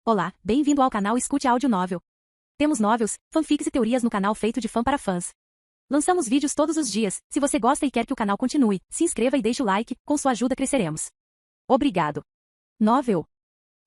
Olá, bem-vindo ao canal Escute Áudio Novel. Temos novels, fanfics e teorias no canal feito de fã para fãs. Lançamos vídeos todos os dias. Se você gosta e quer que o canal continue, se inscreva e deixe o like, com sua ajuda cresceremos. Obrigado. Novel.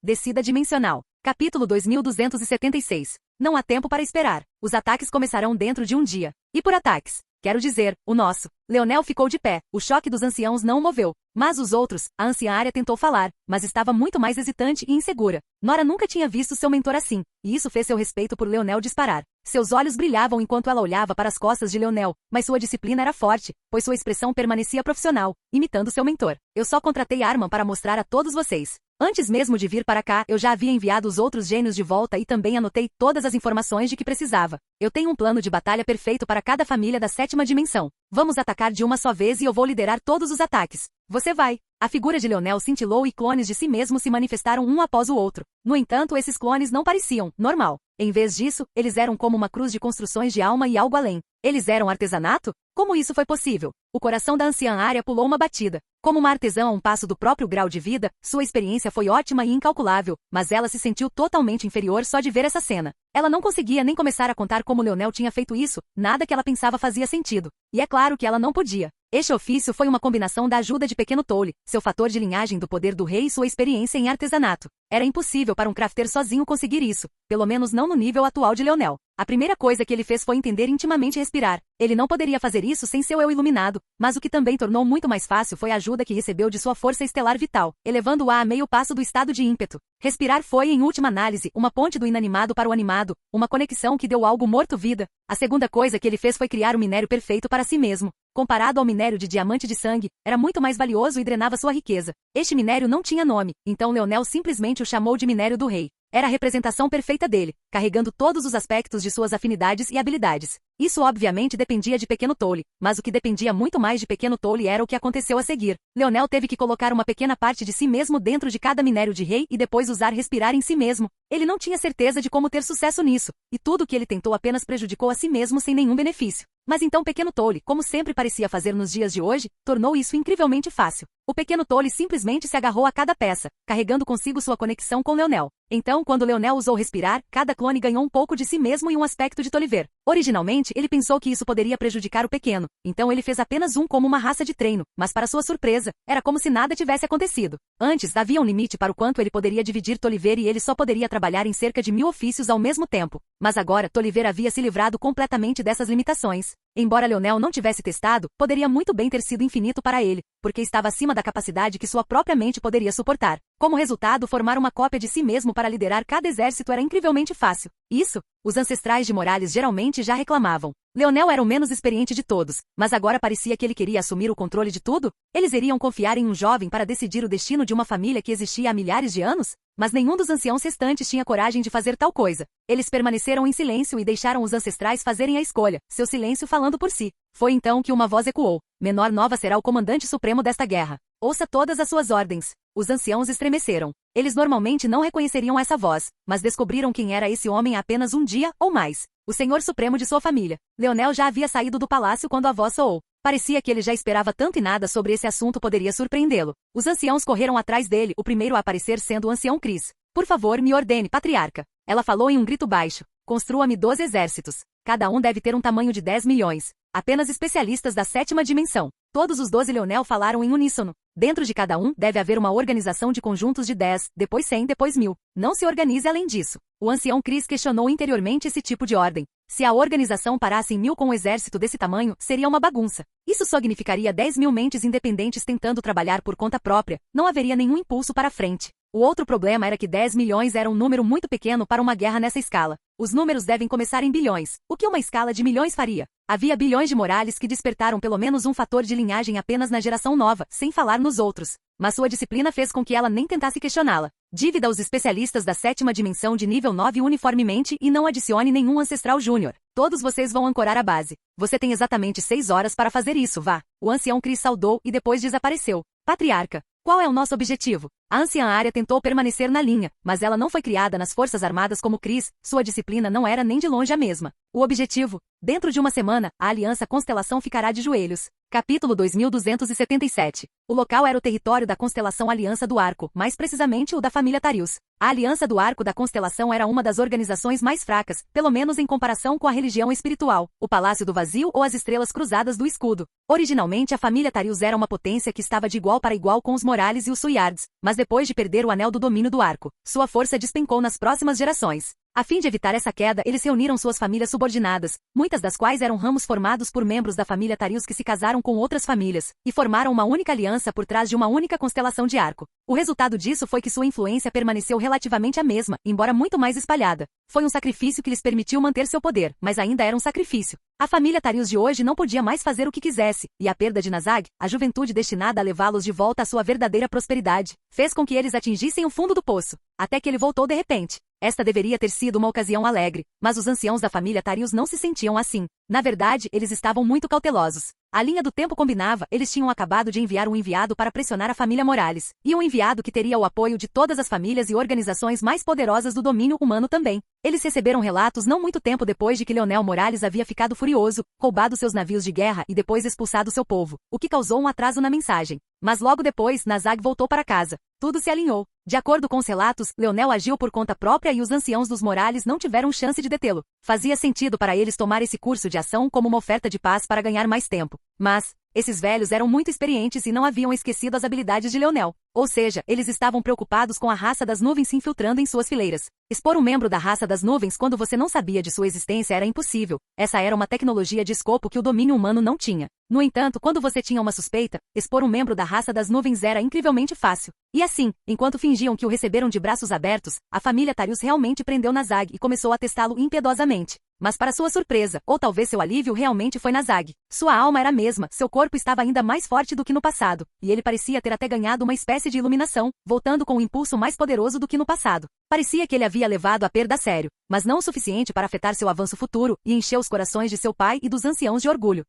Descida Dimensional. Capítulo 2276. Não há tempo para esperar. Os ataques começarão dentro de um dia. E por ataques, quero dizer, o nosso. Leonel ficou de pé. O choque dos anciãos não o moveu. Mas os outros, a anciã Arya tentou falar, mas estava muito mais hesitante e insegura. Nora nunca tinha visto seu mentor assim, e isso fez seu respeito por Leonel disparar. Seus olhos brilhavam enquanto ela olhava para as costas de Leonel, mas sua disciplina era forte, pois sua expressão permanecia profissional, imitando seu mentor. Eu só contratei Arman para mostrar a todos vocês. Antes mesmo de vir para cá, eu já havia enviado os outros gênios de volta e também anotei todas as informações de que precisava. Eu tenho um plano de batalha perfeito para cada família da sétima dimensão. Vamos atacar de uma só vez e eu vou liderar todos os ataques. Você vai. A figura de Leonel cintilou e clones de si mesmo se manifestaram um após o outro. No entanto, esses clones não pareciam normal. Em vez disso, eles eram como uma cruz de construções de alma e algo além. Eles eram artesanato? Como isso foi possível? O coração da anciã Arya pulou uma batida. Como uma artesã a um passo do próprio grau de vida, sua experiência foi ótima e incalculável, mas ela se sentiu totalmente inferior só de ver essa cena. Ela não conseguia nem começar a contar como Leonel tinha feito isso, nada que ela pensava fazia sentido. E é claro que ela não podia. Este ofício foi uma combinação da ajuda de Pequeno Toule, seu fator de linhagem do poder do rei e sua experiência em artesanato. Era impossível para um crafter sozinho conseguir isso, pelo menos não no nível atual de Leonel. A primeira coisa que ele fez foi entender intimamente respirar. Ele não poderia fazer isso sem seu eu iluminado, mas o que também tornou muito mais fácil foi a ajuda que recebeu de sua força estelar vital, elevando-a a meio passo do estado de ímpeto. Respirar foi, em última análise, uma ponte do inanimado para o animado, uma conexão que deu algo morto vida. A segunda coisa que ele fez foi criar o minério perfeito para si mesmo. Comparado ao minério de diamante de sangue, era muito mais valioso e drenava sua riqueza. Este minério não tinha nome, então Leonel simplesmente o chamou de minério do rei. Era a representação perfeita dele, carregando todos os aspectos de suas afinidades e habilidades. Isso obviamente dependia de Pequeno Toule, mas o que dependia muito mais de Pequeno Toule era o que aconteceu a seguir. Leonel teve que colocar uma pequena parte de si mesmo dentro de cada minério de rei e depois usar respirar em si mesmo. Ele não tinha certeza de como ter sucesso nisso, e tudo o que ele tentou apenas prejudicou a si mesmo sem nenhum benefício. Mas então Pequeno Toule, como sempre parecia fazer nos dias de hoje, tornou isso incrivelmente fácil. O Pequeno Toule simplesmente se agarrou a cada peça, carregando consigo sua conexão com Leonel. Então, quando Leonel usou respirar, cada clone ganhou um pouco de si mesmo e um aspecto de Tolliver. Originalmente, ele pensou que isso poderia prejudicar o pequeno, então ele fez apenas um como uma raça de treino, mas para sua surpresa, era como se nada tivesse acontecido. Antes, havia um limite para o quanto ele poderia dividir Tolliver e ele só poderia trabalhar em cerca de 1000 ofícios ao mesmo tempo. Mas agora, Tolliver havia se livrado completamente dessas limitações. Embora Leonel não tivesse testado, poderia muito bem ter sido infinito para ele, porque estava acima da capacidade que sua própria mente poderia suportar. Como resultado, formar uma cópia de si mesmo para liderar cada exército era incrivelmente fácil. Isso, os ancestrais de Morales geralmente já reclamavam. Leonel era o menos experiente de todos, mas agora parecia que ele queria assumir o controle de tudo? Eles iriam confiar em um jovem para decidir o destino de uma família que existia há milhares de anos? Mas nenhum dos anciãos restantes tinha coragem de fazer tal coisa. Eles permaneceram em silêncio e deixaram os ancestrais fazerem a escolha, seu silêncio falando por si. Foi então que uma voz ecoou. Menor Nova será o comandante supremo desta guerra. Ouça todas as suas ordens. Os anciãos estremeceram. Eles normalmente não reconheceriam essa voz, mas descobriram quem era esse homem há apenas um dia ou mais. O Senhor Supremo de sua família. Leonel já havia saído do palácio quando a voz soou. Parecia que ele já esperava tanto e nada sobre esse assunto poderia surpreendê-lo. Os anciãos correram atrás dele, o primeiro a aparecer sendo o ancião Chris. Por favor, me ordene, patriarca. Ela falou em um grito baixo. Construa-me 12 exércitos. Cada um deve ter um tamanho de 10 milhões. Apenas especialistas da sétima dimensão. Todos os 12 Leonel falaram em uníssono. Dentro de cada um, deve haver uma organização de conjuntos de 10, depois 100, depois 1000. Não se organize além disso. O ancião Chris questionou interiormente esse tipo de ordem. Se a organização parasse em 1000 com um exército desse tamanho, seria uma bagunça. Isso significaria 10.000 mentes independentes tentando trabalhar por conta própria. Não haveria nenhum impulso para frente. O outro problema era que 10 milhões era um número muito pequeno para uma guerra nessa escala. Os números devem começar em bilhões. O que uma escala de milhões faria? Havia bilhões de Morales que despertaram pelo menos um fator de linhagem apenas na geração nova, sem falar nos outros. Mas sua disciplina fez com que ela nem tentasse questioná-la. Dívida aos especialistas da sétima dimensão de nível 9 uniformemente e não adicione nenhum ancestral júnior. Todos vocês vão ancorar a base. Você tem exatamente 6 horas para fazer isso, vá. O ancião Chris saudou e depois desapareceu. Patriarca, qual é o nosso objetivo? A anciã Arya tentou permanecer na linha, mas ela não foi criada nas Forças Armadas como Chris, sua disciplina não era nem de longe a mesma. O objetivo? Dentro de uma semana, a Aliança Constelação ficará de joelhos. Capítulo 2277. O local era o território da constelação Aliança do Arco, mais precisamente o da família Tarius. A Aliança do Arco da Constelação era uma das organizações mais fracas, pelo menos em comparação com a religião espiritual, o Palácio do Vazio ou as Estrelas Cruzadas do Escudo. Originalmente a família Tarius era uma potência que estava de igual para igual com os Morales e os Suiards, mas depois de perder o anel do domínio do arco, sua força despencou nas próximas gerações. A fim de evitar essa queda, eles reuniram suas famílias subordinadas, muitas das quais eram ramos formados por membros da família Tarius que se casaram com outras famílias, e formaram uma única aliança por trás de uma única constelação de arco. O resultado disso foi que sua influência permaneceu relativamente a mesma, embora muito mais espalhada. Foi um sacrifício que lhes permitiu manter seu poder, mas ainda era um sacrifício. A família Tarius de hoje não podia mais fazer o que quisesse, e a perda de Nazag, a juventude destinada a levá-los de volta à sua verdadeira prosperidade, fez com que eles atingissem o fundo do poço, até que ele voltou de repente. Esta deveria ter sido uma ocasião alegre, mas os anciãos da família Tarius não se sentiam assim. Na verdade, eles estavam muito cautelosos. A linha do tempo combinava, eles tinham acabado de enviar um enviado para pressionar a família Morales, e um enviado que teria o apoio de todas as famílias e organizações mais poderosas do domínio humano também. Eles receberam relatos não muito tempo depois de que Leonel Morales havia ficado furioso, roubado seus navios de guerra e depois expulsado seu povo, o que causou um atraso na mensagem. Mas logo depois, Nazag voltou para casa. Tudo se alinhou. De acordo com os relatos, Leonel agiu por conta própria e os anciãos dos Morales não tiveram chance de detê-lo. Fazia sentido para eles tomar esse curso de ação como uma oferta de paz para ganhar mais tempo. Mas esses velhos eram muito experientes e não haviam esquecido as habilidades de Leonel. Ou seja, eles estavam preocupados com a raça das nuvens se infiltrando em suas fileiras. Expor um membro da raça das nuvens quando você não sabia de sua existência era impossível. Essa era uma tecnologia de escopo que o domínio humano não tinha. No entanto, quando você tinha uma suspeita, expor um membro da raça das nuvens era incrivelmente fácil. E assim, enquanto fingiam que o receberam de braços abertos, a família Tarius realmente prendeu Nazag e começou a testá-lo impiedosamente. Mas para sua surpresa, ou talvez seu alívio realmente foi Nazag. Sua alma era a mesma, seu corpo estava ainda mais forte do que no passado, e ele parecia ter até ganhado uma espécie de iluminação, voltando com um impulso mais poderoso do que no passado. Parecia que ele havia levado a perda a sério, mas não o suficiente para afetar seu avanço futuro e encher os corações de seu pai e dos anciãos de orgulho.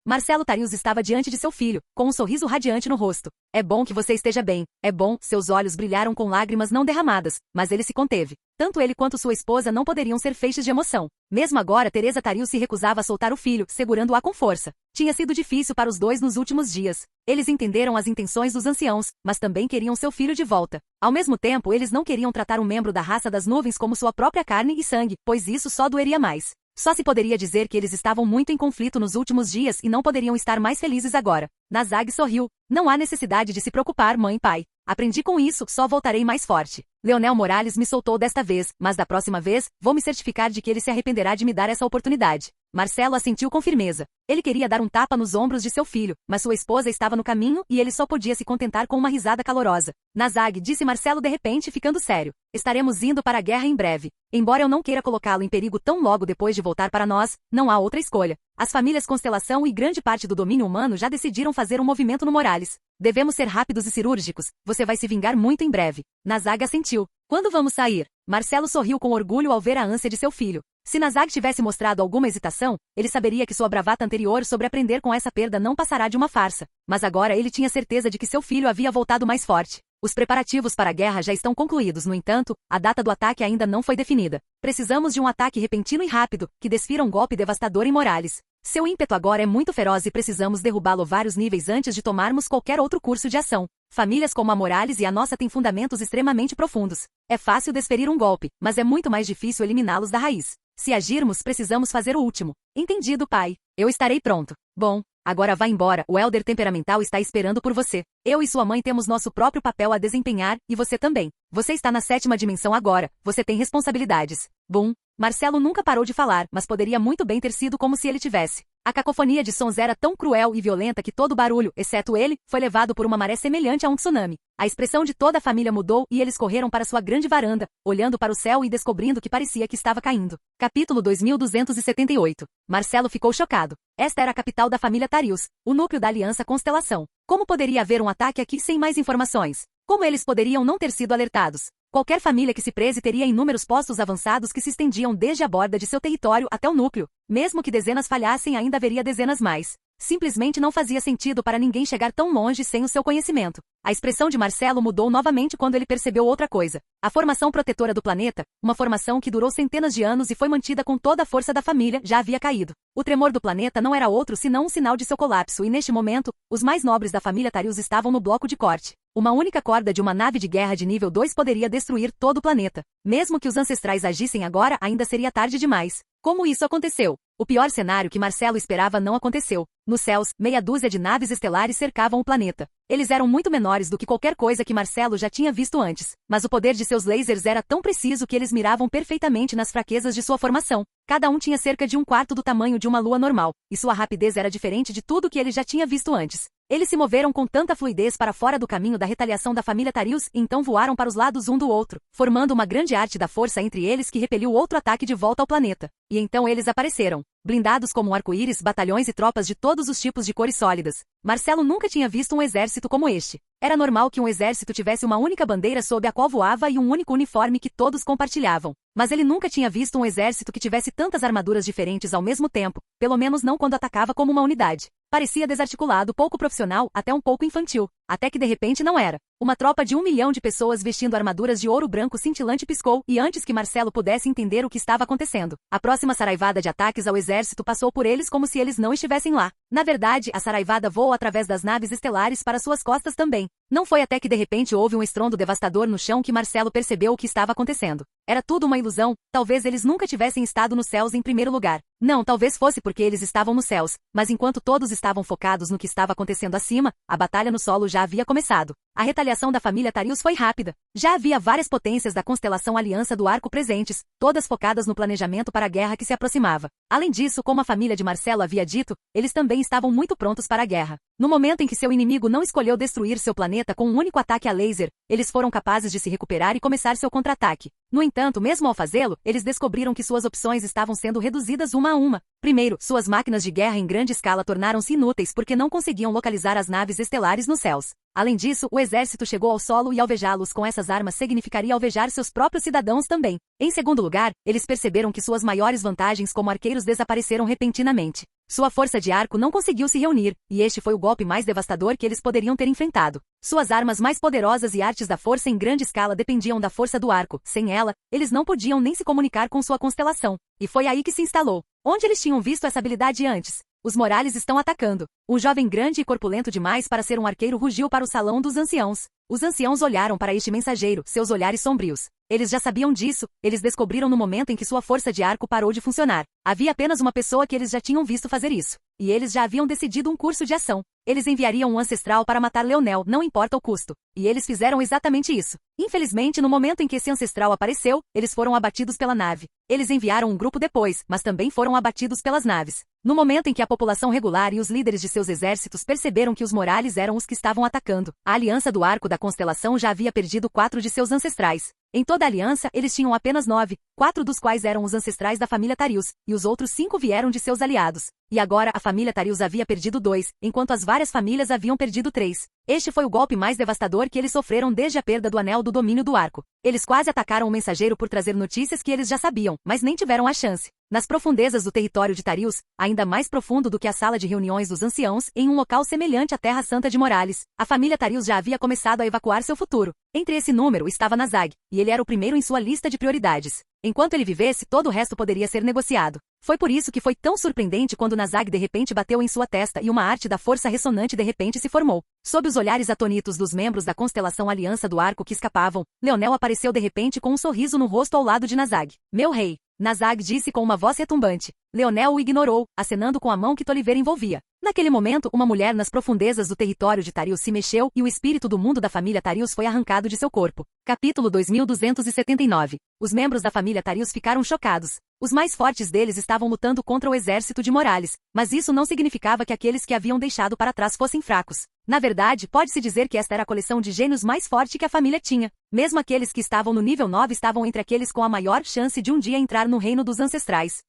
Marcelo Tarius estava diante de seu filho, com um sorriso radiante no rosto. É bom que você esteja bem, é bom. Seus olhos brilharam com lágrimas não derramadas, mas ele se conteve. Tanto ele quanto sua esposa não poderiam ser feixes de emoção. Mesmo agora, Teresa Tarius se recusava a soltar o filho, segurando-a com força. Tinha sido difícil para os dois nos últimos dias. Eles entenderam as intenções dos anciãos, mas também queriam seu filho de volta. Ao mesmo tempo, eles não queriam tratar um membro da raça das nuvens como sua própria carne e sangue, pois isso só doeria mais. Só se poderia dizer que eles estavam muito em conflito nos últimos dias e não poderiam estar mais felizes agora. Nazag sorriu. Não há necessidade de se preocupar, mãe e pai. Aprendi com isso, só voltarei mais forte. Leonel Morales me soltou desta vez, mas da próxima vez, vou me certificar de que ele se arrependerá de me dar essa oportunidade. Marcelo assentiu com firmeza. Ele queria dar um tapa nos ombros de seu filho, mas sua esposa estava no caminho e ele só podia se contentar com uma risada calorosa. Nazag, disse Marcelo de repente ficando sério. Estaremos indo para a guerra em breve. Embora eu não queira colocá-lo em perigo tão logo depois de voltar para nós, não há outra escolha. As famílias Constelação e grande parte do domínio humano já decidiram fazer um movimento no Morales. Devemos ser rápidos e cirúrgicos. Você vai se vingar muito em breve. Nazag assentiu. Quando vamos sair? Marcelo sorriu com orgulho ao ver a ânsia de seu filho. Se Nazag tivesse mostrado alguma hesitação, ele saberia que sua bravata anterior sobre aprender com essa perda não passará de uma farsa. Mas agora ele tinha certeza de que seu filho havia voltado mais forte. Os preparativos para a guerra já estão concluídos, no entanto, a data do ataque ainda não foi definida. Precisamos de um ataque repentino e rápido, que desfira um golpe devastador em Morales. Seu ímpeto agora é muito feroz e precisamos derrubá-lo vários níveis antes de tomarmos qualquer outro curso de ação. Famílias como a Morales e a nossa têm fundamentos extremamente profundos. É fácil desferir um golpe, mas é muito mais difícil eliminá-los da raiz. Se agirmos, precisamos fazer o último. Entendido, pai. Eu estarei pronto. Bom, agora vá embora, o Elder Temperamental está esperando por você. Eu e sua mãe temos nosso próprio papel a desempenhar, e você também. Você está na 7ª dimensão agora, você tem responsabilidades. Bum. Marcelo nunca parou de falar, mas poderia muito bem ter sido como se ele tivesse. A cacofonia de sons era tão cruel e violenta que todo barulho, exceto ele, foi levado por uma maré semelhante a um tsunami. A expressão de toda a família mudou e eles correram para sua grande varanda, olhando para o céu e descobrindo que parecia que estava caindo. Capítulo 2278. Marcelo ficou chocado. Esta era a capital da família Tarius, o núcleo da Aliança Constelação. Como poderia haver um ataque aqui sem mais informações? Como eles poderiam não ter sido alertados? Qualquer família que se preze teria inúmeros postos avançados que se estendiam desde a borda de seu território até o núcleo. Mesmo que dezenas falhassem, ainda haveria dezenas mais. Simplesmente não fazia sentido para ninguém chegar tão longe sem o seu conhecimento. A expressão de Marcelo mudou novamente quando ele percebeu outra coisa. A formação protetora do planeta, uma formação que durou centenas de anos e foi mantida com toda a força da família, já havia caído. O tremor do planeta não era outro senão um sinal de seu colapso e neste momento, os mais nobres da família Tarius estavam no bloco de corte. Uma única corda de uma nave de guerra de nível 2 poderia destruir todo o planeta. Mesmo que os ancestrais agissem agora, ainda seria tarde demais. Como isso aconteceu? O pior cenário que Marcelo esperava não aconteceu. Nos céus, meia dúzia de naves estelares cercavam o planeta. Eles eram muito menores do que qualquer coisa que Marcelo já tinha visto antes, mas o poder de seus lasers era tão preciso que eles miravam perfeitamente nas fraquezas de sua formação. Cada um tinha cerca de um quarto do tamanho de uma lua normal, e sua rapidez era diferente de tudo que ele já tinha visto antes. Eles se moveram com tanta fluidez para fora do caminho da retaliação da família Tarius e então voaram para os lados um do outro, formando uma grande arte da força entre eles que repeliu outro ataque de volta ao planeta. E então eles apareceram. Blindados como um arco-íris, batalhões e tropas de todos os tipos de cores sólidas. Marcelo nunca tinha visto um exército como este. Era normal que um exército tivesse uma única bandeira sob a qual voava e um único uniforme que todos compartilhavam. Mas ele nunca tinha visto um exército que tivesse tantas armaduras diferentes ao mesmo tempo, pelo menos não quando atacava como uma unidade. Parecia desarticulado, pouco profissional, até um pouco infantil. Até que de repente não era. Uma tropa de 1 milhão de pessoas vestindo armaduras de ouro branco cintilante piscou, e antes que Marcelo pudesse entender o que estava acontecendo, a próxima saraivada de ataques ao exército passou por eles como se eles não estivessem lá. Na verdade, a saraivada voou através das naves estelares para suas costas também. Não foi até que de repente houve um estrondo devastador no chão que Marcelo percebeu o que estava acontecendo. Era tudo uma ilusão, talvez eles nunca tivessem estado nos céus em primeiro lugar. Não, talvez fosse porque eles estavam nos céus, mas enquanto todos estavam focados no que estava acontecendo acima, a batalha no solo já havia começado. A retaliação da família Tarius foi rápida. Já havia várias potências da constelação Aliança do Arco presentes, todas focadas no planejamento para a guerra que se aproximava. Além disso, como a família de Marcelo havia dito, eles também estavam muito prontos para a guerra. No momento em que seu inimigo não escolheu destruir seu planeta com um único ataque a laser, eles foram capazes de se recuperar e começar seu contra-ataque. No entanto, mesmo ao fazê-lo, eles descobriram que suas opções estavam sendo reduzidas uma a uma. Primeiro, suas máquinas de guerra em grande escala tornaram-se inúteis porque não conseguiam localizar as naves estelares nos céus. Além disso, o exército chegou ao solo e alvejá-los com essas armas significaria alvejar seus próprios cidadãos também. Em segundo lugar, eles perceberam que suas maiores vantagens como arqueiros desapareceram repentinamente. Sua força de arco não conseguiu se reunir, e este foi o golpe mais devastador que eles poderiam ter enfrentado. Suas armas mais poderosas e artes da força em grande escala dependiam da força do arco. Sem ela, eles não podiam nem se comunicar com sua constelação. E foi aí que se instalou. Onde eles tinham visto essa habilidade antes? Os Morales estão atacando. Um jovem grande e corpulento demais para ser um arqueiro rugiu para o salão dos anciãos. Os anciãos olharam para este mensageiro, seus olhares sombrios. Eles já sabiam disso, eles descobriram no momento em que sua força de arco parou de funcionar. Havia apenas uma pessoa que eles já tinham visto fazer isso. E eles já haviam decidido um curso de ação. Eles enviariam um ancestral para matar Leonel, não importa o custo. E eles fizeram exatamente isso. Infelizmente, no momento em que esse ancestral apareceu, eles foram abatidos pela nave. Eles enviaram um grupo depois, mas também foram abatidos pelas naves. No momento em que a população regular e os líderes de seus exércitos perceberam que os Morales eram os que estavam atacando, a Aliança do Arco da Constelação já havia perdido 4 de seus ancestrais. Em toda a aliança, eles tinham apenas 9, 4 dos quais eram os ancestrais da família Tarius, e os outros 5 vieram de seus aliados. E agora a família Tarius havia perdido 2, enquanto as várias famílias haviam perdido 3. Este foi o golpe mais devastador que eles sofreram desde a perda do anel do domínio do arco. Eles quase atacaram o mensageiro por trazer notícias que eles já sabiam, mas nem tiveram a chance. Nas profundezas do território de Tarius, ainda mais profundo do que a sala de reuniões dos anciãos, em um local semelhante à Terra Santa de Morales, a família Tarius já havia começado a evacuar seu futuro. Entre esse número estava Nazag, e ele era o primeiro em sua lista de prioridades. Enquanto ele vivesse, todo o resto poderia ser negociado. Foi por isso que foi tão surpreendente quando Nazag de repente bateu em sua testa e uma arte da força ressonante de repente se formou. Sob os olhares atônitos dos membros da constelação Aliança do Arco que escapavam, Leonel apareceu de repente com um sorriso no rosto ao lado de Nazag. Meu rei! Nazag disse com uma voz retumbante. Leonel o ignorou, acenando com a mão que Toliver envolvia. Naquele momento, uma mulher nas profundezas do território de Tarius se mexeu e o espírito do mundo da família Tarius foi arrancado de seu corpo. Capítulo 2279. Os membros da família Tarius ficaram chocados. Os mais fortes deles estavam lutando contra o exército de Morales, mas isso não significava que aqueles que haviam deixado para trás fossem fracos. Na verdade, pode-se dizer que esta era a coleção de gênios mais forte que a família tinha. Mesmo aqueles que estavam no nível 9 estavam entre aqueles com a maior chance de um dia entrar no reino dos ancestrais.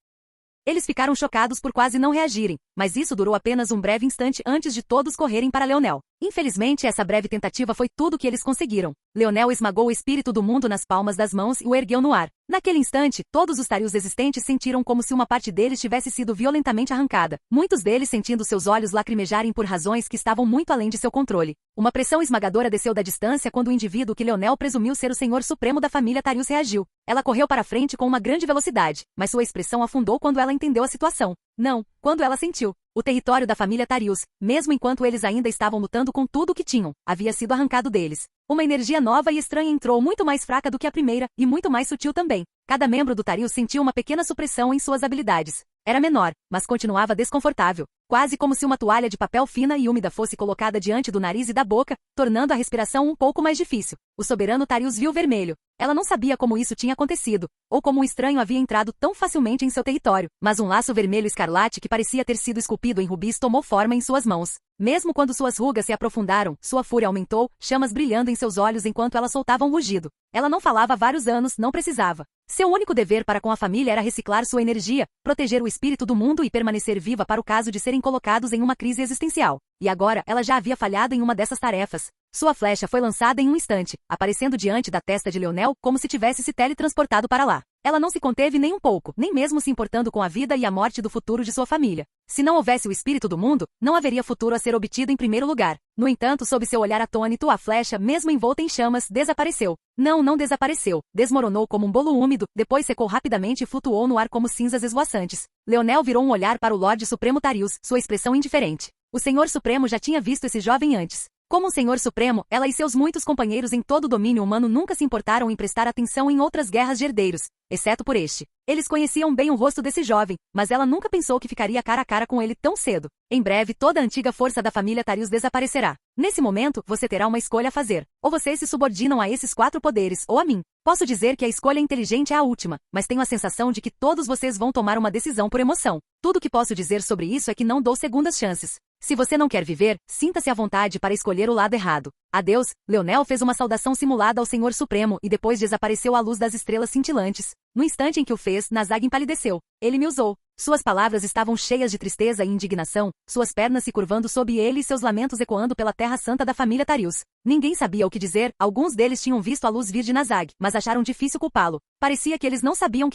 Eles ficaram chocados por quase não reagirem, mas isso durou apenas um breve instante antes de todos correrem para Leonel. Infelizmente, essa breve tentativa foi tudo que eles conseguiram. Leonel esmagou o espírito do mundo nas palmas das mãos e o ergueu no ar. Naquele instante, todos os Tarius existentes sentiram como se uma parte deles tivesse sido violentamente arrancada, muitos deles sentindo seus olhos lacrimejarem por razões que estavam muito além de seu controle. Uma pressão esmagadora desceu da distância quando o indivíduo que Leonel presumiu ser o Senhor Supremo da família Tarius reagiu. Ela correu para frente com uma grande velocidade, mas sua expressão afundou quando ela entendeu a situação. Não, quando ela sentiu. O território da família Tarius, mesmo enquanto eles ainda estavam lutando com tudo o que tinham, havia sido arrancado deles. Uma energia nova e estranha entrou, muito mais fraca do que a primeira, e muito mais sutil também. Cada membro do Tarius sentiu uma pequena supressão em suas habilidades. Era menor, mas continuava desconfortável, quase como se uma toalha de papel fina e úmida fosse colocada diante do nariz e da boca, tornando a respiração um pouco mais difícil. O soberano Tarius viu vermelho. Ela não sabia como isso tinha acontecido, ou como um estranho havia entrado tão facilmente em seu território, mas um laço vermelho escarlate que parecia ter sido esculpido em rubis tomou forma em suas mãos. Mesmo quando suas rugas se aprofundaram, sua fúria aumentou, chamas brilhando em seus olhos enquanto ela soltava um rugido. Ela não falava há vários anos, não precisava. Seu único dever para com a família era reciclar sua energia, proteger o espírito do mundo e permanecer viva para o caso de serem colocados em uma crise existencial. E agora, ela já havia falhado em uma dessas tarefas. Sua flecha foi lançada em um instante, aparecendo diante da testa de Leonel como se tivesse se teletransportado para lá. Ela não se conteve nem um pouco, nem mesmo se importando com a vida e a morte do futuro de sua família. Se não houvesse o espírito do mundo, não haveria futuro a ser obtido em primeiro lugar. No entanto, sob seu olhar atônito, a flecha, mesmo envolta em chamas, desapareceu. Não desapareceu. Desmoronou como um bolo úmido, depois secou rapidamente e flutuou no ar como cinzas esvoaçantes. Leonel virou um olhar para o Lorde Supremo Tarius, sua expressão indiferente. O Senhor Supremo já tinha visto esse jovem antes. Como um Senhor Supremo, ela e seus muitos companheiros em todo o domínio humano nunca se importaram em prestar atenção em outras guerras de herdeiros, exceto por este. Eles conheciam bem o rosto desse jovem, mas ela nunca pensou que ficaria cara a cara com ele tão cedo. Em breve, toda a antiga força da família Tarius desaparecerá. Nesse momento, você terá uma escolha a fazer. Ou vocês se subordinam a esses 4 poderes, ou a mim. Posso dizer que a escolha inteligente é a última, mas tenho a sensação de que todos vocês vão tomar uma decisão por emoção. Tudo o que posso dizer sobre isso é que não dou segundas chances. Se você não quer viver, sinta-se à vontade para escolher o lado errado. Adeus, Leonel fez uma saudação simulada ao Senhor Supremo e depois desapareceu à luz das estrelas cintilantes. No instante em que o fez, Nazag empalideceu. Ele me usou. Suas palavras estavam cheias de tristeza e indignação, suas pernas se curvando sob ele e seus lamentos ecoando pela terra santa da família Tarius. Ninguém sabia o que dizer, alguns deles tinham visto a luz vir de Nazag, mas acharam difícil culpá-lo. Parecia que eles não sabiam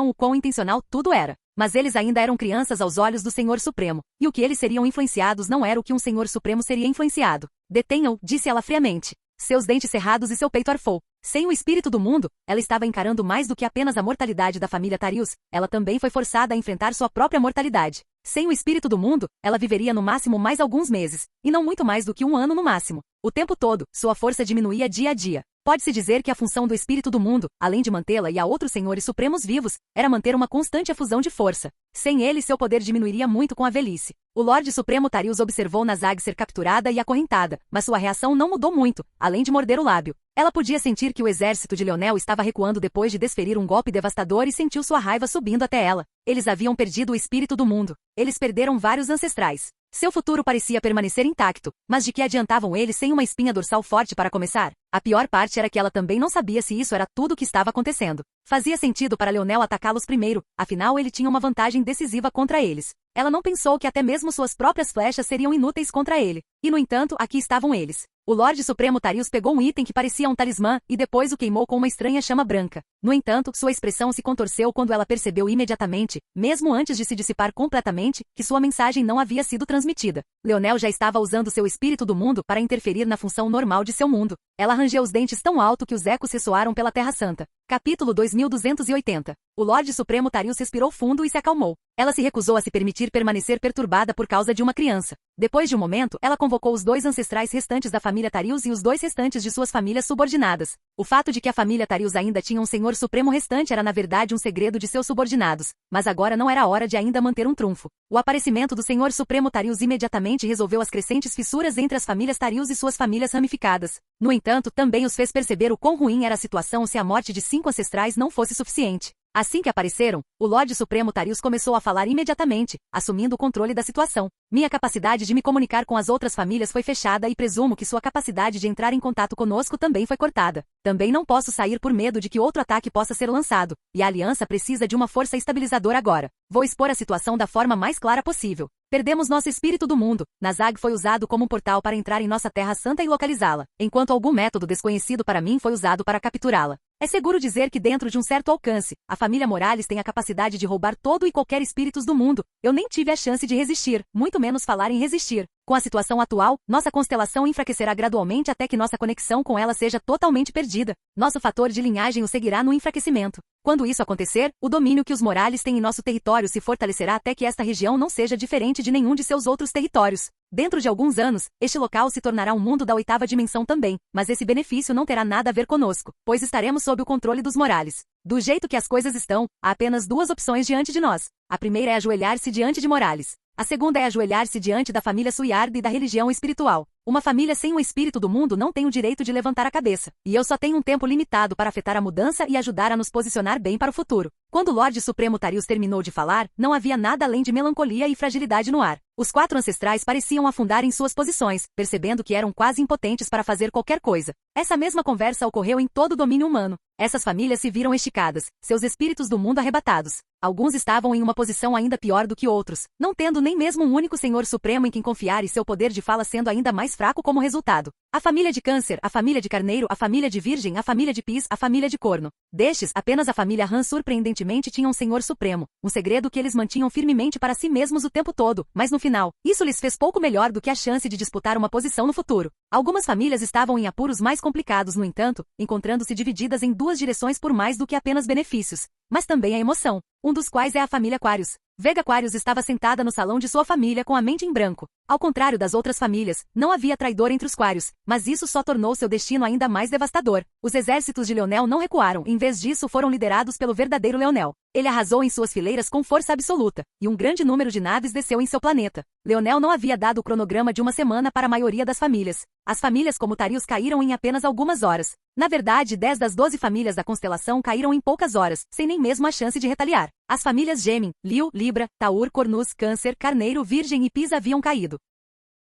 o quão intencional tudo era. Mas eles ainda eram crianças aos olhos do Senhor Supremo, e o que eles seriam influenciados não era o que um Senhor Supremo seria influenciado. Detenham-o, disse ela friamente. Seus dentes cerrados e seu peito arfou. Sem o espírito do mundo, ela estava encarando mais do que apenas a mortalidade da família Tarius, ela também foi forçada a enfrentar sua própria mortalidade. Sem o espírito do mundo, ela viveria no máximo mais alguns meses, e não muito mais do que 1 ano no máximo. O tempo todo, sua força diminuía dia a dia. Pode-se dizer que a função do espírito do mundo, além de mantê-la e a outros senhores supremos vivos, era manter uma constante efusão de força. Sem ele, seu poder diminuiria muito com a velhice. O Lorde Supremo Tarius observou Nazag ser capturada e acorrentada, mas sua reação não mudou muito, além de morder o lábio. Ela podia sentir que o exército de Leonel estava recuando depois de desferir um golpe devastador e sentiu sua raiva subindo até ela. Eles haviam perdido o espírito do mundo. Eles perderam vários ancestrais. Seu futuro parecia permanecer intacto, mas de que adiantavam eles sem uma espinha dorsal forte para começar? A pior parte era que ela também não sabia se isso era tudo o que estava acontecendo. Fazia sentido para Leonel atacá-los primeiro, afinal ele tinha uma vantagem decisiva contra eles. Ela não pensou que até mesmo suas próprias flechas seriam inúteis contra ele. E no entanto, aqui estavam eles. O Lorde Supremo Tarius pegou um item que parecia um talismã e depois o queimou com uma estranha chama branca. No entanto, sua expressão se contorceu quando ela percebeu imediatamente, mesmo antes de se dissipar completamente, que sua mensagem não havia sido transmitida. Leonel já estava usando seu espírito do mundo para interferir na função normal de seu mundo. Ela rangeu os dentes tão alto que os ecos ressoaram pela Terra Santa. Capítulo 2280. O Lorde Supremo Tarius respirou fundo e se acalmou. Ela se recusou a se permitir permanecer perturbada por causa de uma criança. Depois de um momento, ela convocou os 2 ancestrais restantes da família Tarius e os 2 restantes de suas famílias subordinadas. O fato de que a família Tarius ainda tinha um Senhor Supremo restante era na verdade um segredo de seus subordinados, mas agora não era hora de ainda manter um trunfo. O aparecimento do Senhor Supremo Tarius imediatamente resolveu as crescentes fissuras entre as famílias Tarius e suas famílias ramificadas. No entanto, também os fez perceber o quão ruim era a situação se a morte de 5 ancestrais não fosse suficiente. Assim que apareceram, o Lorde Supremo Tarius começou a falar imediatamente, assumindo o controle da situação. Minha capacidade de me comunicar com as outras famílias foi fechada e presumo que sua capacidade de entrar em contato conosco também foi cortada. Também não posso sair por medo de que outro ataque possa ser lançado, e a aliança precisa de uma força estabilizadora agora. Vou expor a situação da forma mais clara possível. Perdemos nosso espírito do mundo. Nazag foi usado como um portal para entrar em nossa Terra Santa e localizá-la, enquanto algum método desconhecido para mim foi usado para capturá-la. É seguro dizer que dentro de um certo alcance, a família Morales tem a capacidade de roubar todo e qualquer espíritos do mundo. Eu nem tive a chance de resistir, muito menos falar em resistir. Com a situação atual, nossa constelação enfraquecerá gradualmente até que nossa conexão com ela seja totalmente perdida. Nosso fator de linhagem o seguirá no enfraquecimento. Quando isso acontecer, o domínio que os Morales têm em nosso território se fortalecerá até que esta região não seja diferente de nenhum de seus outros territórios. Dentro de alguns anos, este local se tornará um mundo da 8ª dimensão também, mas esse benefício não terá nada a ver conosco, pois estaremos sob o controle dos Morales. Do jeito que as coisas estão, há apenas 2 opções diante de nós. A primeira é ajoelhar-se diante de Morales. A segunda é ajoelhar-se diante da família Suiard e da religião espiritual. Uma família sem um espírito do mundo não tem o direito de levantar a cabeça. E eu só tenho um tempo limitado para afetar a mudança e ajudar a nos posicionar bem para o futuro. Quando o Lorde Supremo Tarius terminou de falar, não havia nada além de melancolia e fragilidade no ar. Os 4 ancestrais pareciam afundar em suas posições, percebendo que eram quase impotentes para fazer qualquer coisa. Essa mesma conversa ocorreu em todo o domínio humano. Essas famílias se viram esticadas, seus espíritos do mundo arrebatados. Alguns estavam em uma posição ainda pior do que outros, não tendo nem mesmo um único Senhor Supremo em quem confiar e seu poder de fala sendo ainda mais fraco como resultado. A família de Câncer, a família de Carneiro, a família de Virgem, a família de Pis, a família de Corno. Destes, apenas a família Han surpreendentemente tinha um Senhor Supremo, um segredo que eles mantinham firmemente para si mesmos o tempo todo, mas no final, isso lhes fez pouco melhor do que a chance de disputar uma posição no futuro. Algumas famílias estavam em apuros mais complicados, no entanto, encontrando-se divididas em 2 direções por mais do que apenas benefícios, mas também a emoção, um dos quais é a família Aquarius. Vega Aquarius estava sentada no salão de sua família com a mente em branco. Ao contrário das outras famílias, não havia traidor entre os Quarius, mas isso só tornou seu destino ainda mais devastador. Os exércitos de Leonel não recuaram, em vez disso foram liderados pelo verdadeiro Leonel. Ele arrasou em suas fileiras com força absoluta, e um grande número de naves desceu em seu planeta. Leonel não havia dado o cronograma de uma semana para a maioria das famílias. As famílias como Tarius caíram em apenas algumas horas. Na verdade, 10 das 12 famílias da constelação caíram em poucas horas, sem nem mesmo a chance de retaliar. As famílias Gêmeos, Liu, Libra, Taur, Cornus, Câncer, Carneiro, Virgem e Pis haviam caído.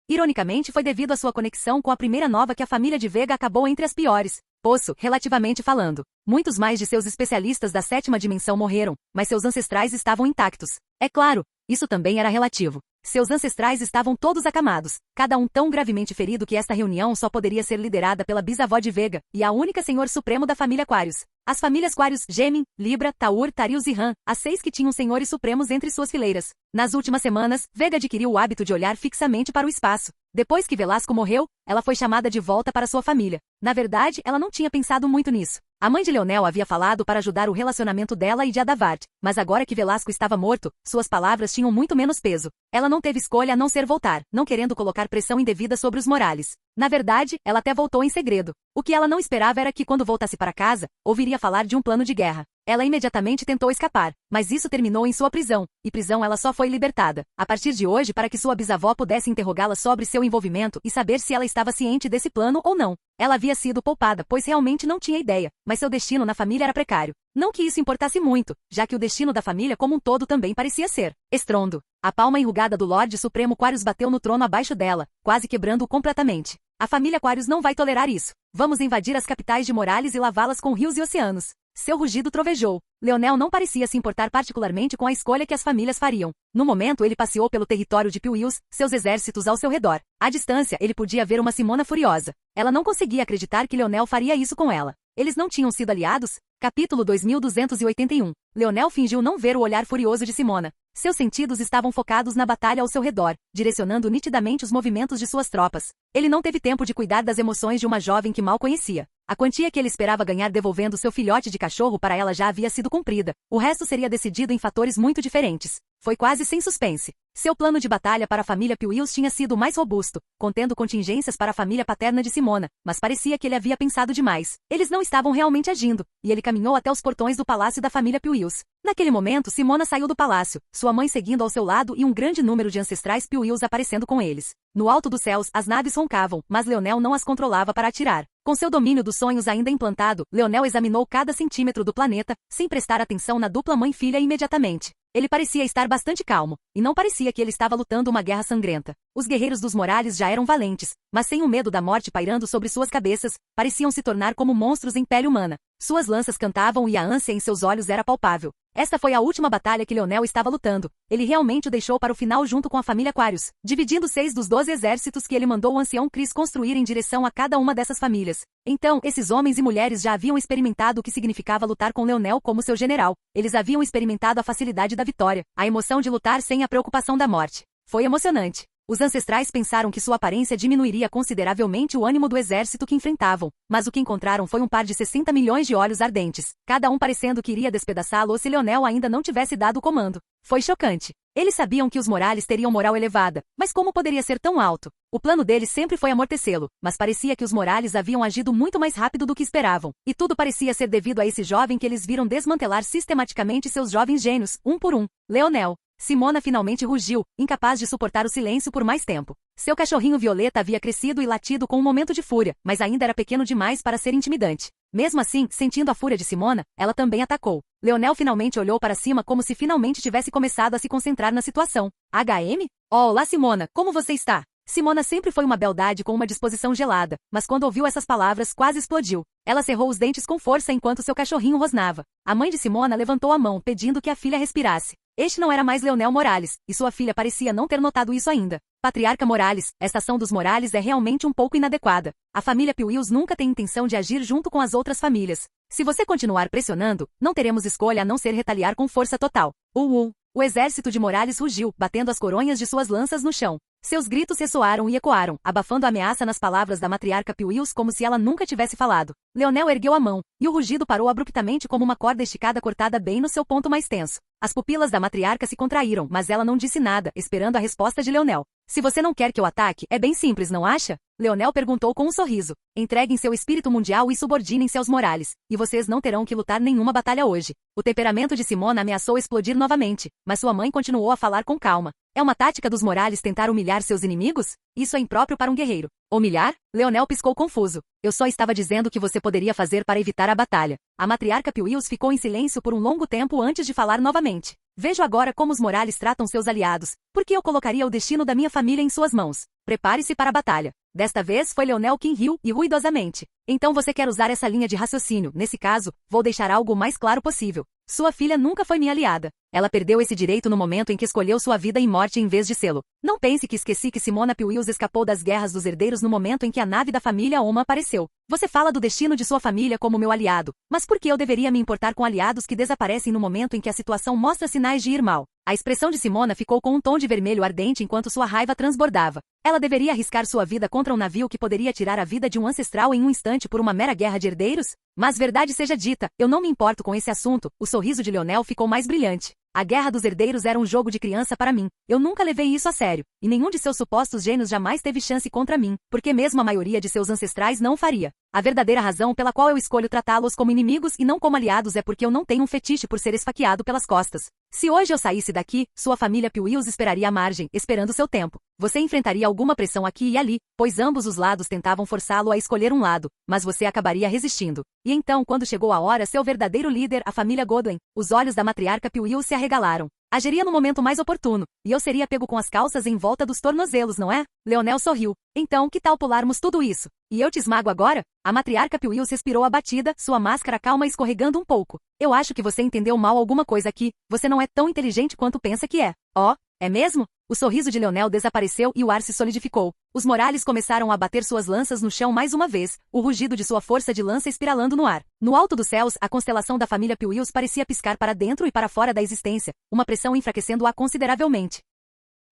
Ironicamente, foi devido à sua conexão com a primeira nova que a família de Vega acabou entre as piores. Poço, relativamente falando. Muitos mais de seus especialistas da 7ª dimensão morreram, mas seus ancestrais estavam intactos. É claro, isso também era relativo. Seus ancestrais estavam todos acamados, cada um tão gravemente ferido que esta reunião só poderia ser liderada pela bisavó de Vega e a única Senhor Supremo da família Aquarius. As famílias Quarius, Gêmeos, Libra, Taur, Tarius e Han, as 6 que tinham senhores supremos entre suas fileiras. Nas últimas semanas, Vega adquiriu o hábito de olhar fixamente para o espaço. Depois que Velasco morreu, ela foi chamada de volta para sua família. Na verdade, ela não tinha pensado muito nisso. A mãe de Leonel havia falado para ajudar o relacionamento dela e de Adavart, mas agora que Velasco estava morto, suas palavras tinham muito menos peso. Ela não teve escolha a não ser voltar, não querendo colocar pressão indevida sobre os Morales. Na verdade, ela até voltou em segredo. O que ela não esperava era que, quando voltasse para casa, ouviria falar de um plano de guerra. Ela imediatamente tentou escapar, mas isso terminou em sua prisão, e prisão ela só foi libertada. A partir de hoje, para que sua bisavó pudesse interrogá-la sobre seu envolvimento e saber se ela estava ciente desse plano ou não. Ela havia sido poupada, pois realmente não tinha ideia, mas seu destino na família era precário. Não que isso importasse muito, já que o destino da família como um todo também parecia ser. Estrondo. A palma enrugada do Lorde Supremo Quarius bateu no trono abaixo dela, quase quebrando-o completamente. A família Quarius não vai tolerar isso. Vamos invadir as capitais de Morales e lavá-las com rios e oceanos. Seu rugido trovejou. Leonel não parecia se importar particularmente com a escolha que as famílias fariam. No momento ele passeou pelo território de Piuius, seus exércitos ao seu redor. À distância, ele podia ver uma Simona furiosa. Ela não conseguia acreditar que Leonel faria isso com ela. Eles não tinham sido aliados? Capítulo 2281. Leonel fingiu não ver o olhar furioso de Simona. Seus sentidos estavam focados na batalha ao seu redor, direcionando nitidamente os movimentos de suas tropas. Ele não teve tempo de cuidar das emoções de uma jovem que mal conhecia. A quantia que ele esperava ganhar devolvendo seu filhote de cachorro para ela já havia sido cumprida. O resto seria decidido em fatores muito diferentes. Foi quase sem suspense. Seu plano de batalha para a família Piuius tinha sido mais robusto, contendo contingências para a família paterna de Simona, mas parecia que ele havia pensado demais. Eles não estavam realmente agindo, e ele caminhou até os portões do palácio da família Piuius. Naquele momento, Simona saiu do palácio, sua mãe seguindo ao seu lado e um grande número de ancestrais Piuius aparecendo com eles. No alto dos céus, as naves roncavam, mas Leonel não as controlava para atirar. Com seu domínio dos sonhos ainda implantado, Leonel examinou cada centímetro do planeta, sem prestar atenção na dupla mãe-filha imediatamente. Ele parecia estar bastante calmo, e não parecia que ele estava lutando uma guerra sangrenta. Os guerreiros dos Morales já eram valentes, mas sem o medo da morte pairando sobre suas cabeças, pareciam se tornar como monstros em pele humana. Suas lanças cantavam e a ânsia em seus olhos era palpável. Esta foi a última batalha que Leonel estava lutando. Ele realmente o deixou para o final junto com a família Aquarius, dividindo 6 dos 12 exércitos que ele mandou o ancião Chris construir em direção a cada uma dessas famílias. Então, esses homens e mulheres já haviam experimentado o que significava lutar com Leonel como seu general. Eles haviam experimentado a facilidade da vitória, a emoção de lutar sem a preocupação da morte. Foi emocionante. Os ancestrais pensaram que sua aparência diminuiria consideravelmente o ânimo do exército que enfrentavam, mas o que encontraram foi um par de 60 milhões de olhos ardentes, cada um parecendo que iria despedaçá-lo se Leonel ainda não tivesse dado o comando. Foi chocante. Eles sabiam que os Morales teriam moral elevada, mas como poderia ser tão alto? O plano deles sempre foi amortecê-lo, mas parecia que os Morales haviam agido muito mais rápido do que esperavam, e tudo parecia ser devido a esse jovem que eles viram desmantelar sistematicamente seus jovens gênios, um por um. Leonel. Simona finalmente rugiu, incapaz de suportar o silêncio por mais tempo. Seu cachorrinho Violeta havia crescido e latido com um momento de fúria, mas ainda era pequeno demais para ser intimidante. Mesmo assim, sentindo a fúria de Simona, ela também atacou. Leonel finalmente olhou para cima como se finalmente tivesse começado a se concentrar na situação. HM? Oh, olá Simona, como você está? Simona sempre foi uma beldade com uma disposição gelada, mas quando ouviu essas palavras quase explodiu. Ela cerrou os dentes com força enquanto seu cachorrinho rosnava. A mãe de Simona levantou a mão pedindo que a filha respirasse. Este não era mais Leonel Morales, e sua filha parecia não ter notado isso ainda. Patriarca Morales, esta ação dos Morales é realmente um pouco inadequada. A família Piuius nunca tem intenção de agir junto com as outras famílias. Se você continuar pressionando, não teremos escolha a não ser retaliar com força total. O exército de Morales rugiu, batendo as coronhas de suas lanças no chão. Seus gritos ressoaram e ecoaram, abafando a ameaça nas palavras da matriarca Piuius como se ela nunca tivesse falado. Leonel ergueu a mão, e o rugido parou abruptamente como uma corda esticada cortada bem no seu ponto mais tenso. As pupilas da matriarca se contraíram, mas ela não disse nada, esperando a resposta de Leonel. Se você não quer que eu ataque, é bem simples, não acha? Leonel perguntou com um sorriso. Entreguem seu espírito mundial e subordinem-se aos Morales, e vocês não terão que lutar nenhuma batalha hoje. O temperamento de Simona ameaçou explodir novamente, mas sua mãe continuou a falar com calma. É uma tática dos Morales tentar humilhar seus inimigos? Isso é impróprio para um guerreiro. Humilhar? Leonel piscou confuso. Eu só estava dizendo o que você poderia fazer para evitar a batalha. A matriarca Piuius ficou em silêncio por um longo tempo antes de falar novamente. Vejo agora como os Morales tratam seus aliados. Por que eu colocaria o destino da minha família em suas mãos? Prepare-se para a batalha. Desta vez foi Leonel quem riu, e ruidosamente. Então você quer usar essa linha de raciocínio. Nesse caso, vou deixar algo o mais claro possível. Sua filha nunca foi minha aliada. Ela perdeu esse direito no momento em que escolheu sua vida e morte em vez de sê-lo. Não pense que esqueci que Simona Piuius escapou das guerras dos herdeiros no momento em que a nave da família Oma apareceu. Você fala do destino de sua família como meu aliado, mas por que eu deveria me importar com aliados que desaparecem no momento em que a situação mostra sinais de ir mal? A expressão de Simona ficou com um tom de vermelho ardente enquanto sua raiva transbordava. Ela deveria arriscar sua vida contra um navio que poderia tirar a vida de um ancestral em um instante por uma mera guerra de herdeiros? Mas verdade seja dita, eu não me importo com esse assunto. O sorriso de Leonel ficou mais brilhante. A guerra dos herdeiros era um jogo de criança para mim. Eu nunca levei isso a sério, e nenhum de seus supostos gênios jamais teve chance contra mim, porque mesmo a maioria de seus ancestrais não o faria. A verdadeira razão pela qual eu escolho tratá-los como inimigos e não como aliados é porque eu não tenho um fetiche por ser esfaqueado pelas costas. Se hoje eu saísse daqui, sua família Piuius esperaria à margem, esperando seu tempo. Você enfrentaria alguma pressão aqui e ali, pois ambos os lados tentavam forçá-lo a escolher um lado, mas você acabaria resistindo. E então, quando chegou a hora, seu verdadeiro líder, a família Godwin, os olhos da matriarca Piuius se arregalaram. Agiria no momento mais oportuno, e eu seria pego com as calças em volta dos tornozelos, não é? Leonel sorriu. Então, que tal pularmos tudo isso? E eu te esmago agora? A matriarca Piuius respirou abatida, sua máscara calma escorregando um pouco. Eu acho que você entendeu mal alguma coisa aqui. Você não é tão inteligente quanto pensa que é. Oh, é mesmo? O sorriso de Leonel desapareceu e o ar se solidificou. Os Morales começaram a bater suas lanças no chão mais uma vez, o rugido de sua força de lança espiralando no ar. No alto dos céus, a constelação da família Piuius parecia piscar para dentro e para fora da existência, uma pressão enfraquecendo-a consideravelmente.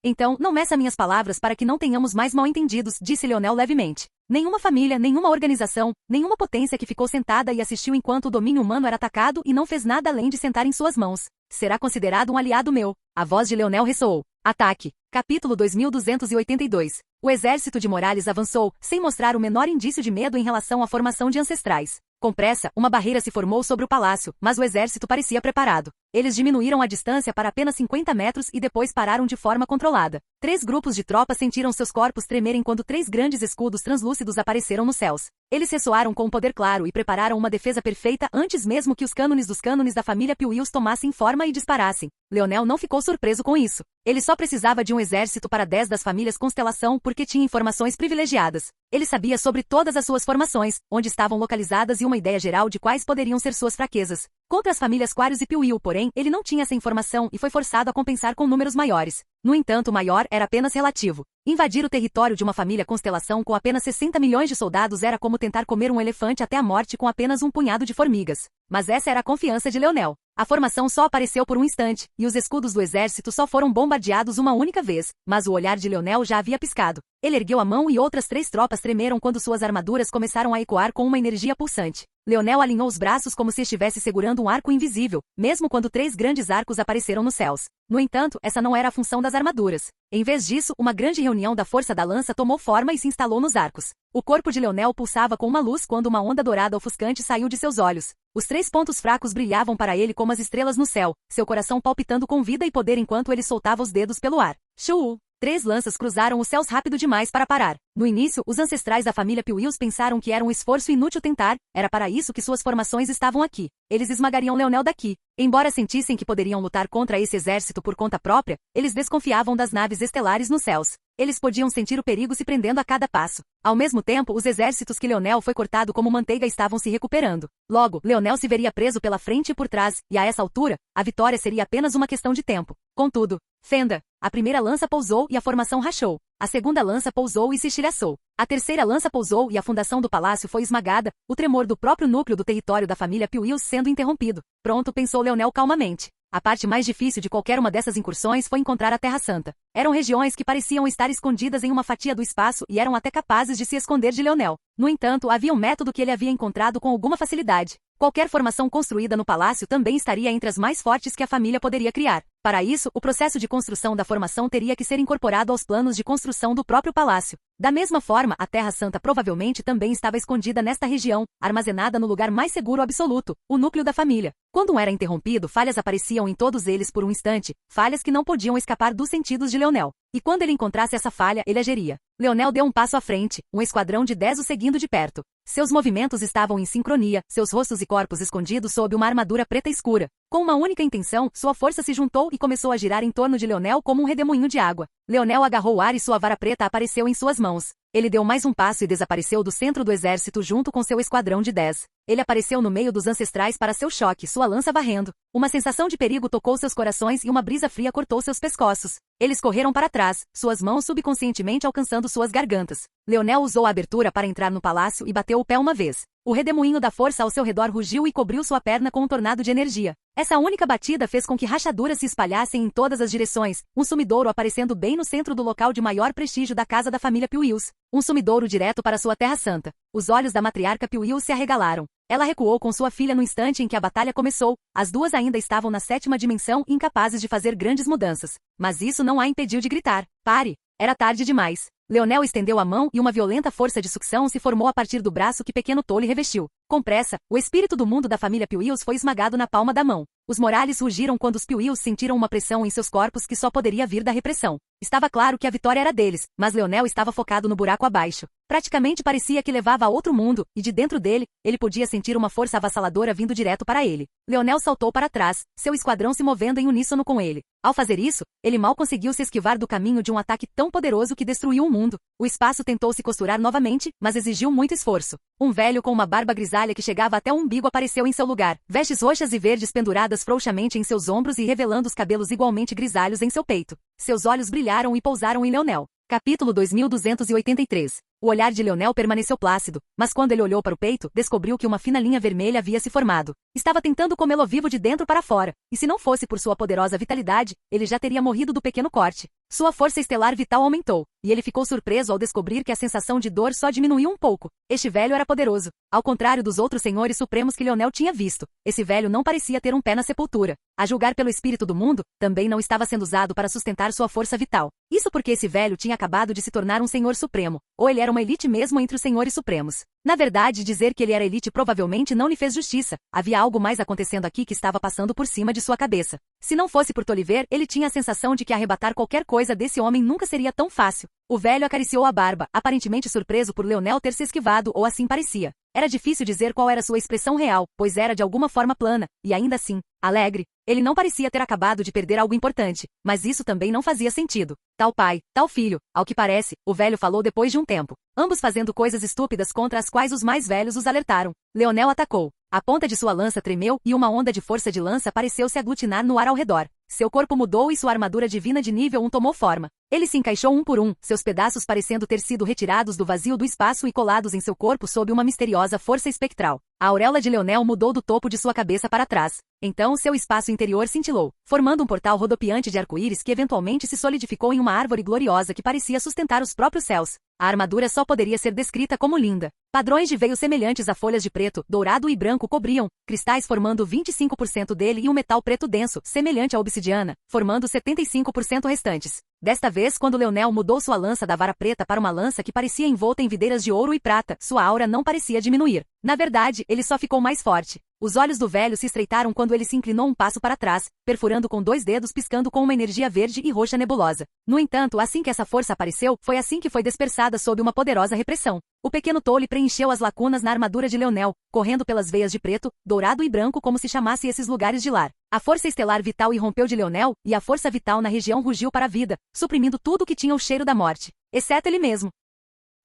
Então, não meça minhas palavras para que não tenhamos mais mal-entendidos, disse Leonel levemente. Nenhuma família, nenhuma organização, nenhuma potência que ficou sentada e assistiu enquanto o domínio humano era atacado e não fez nada além de sentar em suas mãos. Será considerado um aliado meu. A voz de Leonel ressoou. Ataque. Capítulo 2282. O exército de Morales avançou, sem mostrar o menor indício de medo em relação à formação de ancestrais. Com pressa, uma barreira se formou sobre o palácio, mas o exército parecia preparado. Eles diminuíram a distância para apenas 50 metros e depois pararam de forma controlada. 3 grupos de tropas sentiram seus corpos tremerem quando 3 grandes escudos translúcidos apareceram nos céus. Eles ressoaram com um poder claro e prepararam uma defesa perfeita antes mesmo que os cânones dos cânones da família Piuius tomassem forma e disparassem. Leonel não ficou surpreso com isso. Ele só precisava de um exército para 10 das famílias Constelação porque tinha informações privilegiadas. Ele sabia sobre todas as suas formações, onde estavam localizadas e uma ideia geral de quais poderiam ser suas fraquezas. Contra as famílias Quarius e Piuiu, porém, ele não tinha essa informação e foi forçado a compensar com números maiores. No entanto, o maior era apenas relativo. Invadir o território de uma família Constelação com apenas 60 milhões de soldados era como tentar comer um elefante até a morte com apenas um punhado de formigas. Mas essa era a confiança de Leonel. A formação só apareceu por um instante, e os escudos do exército só foram bombardeados uma única vez, mas o olhar de Leonel já havia piscado. Ele ergueu a mão e outras 3 tropas tremeram quando suas armaduras começaram a ecoar com uma energia pulsante. Leonel alinhou os braços como se estivesse segurando um arco invisível, mesmo quando 3 grandes arcos apareceram nos céus. No entanto, essa não era a função das armaduras. Em vez disso, uma grande reunião da força da lança tomou forma e se instalou nos arcos. O corpo de Leonel pulsava com uma luz quando uma onda dourada ofuscante saiu de seus olhos. Os 3 pontos fracos brilhavam para ele como as estrelas no céu, seu coração palpitando com vida e poder enquanto ele soltava os dedos pelo ar. Shuu! 3 lanças cruzaram os céus rápido demais para parar. No início, os ancestrais da família Piuius pensaram que era um esforço inútil tentar, era para isso que suas formações estavam aqui. Eles esmagariam Leonel daqui. Embora sentissem que poderiam lutar contra esse exército por conta própria, eles desconfiavam das naves estelares nos céus. Eles podiam sentir o perigo se prendendo a cada passo. Ao mesmo tempo, os exércitos que Leonel foi cortado como manteiga estavam se recuperando. Logo, Leonel se veria preso pela frente e por trás, e a essa altura, a vitória seria apenas uma questão de tempo. Contudo, fenda! A primeira lança pousou e a formação rachou. A segunda lança pousou e se estilhaçou. A terceira lança pousou e a fundação do palácio foi esmagada, o tremor do próprio núcleo do território da família Piuius sendo interrompido. Pronto, pensou Leonel calmamente. A parte mais difícil de qualquer uma dessas incursões foi encontrar a Terra Santa. Eram regiões que pareciam estar escondidas em uma fatia do espaço e eram até capazes de se esconder de Leonel. No entanto, havia um método que ele havia encontrado com alguma facilidade. Qualquer formação construída no palácio também estaria entre as mais fortes que a família poderia criar. Para isso, o processo de construção da formação teria que ser incorporado aos planos de construção do próprio palácio. Da mesma forma, a Terra Santa provavelmente também estava escondida nesta região, armazenada no lugar mais seguro absoluto, o núcleo da família. Quando um era interrompido, falhas apareciam em todos eles por um instante, falhas que não podiam escapar dos sentidos de Leonel. E quando ele encontrasse essa falha, ele a geria. Leonel deu um passo à frente, um esquadrão de 10 o seguindo de perto. Seus movimentos estavam em sincronia, seus rostos e corpos escondidos sob uma armadura preta escura. Com uma única intenção, sua força se juntou e começou a girar em torno de Leonel como um redemoinho de água. Leonel agarrou o ar e sua vara preta apareceu em suas mãos. Ele deu mais um passo e desapareceu do centro do exército junto com seu esquadrão de 10. Ele apareceu no meio dos ancestrais para seu choque, sua lança varrendo. Uma sensação de perigo tocou seus corações e uma brisa fria cortou seus pescoços. Eles correram para trás, suas mãos subconscientemente alcançando suas gargantas. Leonel usou a abertura para entrar no palácio e bateu o pé uma vez. O redemoinho da força ao seu redor rugiu e cobriu sua perna com um tornado de energia. Essa única batida fez com que rachaduras se espalhassem em todas as direções, um sumidouro aparecendo bem no centro do local de maior prestígio da casa da família Piuius. Um sumidouro direto para sua terra santa. Os olhos da matriarca Piuius se arregalaram. Ela recuou com sua filha no instante em que a batalha começou. As duas ainda estavam na 7ª dimensão, incapazes de fazer grandes mudanças. Mas isso não a impediu de gritar. Pare! Era tarde demais. Leonel estendeu a mão e uma violenta força de sucção se formou a partir do braço que pequeno Tole revestiu. Com pressa, o espírito do mundo da família Piuius foi esmagado na palma da mão. Os Morales rugiram quando os Piuius sentiram uma pressão em seus corpos que só poderia vir da repressão. Estava claro que a vitória era deles, mas Leonel estava focado no buraco abaixo. Praticamente parecia que levava a outro mundo, e de dentro dele, ele podia sentir uma força avassaladora vindo direto para ele. Leonel saltou para trás, seu esquadrão se movendo em uníssono com ele. Ao fazer isso, ele mal conseguiu se esquivar do caminho de um ataque tão poderoso que destruiu o mundo. O espaço tentou se costurar novamente, mas exigiu muito esforço. Um velho com uma barba grisalha que chegava até o umbigo apareceu em seu lugar, vestes roxas e verdes penduradas frouxamente em seus ombros e revelando os cabelos igualmente grisalhos em seu peito. Seus olhos brilharam e pousaram em Leonel. Capítulo 2283. O olhar de Leonel permaneceu plácido, mas quando ele olhou para o peito, descobriu que uma fina linha vermelha havia se formado. Estava tentando comê-lo vivo de dentro para fora, e se não fosse por sua poderosa vitalidade, ele já teria morrido do pequeno corte. Sua força estelar vital aumentou. e ele ficou surpreso ao descobrir que a sensação de dor só diminuiu um pouco. Este velho era poderoso. Ao contrário dos outros senhores supremos que Leonel tinha visto, esse velho não parecia ter um pé na sepultura. A julgar pelo espírito do mundo, também não estava sendo usado para sustentar sua força vital. Isso porque esse velho tinha acabado de se tornar um senhor supremo, ou ele era uma elite mesmo entre os senhores supremos. Na verdade, dizer que ele era elite provavelmente não lhe fez justiça. Havia algo mais acontecendo aqui que estava passando por cima de sua cabeça. Se não fosse por Tolliver, ele tinha a sensação de que arrebatar qualquer coisa desse homem nunca seria tão fácil. O velho acariciou a barba, aparentemente surpreso por Leonel ter se esquivado, ou assim parecia. Era difícil dizer qual era sua expressão real, pois era de alguma forma plana, e ainda assim, alegre. Ele não parecia ter acabado de perder algo importante, mas isso também não fazia sentido. Tal pai, tal filho, ao que parece, o velho falou depois de um tempo. Ambos fazendo coisas estúpidas contra as quais os mais velhos os alertaram. Leonel atacou. A ponta de sua lança tremeu e uma onda de força de lança pareceu se aglutinar no ar ao redor. Seu corpo mudou e sua armadura divina de nível 1 tomou forma. Ele se encaixou um por um, seus pedaços parecendo ter sido retirados do vazio do espaço e colados em seu corpo sob uma misteriosa força espectral. A auréola de Leonel mudou do topo de sua cabeça para trás. Então seu espaço interior cintilou, formando um portal rodopiante de arco-íris que eventualmente se solidificou em uma árvore gloriosa que parecia sustentar os próprios céus. A armadura só poderia ser descrita como linda. Padrões de veios semelhantes a folhas de preto, dourado e branco cobriam, cristais formando 25% dele e um metal preto denso, semelhante à obsidiana, formando 75% restantes. Desta vez, quando Leonel mudou sua lança da vara preta para uma lança que parecia envolta em videiras de ouro e prata, sua aura não parecia diminuir. Na verdade, ele só ficou mais forte. Os olhos do velho se estreitaram quando ele se inclinou um passo para trás, perfurando com 2 dedos piscando com uma energia verde e roxa nebulosa. No entanto, assim que essa força apareceu, foi assim que foi dispersada sob uma poderosa repressão. O pequeno Tolly preencheu as lacunas na armadura de Leonel, correndo pelas veias de preto, dourado e branco como se chamasse esses lugares de lar. A força estelar vital irrompeu de Leonel, e a força vital na região rugiu para a vida, suprimindo tudo que tinha o cheiro da morte. Exceto ele mesmo.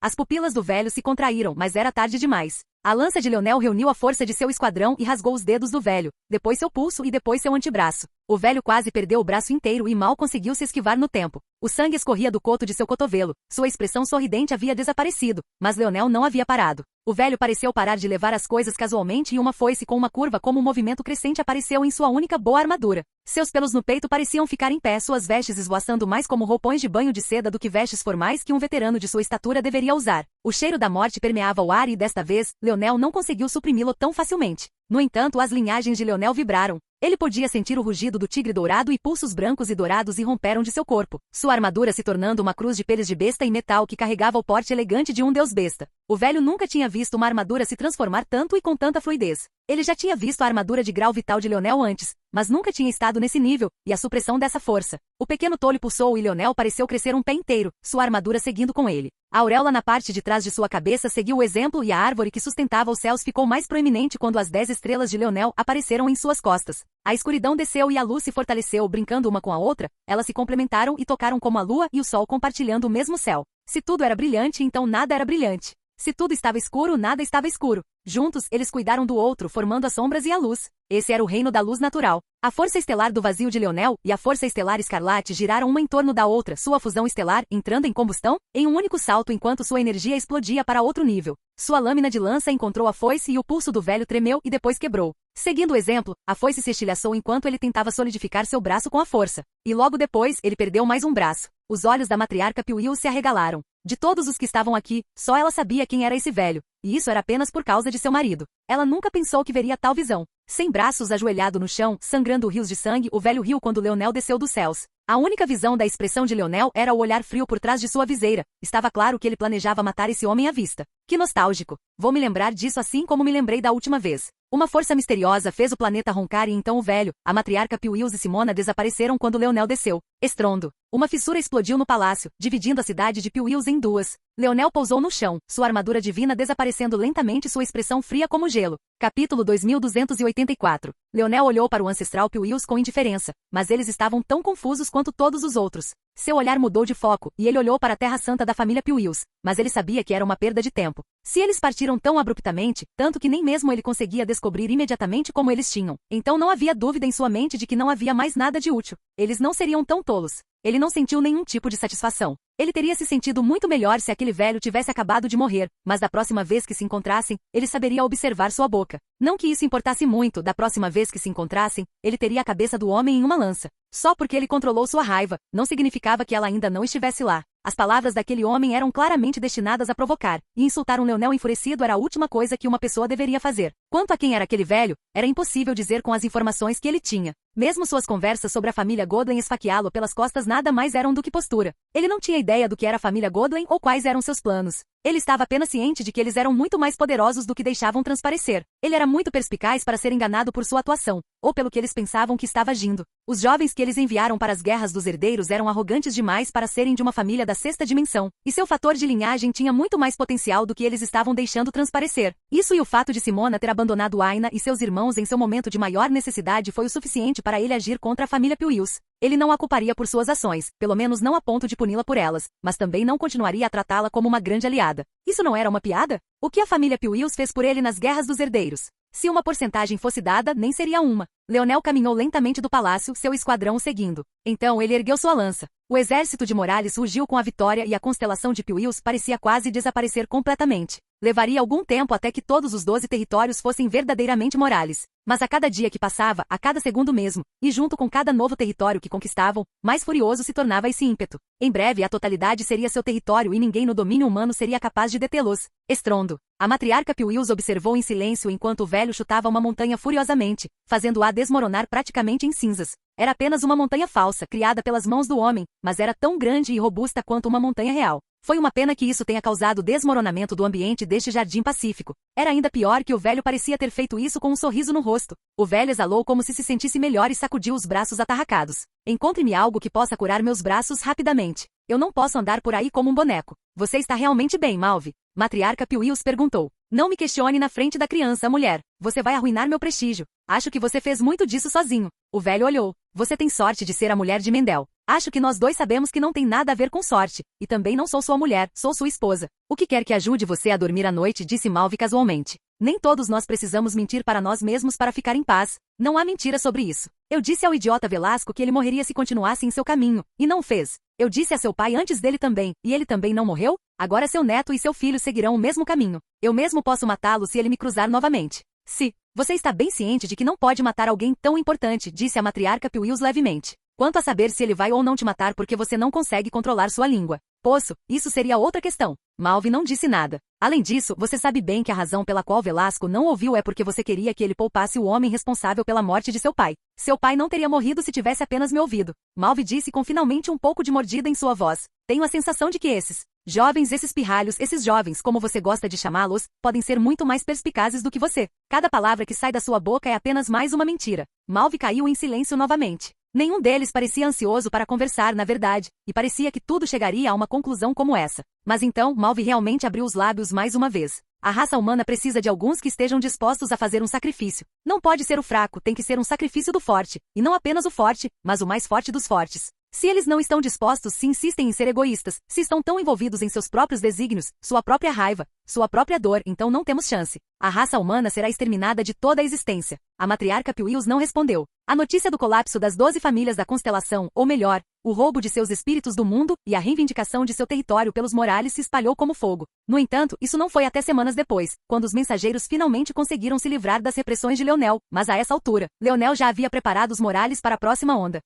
As pupilas do velho se contraíram, mas era tarde demais. A lança de Leonel reuniu a força de seu esquadrão e rasgou os dedos do velho, depois seu pulso e depois seu antebraço. O velho quase perdeu o braço inteiro e mal conseguiu se esquivar no tempo. O sangue escorria do coto de seu cotovelo, sua expressão sorridente havia desaparecido, mas Leonel não havia parado. O velho pareceu parar de levar as coisas casualmente e uma foice com uma curva como um movimento crescente apareceu em sua única boa armadura. Seus pelos no peito pareciam ficar em pé, suas vestes esvoaçando mais como roupões de banho de seda do que vestes formais que um veterano de sua estatura deveria usar. O cheiro da morte permeava o ar e desta vez, Leonel não conseguiu suprimi-lo tão facilmente. No entanto, as linhagens de Leonel vibraram. Ele podia sentir o rugido do tigre dourado e pulsos brancos e dourados irromperam de seu corpo, sua armadura se tornando uma cruz de peles de besta e metal que carregava o porte elegante de um deus besta. O velho nunca tinha visto uma armadura se transformar tanto e com tanta fluidez. Ele já tinha visto a armadura de grau vital de Leonel antes, mas nunca tinha estado nesse nível, e a supressão dessa força. O pequeno Tolly pulsou e Leonel pareceu crescer um pé inteiro, sua armadura seguindo com ele. A auréola na parte de trás de sua cabeça seguiu o exemplo e a árvore que sustentava os céus ficou mais proeminente quando as 10 estrelas de Leonel apareceram em suas costas. A escuridão desceu e a luz se fortaleceu brincando uma com a outra, elas se complementaram e tocaram como a lua e o sol compartilhando o mesmo céu. Se tudo era brilhante, então nada era brilhante. Se tudo estava escuro, nada estava escuro. Juntos, eles cuidaram do outro, formando as sombras e a luz. Esse era o reino da luz natural. A força estelar do vazio de Leonel e a força estelar escarlate giraram uma em torno da outra, sua fusão estelar, entrando em combustão, em um único salto enquanto sua energia explodia para outro nível. Sua lâmina de lança encontrou a foice e o pulso do velho tremeu e depois quebrou. Seguindo o exemplo, a foice se estilhaçou enquanto ele tentava solidificar seu braço com a força. E logo depois, ele perdeu mais um braço. Os olhos da matriarca Piuiu se arregalaram. De todos os que estavam aqui, só ela sabia quem era esse velho. E isso era apenas por causa de seu marido. Ela nunca pensou que veria tal visão. Sem braços, ajoelhado no chão, sangrando rios de sangue, o velho riu quando Leonel desceu dos céus. A única visão da expressão de Leonel era o olhar frio por trás de sua viseira. Estava claro que ele planejava matar esse homem à vista. Que nostálgico. Vou me lembrar disso assim como me lembrei da última vez. Uma força misteriosa fez o planeta roncar e então o velho, a matriarca Piuius e Simona desapareceram quando Leonel desceu. Estrondo. Uma fissura explodiu no palácio, dividindo a cidade de Piuius em duas. Leonel pousou no chão, sua armadura divina desaparecendo lentamente, sua expressão fria como gelo. Capítulo 2284. Leonel olhou para o ancestral Piuius com indiferença, mas eles estavam tão confusos quanto todos os outros. Seu olhar mudou de foco, e ele olhou para a Terra Santa da família Piuius, mas ele sabia que era uma perda de tempo. Se eles partiram tão abruptamente, tanto que nem mesmo ele conseguia descobrir imediatamente como eles tinham, então não havia dúvida em sua mente de que não havia mais nada de útil. Eles não seriam tão tolos. Ele não sentiu nenhum tipo de satisfação. Ele teria se sentido muito melhor se aquele velho tivesse acabado de morrer, mas da próxima vez que se encontrassem, ele saberia observar sua boca. Não que isso importasse muito, da próxima vez que se encontrassem, ele teria a cabeça do homem em uma lança. Só porque ele controlou sua raiva, não significava que ela ainda não estivesse lá. As palavras daquele homem eram claramente destinadas a provocar, e insultar um Leonel enfurecido era a última coisa que uma pessoa deveria fazer. Quanto a quem era aquele velho, era impossível dizer com as informações que ele tinha. Mesmo suas conversas sobre a família Godwin esfaqueá-lo pelas costas nada mais eram do que postura. Ele não tinha ideia do que era a família Godwin ou quais eram seus planos. Ele estava apenas ciente de que eles eram muito mais poderosos do que deixavam transparecer. Ele era muito perspicaz para ser enganado por sua atuação, ou pelo que eles pensavam que estava agindo. Os jovens que eles enviaram para as guerras dos herdeiros eram arrogantes demais para serem de uma família da sexta dimensão, e seu fator de linhagem tinha muito mais potencial do que eles estavam deixando transparecer. Isso e o fato de Simona ter abandonado Aina e seus irmãos em seu momento de maior necessidade foi o suficiente para ele agir contra a família Pewills. Ele não a culparia por suas ações, pelo menos não a ponto de puni-la por elas, mas também não continuaria a tratá-la como uma grande aliada. Isso não era uma piada? O que a família Pewills fez por ele nas guerras dos herdeiros? Se uma porcentagem fosse dada, nem seria uma. Leonel caminhou lentamente do palácio, seu esquadrão o seguindo. Então ele ergueu sua lança. O exército de Morales rugiu com a vitória e a constelação de Pewills parecia quase desaparecer completamente. Levaria algum tempo até que todos os 12 territórios fossem verdadeiramente Morales. Mas a cada dia que passava, a cada segundo mesmo, e junto com cada novo território que conquistavam, mais furioso se tornava esse ímpeto. Em breve a totalidade seria seu território e ninguém no domínio humano seria capaz de detê-los. Estrondo. A matriarca Pewills observou em silêncio enquanto o velho chutava uma montanha furiosamente, fazendo-a desmoronar praticamente em cinzas. Era apenas uma montanha falsa, criada pelas mãos do homem, mas era tão grande e robusta quanto uma montanha real. Foi uma pena que isso tenha causado desmoronamento do ambiente deste jardim pacífico. Era ainda pior que o velho parecia ter feito isso com um sorriso no rosto. O velho exalou como se sentisse melhor e sacudiu os braços atarracados. Encontre-me algo que possa curar meus braços rapidamente. Eu não posso andar por aí como um boneco. Você está realmente bem, Malvi? Matriarca Pewills perguntou. Não me questione na frente da criança, mulher. Você vai arruinar meu prestígio. Acho que você fez muito disso sozinho. O velho olhou. Você tem sorte de ser a mulher de Mendel. Acho que nós dois sabemos que não tem nada a ver com sorte. E também não sou sua mulher, sou sua esposa. O que quer que ajude você a dormir à noite, disse Malvi casualmente. Nem todos nós precisamos mentir para nós mesmos para ficar em paz. Não há mentira sobre isso. Eu disse ao idiota Velasco que ele morreria se continuasse em seu caminho, e não fez. Eu disse a seu pai antes dele também, e ele também não morreu? Agora seu neto e seu filho seguirão o mesmo caminho. Eu mesmo posso matá-lo se ele me cruzar novamente. Se você está bem ciente de que não pode matar alguém tão importante, disse a matriarca Pewills levemente. Quanto a saber se ele vai ou não te matar porque você não consegue controlar sua língua. Poço, isso seria outra questão. Malvi não disse nada. Além disso, você sabe bem que a razão pela qual Velasco não ouviu é porque você queria que ele poupasse o homem responsável pela morte de seu pai. Seu pai não teria morrido se tivesse apenas me ouvido. Malvi disse com finalmente um pouco de mordida em sua voz. Tenho a sensação de que esses jovens, esses pirralhos, esses jovens, como você gosta de chamá-los, podem ser muito mais perspicazes do que você. Cada palavra que sai da sua boca é apenas mais uma mentira. Malvi caiu em silêncio novamente. Nenhum deles parecia ansioso para conversar, na verdade, e parecia que tudo chegaria a uma conclusão como essa. Mas então, Malvi realmente abriu os lábios mais uma vez. A raça humana precisa de alguns que estejam dispostos a fazer um sacrifício. Não pode ser o fraco, tem que ser um sacrifício do forte, e não apenas o forte, mas o mais forte dos fortes. Se eles não estão dispostos, se insistem em ser egoístas, se estão tão envolvidos em seus próprios desígnios, sua própria raiva, sua própria dor, então não temos chance. A raça humana será exterminada de toda a existência. A matriarca Pewills não respondeu. A notícia do colapso das 12 famílias da constelação, ou melhor, o roubo de seus espíritos do mundo e a reivindicação de seu território pelos Morales se espalhou como fogo. No entanto, isso não foi até semanas depois, quando os mensageiros finalmente conseguiram se livrar das repressões de Leonel, mas a essa altura, Leonel já havia preparado os Morales para a próxima onda.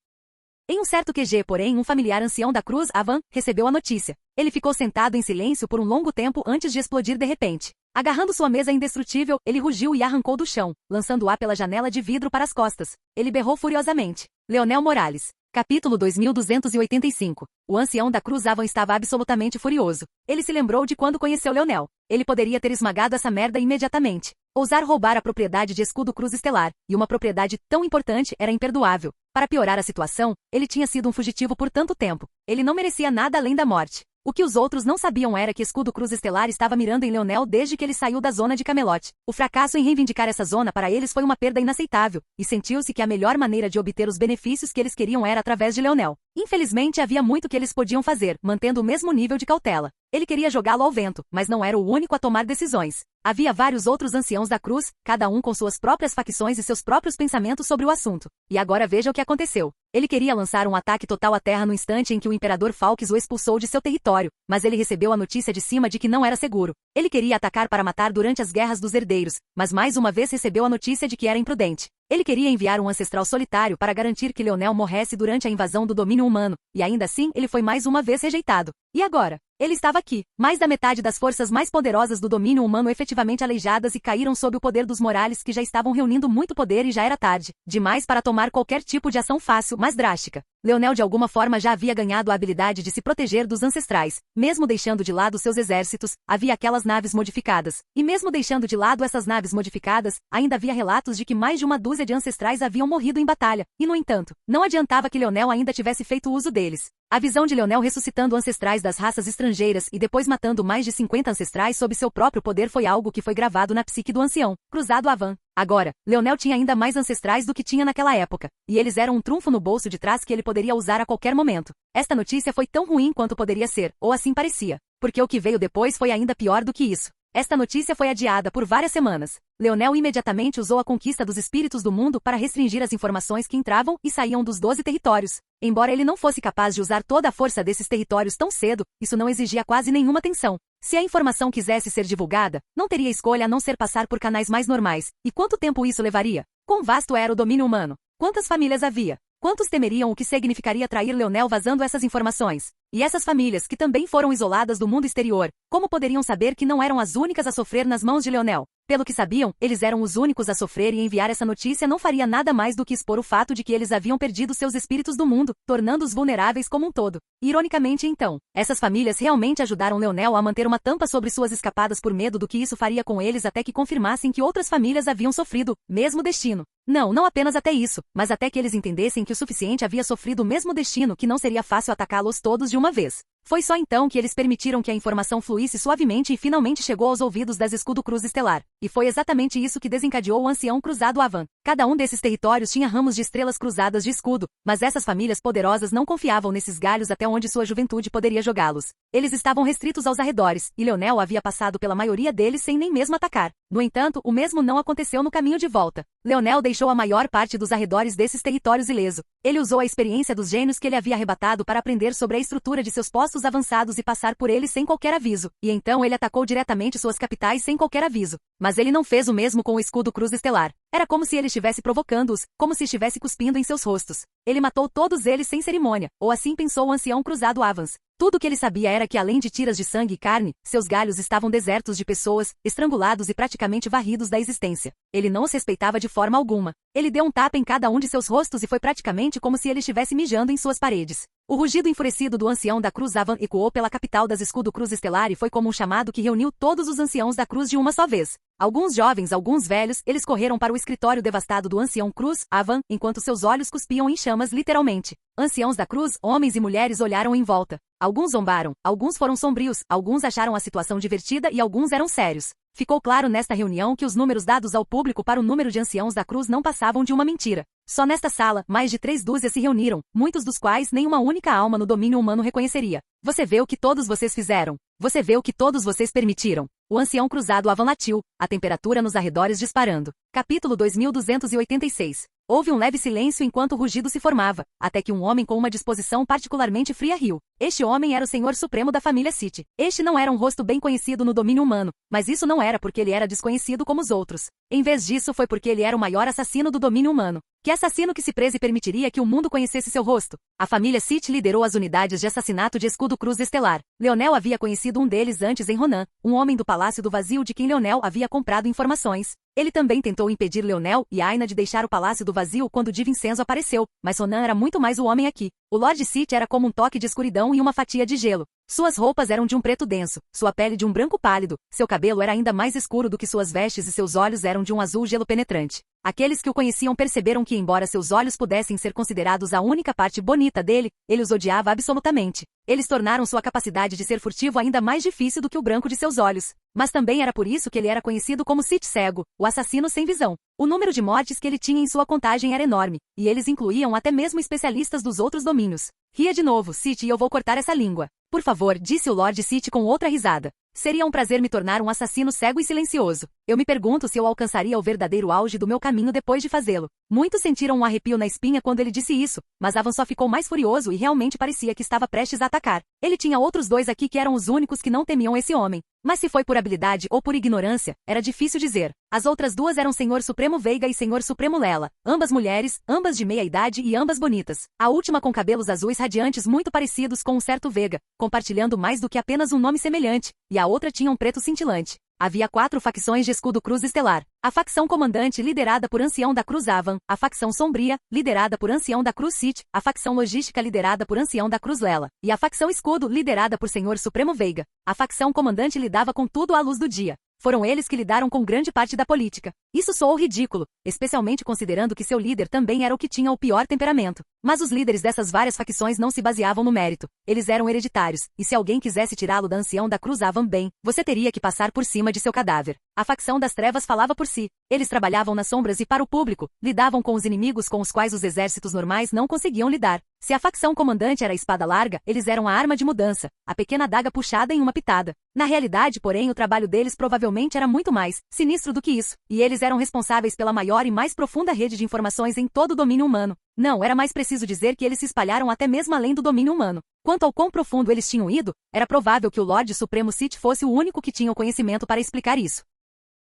Em um certo QG, porém, um familiar ancião da Cruz, Avan, recebeu a notícia. Ele ficou sentado em silêncio por um longo tempo antes de explodir de repente. Agarrando sua mesa indestrutível, ele rugiu e arrancou do chão, lançando-a pela janela de vidro para as costas. Ele berrou furiosamente. Leonel Morales. Capítulo 2285. O ancião da Cruz Avan estava absolutamente furioso. Ele se lembrou de quando conheceu Leonel. Ele poderia ter esmagado essa merda imediatamente. Ousar roubar a propriedade de Escudo Cruz Estelar, e uma propriedade tão importante, era imperdoável. Para piorar a situação, ele tinha sido um fugitivo por tanto tempo. Ele não merecia nada além da morte. O que os outros não sabiam era que Escudo Cruz Estelar estava mirando em Leonel desde que ele saiu da zona de Camelot. O fracasso em reivindicar essa zona para eles foi uma perda inaceitável, e sentiu-se que a melhor maneira de obter os benefícios que eles queriam era através de Leonel. Infelizmente havia muito que eles podiam fazer, mantendo o mesmo nível de cautela. Ele queria jogá-lo ao vento, mas não era o único a tomar decisões. Havia vários outros anciãos da Cruz, cada um com suas próprias facções e seus próprios pensamentos sobre o assunto. E agora veja o que aconteceu. Ele queria lançar um ataque total à Terra no instante em que o Imperador Falques o expulsou de seu território, mas ele recebeu a notícia de cima de que não era seguro. Ele queria atacar para matar durante as guerras dos herdeiros, mas mais uma vez recebeu a notícia de que era imprudente. Ele queria enviar um ancestral solitário para garantir que Leonel morresse durante a invasão do domínio humano, e ainda assim ele foi mais uma vez rejeitado. E agora? Ele estava aqui. Mais da metade das forças mais poderosas do domínio humano efetivamente aleijadas e caíram sob o poder dos Morales que já estavam reunindo muito poder e já era tarde. Demais para tomar qualquer tipo de ação fácil, mas drástica. Leonel de alguma forma já havia ganhado a habilidade de se proteger dos ancestrais. Mesmo deixando de lado seus exércitos, havia aquelas naves modificadas. E mesmo deixando de lado essas naves modificadas, ainda havia relatos de que mais de uma dúzia de ancestrais haviam morrido em batalha. E no entanto, não adiantava que Leonel ainda tivesse feito uso deles. A visão de Leonel ressuscitando ancestrais das raças estrangeiras e depois matando mais de 50 ancestrais sob seu próprio poder foi algo que foi gravado na psique do ancião, cruzado Avan. Agora, Leonel tinha ainda mais ancestrais do que tinha naquela época, e eles eram um trunfo no bolso de trás que ele poderia usar a qualquer momento. Esta notícia foi tão ruim quanto poderia ser, ou assim parecia, porque o que veio depois foi ainda pior do que isso. Esta notícia foi adiada por várias semanas. Leonel imediatamente usou a conquista dos espíritos do mundo para restringir as informações que entravam e saíam dos 12 territórios. Embora ele não fosse capaz de usar toda a força desses territórios tão cedo, isso não exigia quase nenhuma atenção. Se a informação quisesse ser divulgada, não teria escolha a não ser passar por canais mais normais. E quanto tempo isso levaria? Quão vasto era o domínio humano? Quantas famílias havia? Quantos temeriam o que significaria trair Leonel vazando essas informações? E essas famílias que também foram isoladas do mundo exterior, como poderiam saber que não eram as únicas a sofrer nas mãos de Leonel? Pelo que sabiam, eles eram os únicos a sofrer e enviar essa notícia não faria nada mais do que expor o fato de que eles haviam perdido seus espíritos do mundo, tornando-os vulneráveis como um todo. Ironicamente então, essas famílias realmente ajudaram Leonel a manter uma tampa sobre suas escapadas por medo do que isso faria com eles até que confirmassem que outras famílias haviam sofrido mesmo destino. Não apenas até isso, mas até que eles entendessem que o suficiente havia sofrido o mesmo destino que não seria fácil atacá-los todos de uma vez. Foi só então que eles permitiram que a informação fluísse suavemente e finalmente chegou aos ouvidos das Escudo Cruz Estelar. E foi exatamente isso que desencadeou o ancião cruzado Avan. Cada um desses territórios tinha ramos de estrelas cruzadas de escudo, mas essas famílias poderosas não confiavam nesses galhos até onde sua juventude poderia jogá-los. Eles estavam restritos aos arredores, e Leonel havia passado pela maioria deles sem nem mesmo atacar. No entanto, o mesmo não aconteceu no caminho de volta. Leonel deixou a maior parte dos arredores desses territórios ileso. Ele usou a experiência dos gênios que ele havia arrebatado para aprender sobre a estrutura de seus postos avançados e passar por eles sem qualquer aviso. E então ele atacou diretamente suas capitais sem qualquer aviso. Mas ele não fez o mesmo com o escudo Cruz Estelar. Era como se ele estivesse provocando-os, como se estivesse cuspindo em seus rostos. Ele matou todos eles sem cerimônia, ou assim pensou o ancião cruzado Avans. Tudo o que ele sabia era que além de tiras de sangue e carne, seus galhos estavam desertos de pessoas, estrangulados e praticamente varridos da existência. Ele não os respeitava de forma alguma. Ele deu um tapa em cada um de seus rostos e foi praticamente como se ele estivesse mijando em suas paredes. O rugido enfurecido do ancião da Cruz Avan ecoou pela capital das Escudo Cruz Estelar e foi como um chamado que reuniu todos os anciãos da Cruz de uma só vez. Alguns jovens, alguns velhos, eles correram para o escritório devastado do ancião Cruz Avan, enquanto seus olhos cuspiam em chamas literalmente. Anciãos da Cruz, homens e mulheres olharam em volta. Alguns zombaram, alguns foram sombrios, alguns acharam a situação divertida e alguns eram sérios. Ficou claro nesta reunião que os números dados ao público para o número de anciãos da Cruz não passavam de uma mentira. Só nesta sala, mais de 3 dúzias se reuniram, muitos dos quais nem uma única alma no domínio humano reconheceria. Você vê o que todos vocês fizeram. Você vê o que todos vocês permitiram. O ancião cruzado Avan latiu, a temperatura nos arredores disparando. Capítulo 2286. Houve um leve silêncio enquanto o rugido se formava, até que um homem com uma disposição particularmente fria riu. Este homem era o Senhor Supremo da família City. Este não era um rosto bem conhecido no domínio humano, mas isso não era porque ele era desconhecido como os outros. Em vez disso foi porque ele era o maior assassino do domínio humano. Que assassino que se preze permitiria que o mundo conhecesse seu rosto? A família City liderou as unidades de assassinato de Escudo Cruz Estelar. Leonel havia conhecido um deles antes em Ronan, um homem do Palácio do Vazio de quem Leonel havia comprado informações. Ele também tentou impedir Leonel e Aina de deixar o Palácio do Vazio quando Di Vincenzo apareceu, mas Ronan era muito mais o homem aqui. O Lord City era como um toque de escuridão e uma fatia de gelo. Suas roupas eram de um preto denso, sua pele de um branco pálido, seu cabelo era ainda mais escuro do que suas vestes e seus olhos eram de um azul gelo penetrante. Aqueles que o conheciam perceberam que embora seus olhos pudessem ser considerados a única parte bonita dele, ele os odiava absolutamente. Eles tornaram sua capacidade de ser furtivo ainda mais difícil do que o branco de seus olhos. Mas também era por isso que ele era conhecido como City Cego, o assassino sem visão. O número de mortes que ele tinha em sua contagem era enorme, e eles incluíam até mesmo especialistas dos outros domínios. Ria de novo, City, e eu vou cortar essa língua. Por favor, disse o Lord City com outra risada. Seria um prazer me tornar um assassino cego e silencioso. Eu me pergunto se eu alcançaria o verdadeiro auge do meu caminho depois de fazê-lo. Muitos sentiram um arrepio na espinha quando ele disse isso, mas Avan só ficou mais furioso e realmente parecia que estava prestes a atacar. Ele tinha outros dois aqui que eram os únicos que não temiam esse homem. Mas se foi por habilidade ou por ignorância, era difícil dizer. As outras duas eram Senhor Supremo Veiga e Senhor Supremo Lela, ambas mulheres, ambas de meia idade e ambas bonitas. A última com cabelos azuis radiantes muito parecidos com um certo Veiga, compartilhando mais do que apenas um nome semelhante, e a outra tinha um preto cintilante. Havia 4 facções de escudo cruz estelar. A facção comandante liderada por ancião da cruz Avan, a facção sombria, liderada por ancião da cruz Sith, a facção logística liderada por ancião da cruz Lela, e a facção escudo liderada por Senhor Supremo Veiga. A facção comandante lidava com tudo à luz do dia. Foram eles que lidaram com grande parte da política. Isso soou ridículo, especialmente considerando que seu líder também era o que tinha o pior temperamento. Mas os líderes dessas várias facções não se baseavam no mérito. Eles eram hereditários, e se alguém quisesse tirá-lo da ancião da cruz Avan bem, você teria que passar por cima de seu cadáver. A facção das trevas falava por si. Eles trabalhavam nas sombras e para o público, lidavam com os inimigos com os quais os exércitos normais não conseguiam lidar. Se a facção comandante era a espada larga, eles eram a arma de mudança, a pequena adaga puxada em uma pitada. Na realidade, porém, o trabalho deles provavelmente era muito mais sinistro do que isso, e eles eram responsáveis pela maior e mais profunda rede de informações em todo o domínio humano. Não, era mais preciso dizer que eles se espalharam até mesmo além do domínio humano. Quanto ao quão profundo eles tinham ido, era provável que o Lorde Supremo Sith fosse o único que tinha o conhecimento para explicar isso.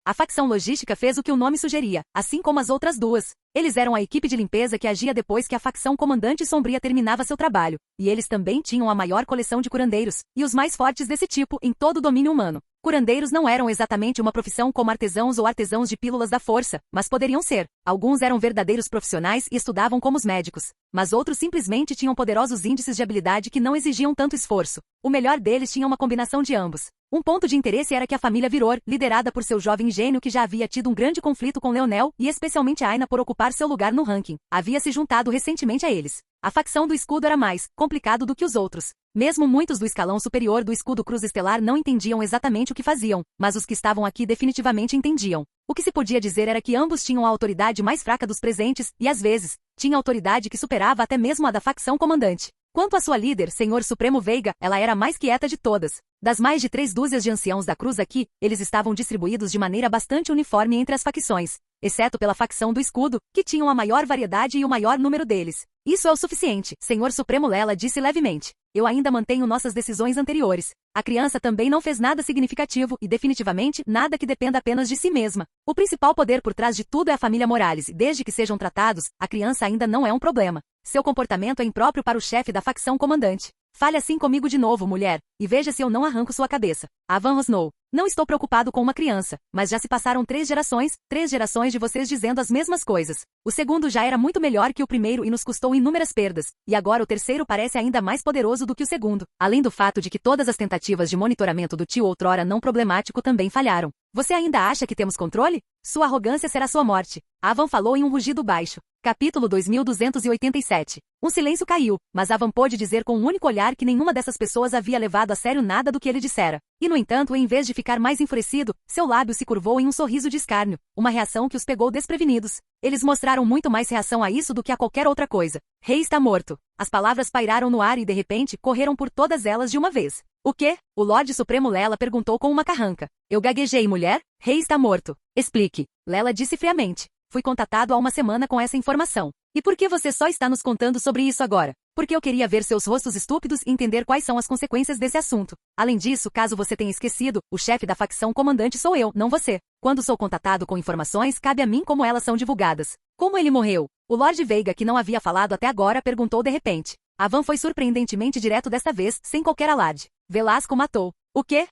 A facção logística fez o que o nome sugeria, assim como as outras duas. Eles eram a equipe de limpeza que agia depois que a facção comandante sombria terminava seu trabalho, e eles também tinham a maior coleção de curandeiros, e os mais fortes desse tipo em todo o domínio humano. Curandeiros não eram exatamente uma profissão como artesãos ou artesãos de pílulas da força, mas poderiam ser. Alguns eram verdadeiros profissionais e estudavam como os médicos, mas outros simplesmente tinham poderosos índices de habilidade que não exigiam tanto esforço. O melhor deles tinha uma combinação de ambos. Um ponto de interesse era que a família Viror, liderada por seu jovem gênio que já havia tido um grande conflito com Leonel e especialmente Aina por ocupar seu lugar no ranking, havia se juntado recentemente a eles. A facção do escudo era mais complicado do que os outros. Mesmo muitos do escalão superior do escudo cruz estelar não entendiam exatamente o que faziam, mas os que estavam aqui definitivamente entendiam. O que se podia dizer era que ambos tinham a autoridade mais fraca dos presentes e, às vezes, tinha autoridade que superava até mesmo a da facção comandante. Quanto à sua líder, Senhor Supremo Veiga, ela era a mais quieta de todas. Das mais de 3 dúzias de anciãos da cruz aqui, eles estavam distribuídos de maneira bastante uniforme entre as facções, exceto pela facção do escudo, que tinham a maior variedade e o maior número deles. Isso é o suficiente, Senhor Supremo Lela disse levemente. Eu ainda mantenho nossas decisões anteriores. A criança também não fez nada significativo e definitivamente nada que dependa apenas de si mesma. O principal poder por trás de tudo é a família Morales e desde que sejam tratados, a criança ainda não é um problema. Seu comportamento é impróprio para o chefe da facção comandante. Fale assim comigo de novo, mulher, e veja se eu não arranco sua cabeça. Avan Rosnow. Não estou preocupado com uma criança, mas já se passaram 3 gerações de vocês dizendo as mesmas coisas. O segundo já era muito melhor que o primeiro e nos custou inúmeras perdas, e agora o terceiro parece ainda mais poderoso do que o segundo, além do fato de que todas as tentativas de monitoramento do tio outrora não problemático também falharam. Você ainda acha que temos controle? Sua arrogância será sua morte. Avan falou em um rugido baixo. Capítulo 2287. Um silêncio caiu, mas Avan pôde dizer com um único olhar que nenhuma dessas pessoas havia levado a sério nada do que ele dissera. E no entanto, em vez de ficar mais enfurecido, seu lábio se curvou em um sorriso de escárnio, uma reação que os pegou desprevenidos. Eles mostraram muito mais reação a isso do que a qualquer outra coisa. Rei está morto. As palavras pairaram no ar e de repente correram por todas elas de uma vez. O quê? O Lorde Supremo Lela perguntou com uma carranca. Eu gaguejei, mulher? Rei está morto. Explique. Lela disse friamente. Fui contatado há uma semana com essa informação. E por que você só está nos contando sobre isso agora? Porque eu queria ver seus rostos estúpidos e entender quais são as consequências desse assunto. Além disso, caso você tenha esquecido, o chefe da facção comandante sou eu, não você. Quando sou contatado com informações, cabe a mim como elas são divulgadas. Como ele morreu? O Lorde Veiga, que não havia falado até agora, perguntou de repente. Avan foi surpreendentemente direto desta vez, sem qualquer alarde. Velasco matou. O quê?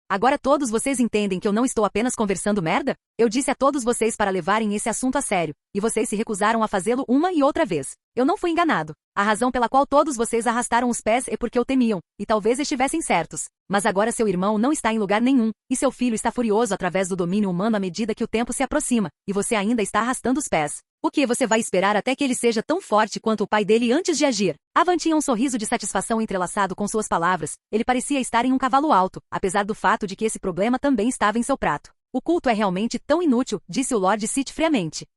Agora todos vocês entendem que eu não estou apenas conversando merda? Eu disse a todos vocês para levarem esse assunto a sério, e vocês se recusaram a fazê-lo uma e outra vez. Eu não fui enganado. A razão pela qual todos vocês arrastaram os pés é porque o temiam, e talvez estivessem certos. Mas agora seu irmão não está em lugar nenhum, e seu filho está furioso através do domínio humano à medida que o tempo se aproxima, e você ainda está arrastando os pés. O que você vai esperar até que ele seja tão forte quanto o pai dele antes de agir? Avan tinha um sorriso de satisfação entrelaçado com suas palavras. Ele parecia estar em um cavalo alto, apesar do fato de que esse problema também estava em seu prato. O culto é realmente tão inútil, disse o Lorde Sith friamente.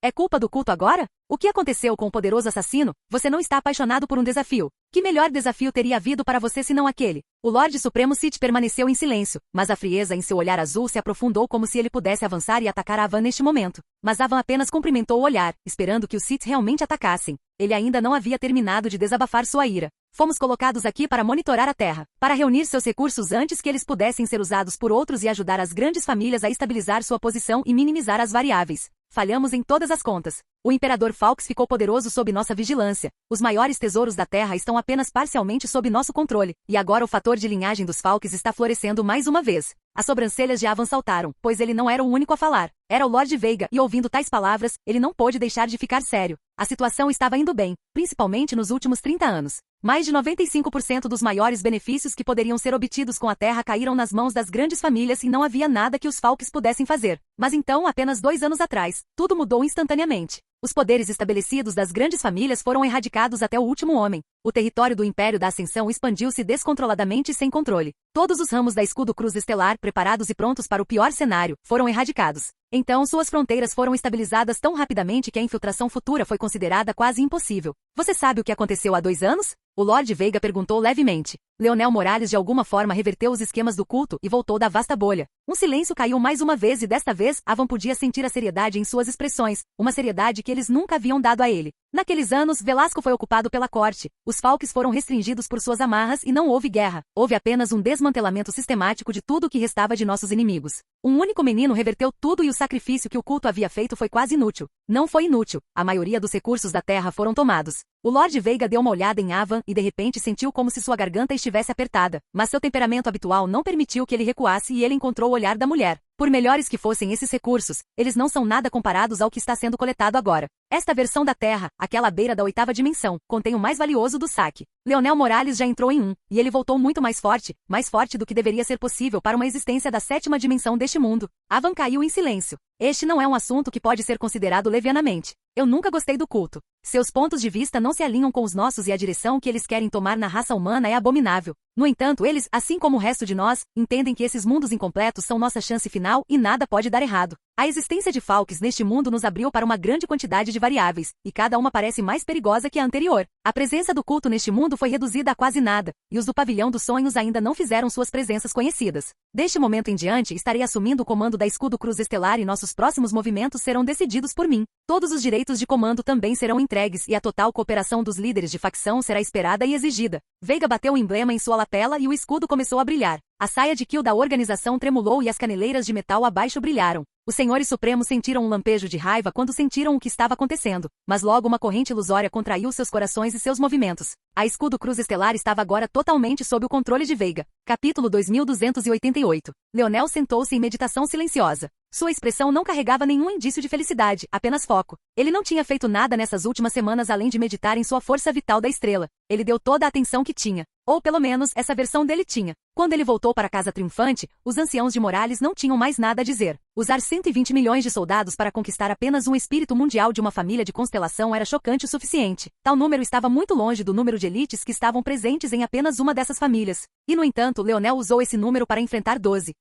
É culpa do culto agora? O que aconteceu com o poderoso assassino? Você não está apaixonado por um desafio. Que melhor desafio teria havido para você senão aquele? O Lorde Supremo Sith permaneceu em silêncio, mas a frieza em seu olhar azul se aprofundou como se ele pudesse avançar e atacar Avan neste momento. Mas Avan apenas cumprimentou o olhar, esperando que os Sith realmente atacassem. Ele ainda não havia terminado de desabafar sua ira. Fomos colocados aqui para monitorar a Terra, para reunir seus recursos antes que eles pudessem ser usados por outros e ajudar as grandes famílias a estabilizar sua posição e minimizar as variáveis. Falhamos em todas as contas. O Imperador Falx ficou poderoso sob nossa vigilância. Os maiores tesouros da Terra estão apenas parcialmente sob nosso controle, e agora o fator de linhagem dos Falx está florescendo mais uma vez. As sobrancelhas de Avan saltaram, pois ele não era o único a falar. Era o Lorde Veiga, e ouvindo tais palavras, ele não pôde deixar de ficar sério. A situação estava indo bem, principalmente nos últimos 30 anos. Mais de 95% dos maiores benefícios que poderiam ser obtidos com a Terra caíram nas mãos das grandes famílias e não havia nada que os Falx pudessem fazer. Mas então, apenas 2 anos atrás, tudo mudou instantaneamente. Os poderes estabelecidos das grandes famílias foram erradicados até o último homem. O território do Império da Ascensão expandiu-se descontroladamente e sem controle. Todos os ramos da Escudo Cruz Estelar, preparados e prontos para o pior cenário, foram erradicados. Então suas fronteiras foram estabilizadas tão rapidamente que a infiltração futura foi considerada quase impossível. Você sabe o que aconteceu há 2 anos? O Lorde Veiga perguntou levemente. Leonel Morales de alguma forma reverteu os esquemas do culto e voltou da vasta bolha. Um silêncio caiu mais uma vez e desta vez Avan podia sentir a seriedade em suas expressões, uma seriedade que eles nunca haviam dado a ele. Naqueles anos, Velasco foi ocupado pela corte. Os Falques foram restringidos por suas amarras e não houve guerra. Houve apenas um desmantelamento sistemático de tudo o que restava de nossos inimigos. Um único menino reverteu tudo e o sacrifício que o culto havia feito foi quase inútil. Não foi inútil. A maioria dos recursos da terra foram tomados. O Lorde Veiga deu uma olhada em Avan e de repente sentiu como se sua garganta estivesse apertada. Mas seu temperamento habitual não permitiu que ele recuasse e ele encontrou o olhar da mulher. Por melhores que fossem esses recursos, eles não são nada comparados ao que está sendo coletado agora. Esta versão da Terra, aquela à beira da 8ª dimensão, contém o mais valioso do saque. Leonel Morales já entrou em e ele voltou muito mais forte do que deveria ser possível para uma existência da 7ª dimensão deste mundo. Avan caiu em silêncio. Este não é um assunto que pode ser considerado levianamente. Eu nunca gostei do culto. Seus pontos de vista não se alinham com os nossos e a direção que eles querem tomar na raça humana é abominável. No entanto, eles, assim como o resto de nós, entendem que esses mundos incompletos são nossa chance final e nada pode dar errado. A existência de Falques neste mundo nos abriu para uma grande quantidade de variáveis, e cada uma parece mais perigosa que a anterior. A presença do culto neste mundo foi reduzida a quase nada, e os do Pavilhão dos Sonhos ainda não fizeram suas presenças conhecidas. Deste momento em diante, estarei assumindo o comando da Escudo Cruz Estelar e nossos próximos movimentos serão decididos por mim. Todos os direitos de comando também serão entregues e a total cooperação dos líderes de facção será esperada e exigida. Veiga bateu o emblema em sua lapela e o escudo começou a brilhar. A saia de kill da organização tremulou e as caneleiras de metal abaixo brilharam. Os senhores supremos sentiram um lampejo de raiva quando sentiram o que estava acontecendo, mas logo uma corrente ilusória contraiu seus corações e seus movimentos. A Escudo Cruz Estelar estava agora totalmente sob o controle de Veiga. Capítulo 2288. Leonel sentou-se em meditação silenciosa. Sua expressão não carregava nenhum indício de felicidade, apenas foco. Ele não tinha feito nada nessas últimas semanas além de meditar em sua força vital da estrela. Ele deu toda a atenção que tinha. Ou pelo menos, essa versão dele tinha. Quando ele voltou para casa triunfante, os anciãos de Morales não tinham mais nada a dizer. Usar 120 milhões de soldados para conquistar apenas um espírito mundial de uma família de constelação era chocante o suficiente. Tal número estava muito longe do número de elites que estavam presentes em apenas uma dessas famílias. E no entanto, Leonel usou esse número para enfrentar 12.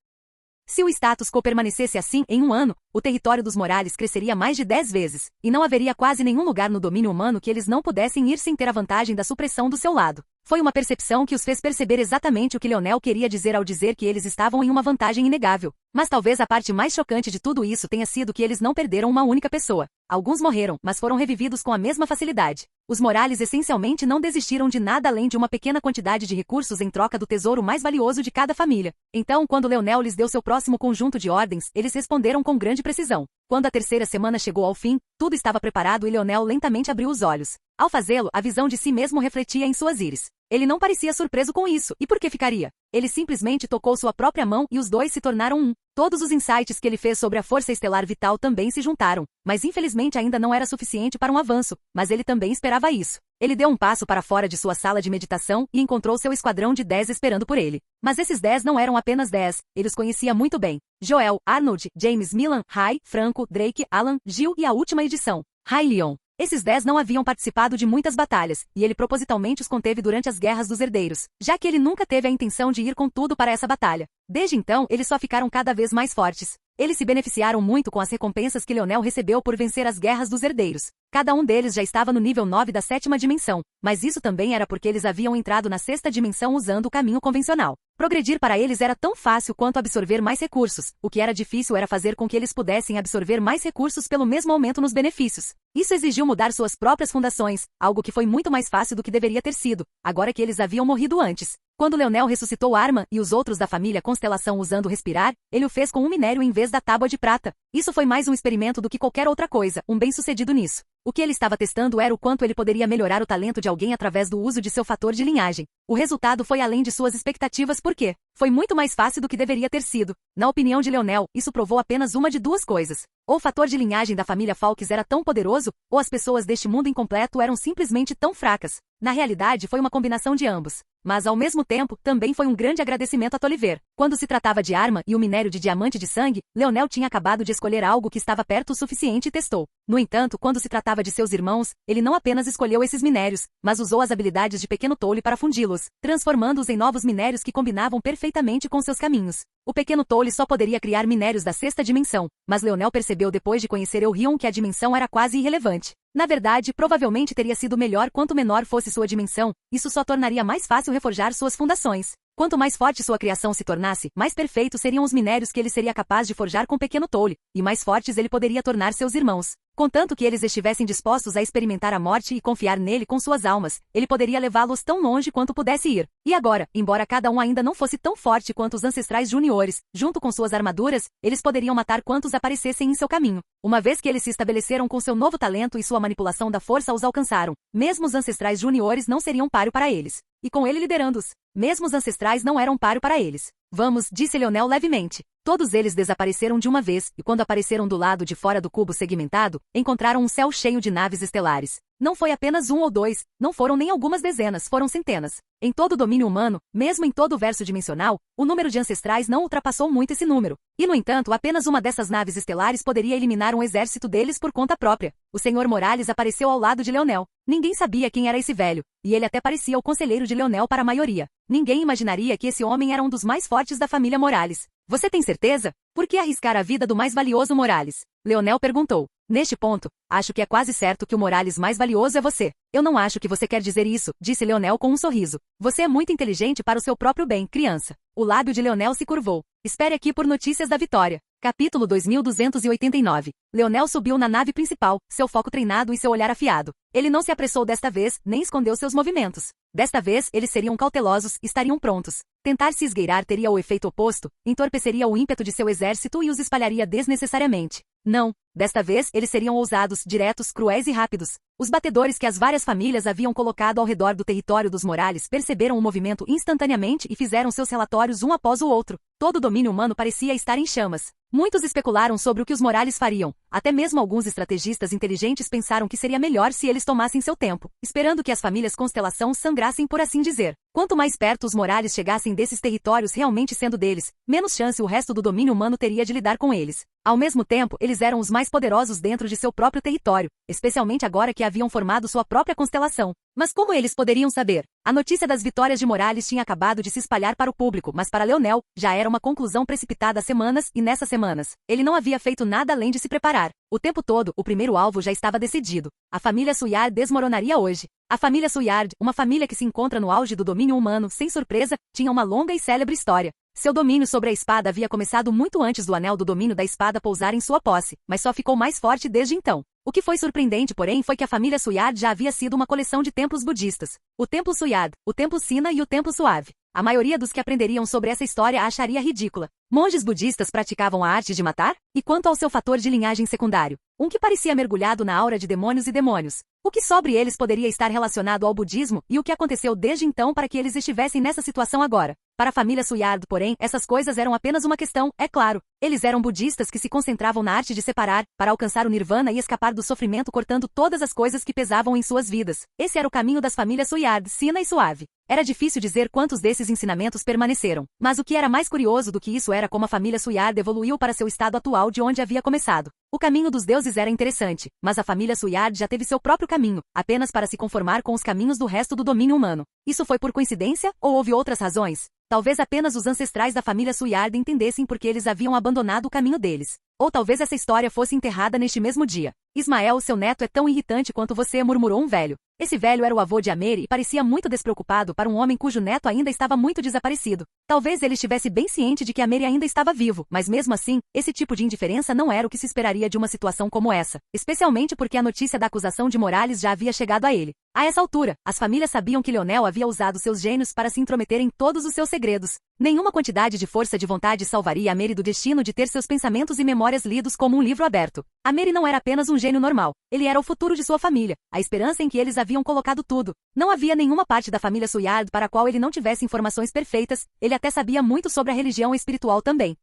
Se o status quo permanecesse assim em um ano, o território dos Morales cresceria mais de 10 vezes, e não haveria quase nenhum lugar no domínio humano que eles não pudessem ir sem ter a vantagem da supressão do seu lado. Foi uma percepção que os fez perceber exatamente o que Leonel queria dizer ao dizer que eles estavam em uma vantagem inegável. Mas talvez a parte mais chocante de tudo isso tenha sido que eles não perderam uma única pessoa. Alguns morreram, mas foram revividos com a mesma facilidade. Os Morales essencialmente não desistiram de nada além de uma pequena quantidade de recursos em troca do tesouro mais valioso de cada família. Então, quando Leonel lhes deu seu próximo conjunto de ordens, eles responderam com grande precisão. Quando a 3ª semana chegou ao fim, tudo estava preparado e Leonel lentamente abriu os olhos. Ao fazê-lo, a visão de si mesmo refletia em suas íris. Ele não parecia surpreso com isso, e por que ficaria? Ele simplesmente tocou sua própria mão e os dois se tornaram um. Todos os insights que ele fez sobre a força estelar vital também se juntaram, mas infelizmente ainda não era suficiente para um avanço, mas ele também esperava isso. Ele deu um passo para fora de sua sala de meditação e encontrou seu esquadrão de 10 esperando por ele. Mas esses 10 não eram apenas 10, ele os conhecia muito bem. Joel, Arnold, James, Milan, Rai, Franco, Drake, Alan, Gil e a última edição, Rai Leon. Esses 10 não haviam participado de muitas batalhas, e ele propositalmente os conteve durante as guerras dos herdeiros, já que ele nunca teve a intenção de ir com tudo para essa batalha. Desde então, eles só ficaram cada vez mais fortes. Eles se beneficiaram muito com as recompensas que Leonel recebeu por vencer as guerras dos herdeiros. Cada um deles já estava no nível 9 da 7ª dimensão, mas isso também era porque eles haviam entrado na 6ª dimensão usando o caminho convencional. Progredir para eles era tão fácil quanto absorver mais recursos, o que era difícil era fazer com que eles pudessem absorver mais recursos pelo mesmo aumento nos benefícios. Isso exigiu mudar suas próprias fundações, algo que foi muito mais fácil do que deveria ter sido, agora que eles haviam morrido antes. Quando Leonel ressuscitou Arma e os outros da família Constelação usando o respirar, ele o fez com um minério em vez da tábua de prata. Isso foi mais um experimento do que qualquer outra coisa, um bem-sucedido nisso. O que ele estava testando era o quanto ele poderia melhorar o talento de alguém através do uso de seu fator de linhagem. O resultado foi além de suas expectativas porque foi muito mais fácil do que deveria ter sido. Na opinião de Leonel, isso provou apenas uma de duas coisas. Ou o fator de linhagem da família Falks era tão poderoso, ou as pessoas deste mundo incompleto eram simplesmente tão fracas. Na realidade, foi uma combinação de ambos. Mas, ao mesmo tempo, também foi um grande agradecimento a Tolliver. Quando se tratava de arma e o minério de diamante de sangue, Leonel tinha acabado de escolher algo que estava perto o suficiente e testou. No entanto, quando se tratava de seus irmãos, ele não apenas escolheu esses minérios, mas usou as habilidades de Pequeno Tolle para fundi-los, transformando-os em novos minérios que combinavam perfeitamente com seus caminhos. O Pequeno Tolle só poderia criar minérios da 6ª dimensão, mas Leonel percebeu depois de conhecer Elrion que a dimensão era quase irrelevante. Na verdade, provavelmente teria sido melhor quanto menor fosse sua dimensão, isso só tornaria mais fácil reforjar suas fundações. Quanto mais forte sua criação se tornasse, mais perfeitos seriam os minérios que ele seria capaz de forjar com Pequeno Tolle, e mais fortes ele poderia tornar seus irmãos. Contanto que eles estivessem dispostos a experimentar a morte e confiar nele com suas almas, ele poderia levá-los tão longe quanto pudesse ir. E agora, embora cada um ainda não fosse tão forte quanto os ancestrais juniores, junto com suas armaduras, eles poderiam matar quantos aparecessem em seu caminho. Uma vez que eles se estabeleceram com seu novo talento e sua manipulação da força os alcançaram, mesmo os ancestrais juniores não seriam páreo para eles. E com ele liderando-os, mesmo os ancestrais não eram páreo para eles. Vamos, disse Leonel levemente. Todos eles desapareceram de uma vez, e quando apareceram do lado de fora do cubo segmentado, encontraram um céu cheio de naves estelares. Não foi apenas um ou dois, não foram nem algumas dezenas, foram centenas. Em todo o domínio humano, mesmo em todo o verso dimensional, o número de ancestrais não ultrapassou muito esse número. E, no entanto, apenas uma dessas naves estelares poderia eliminar um exército deles por conta própria. O Sr. Morales apareceu ao lado de Leonel. Ninguém sabia quem era esse velho, e ele até parecia o conselheiro de Leonel para a maioria. Ninguém imaginaria que esse homem era um dos mais fortes da família Morales. Você tem certeza? Por que arriscar a vida do mais valioso Morales? Leonel perguntou. Neste ponto, acho que é quase certo que o Morales mais valioso é você. Eu não acho que você quer dizer isso, disse Leonel com um sorriso. Você é muito inteligente para o seu próprio bem, criança. O lábio de Leonel se curvou. Espere aqui por notícias da vitória. Capítulo 2289. Leonel subiu na nave principal, seu foco treinado e seu olhar afiado. Ele não se apressou desta vez, nem escondeu seus movimentos. Desta vez, eles seriam cautelosos, estariam prontos. Tentar se esgueirar teria o efeito oposto, entorpeceria o ímpeto de seu exército e os espalharia desnecessariamente. Não. Desta vez, eles seriam ousados, diretos, cruéis e rápidos. Os batedores que as várias famílias haviam colocado ao redor do território dos Morales perceberam o movimento instantaneamente e fizeram seus relatórios um após o outro. Todo o domínio humano parecia estar em chamas. Muitos especularam sobre o que os Morales fariam. Até mesmo alguns estrategistas inteligentes pensaram que seria melhor se eles tomassem seu tempo, esperando que as famílias Constelação sangrassem por assim dizer. Quanto mais perto os Morales chegassem desses territórios realmente sendo deles, menos chance o resto do domínio humano teria de lidar com eles. Ao mesmo tempo, eles eram os mais poderosos dentro de seu próprio território, especialmente agora que haviam formado sua própria constelação. Mas como eles poderiam saber? A notícia das vitórias de Morales tinha acabado de se espalhar para o público, mas para Leonel, já era uma conclusão precipitada há semanas, e nessas semanas, ele não havia feito nada além de se preparar. O tempo todo, o primeiro alvo já estava decidido. A família Suyard desmoronaria hoje. A família Suyard, uma família que se encontra no auge do domínio humano, sem surpresa, tinha uma longa e célebre história. Seu domínio sobre a espada havia começado muito antes do anel do domínio da espada pousar em sua posse, mas só ficou mais forte desde então. O que foi surpreendente, porém, foi que a família Suyard já havia sido uma coleção de templos budistas. O Templo Suyard, o Templo Sina e o Templo Suave. A maioria dos que aprenderiam sobre essa história a acharia ridícula. Monges budistas praticavam a arte de matar? E quanto ao seu fator de linhagem secundário? Um que parecia mergulhado na aura de demônios e demônios. O que sobre eles poderia estar relacionado ao budismo e o que aconteceu desde então para que eles estivessem nessa situação agora? Para a família Suyard, porém, essas coisas eram apenas uma questão, é claro. Eles eram budistas que se concentravam na arte de separar, para alcançar o nirvana e escapar do sofrimento cortando todas as coisas que pesavam em suas vidas. Esse era o caminho das famílias Suyard, Sina e Suave. Era difícil dizer quantos desses ensinamentos permaneceram. Mas o que era mais curioso do que isso era como a família Suyard evoluiu para seu estado atual de onde havia começado. O caminho dos deuses era interessante, mas a família Suyard já teve seu próprio caminho, apenas para se conformar com os caminhos do resto do domínio humano. Isso foi por coincidência, ou houve outras razões? Talvez apenas os ancestrais da família Suyard entendessem porque eles haviam abandonado o caminho deles. Ou talvez essa história fosse enterrada neste mesmo dia. Ismael, seu neto é tão irritante quanto você, murmurou um velho. Esse velho era o avô de Amer e parecia muito despreocupado para um homem cujo neto ainda estava muito desaparecido. Talvez ele estivesse bem ciente de que Amer ainda estava vivo, mas mesmo assim, esse tipo de indiferença não era o que se esperaria de uma situação como essa, especialmente porque a notícia da acusação de Morales já havia chegado a ele. A essa altura, as famílias sabiam que Leonel havia usado seus gênios para se intrometer em todos os seus segredos. Nenhuma quantidade de força de vontade salvaria Amer do destino de ter seus pensamentos e memórias lidos como um livro aberto. Amer não era apenas um gênio normal, ele era o futuro de sua família, a esperança em que eles haviam colocado tudo. Não havia nenhuma parte da família Suyard para a qual ele não tivesse informações perfeitas, ele até sabia muito sobre a religião espiritual também.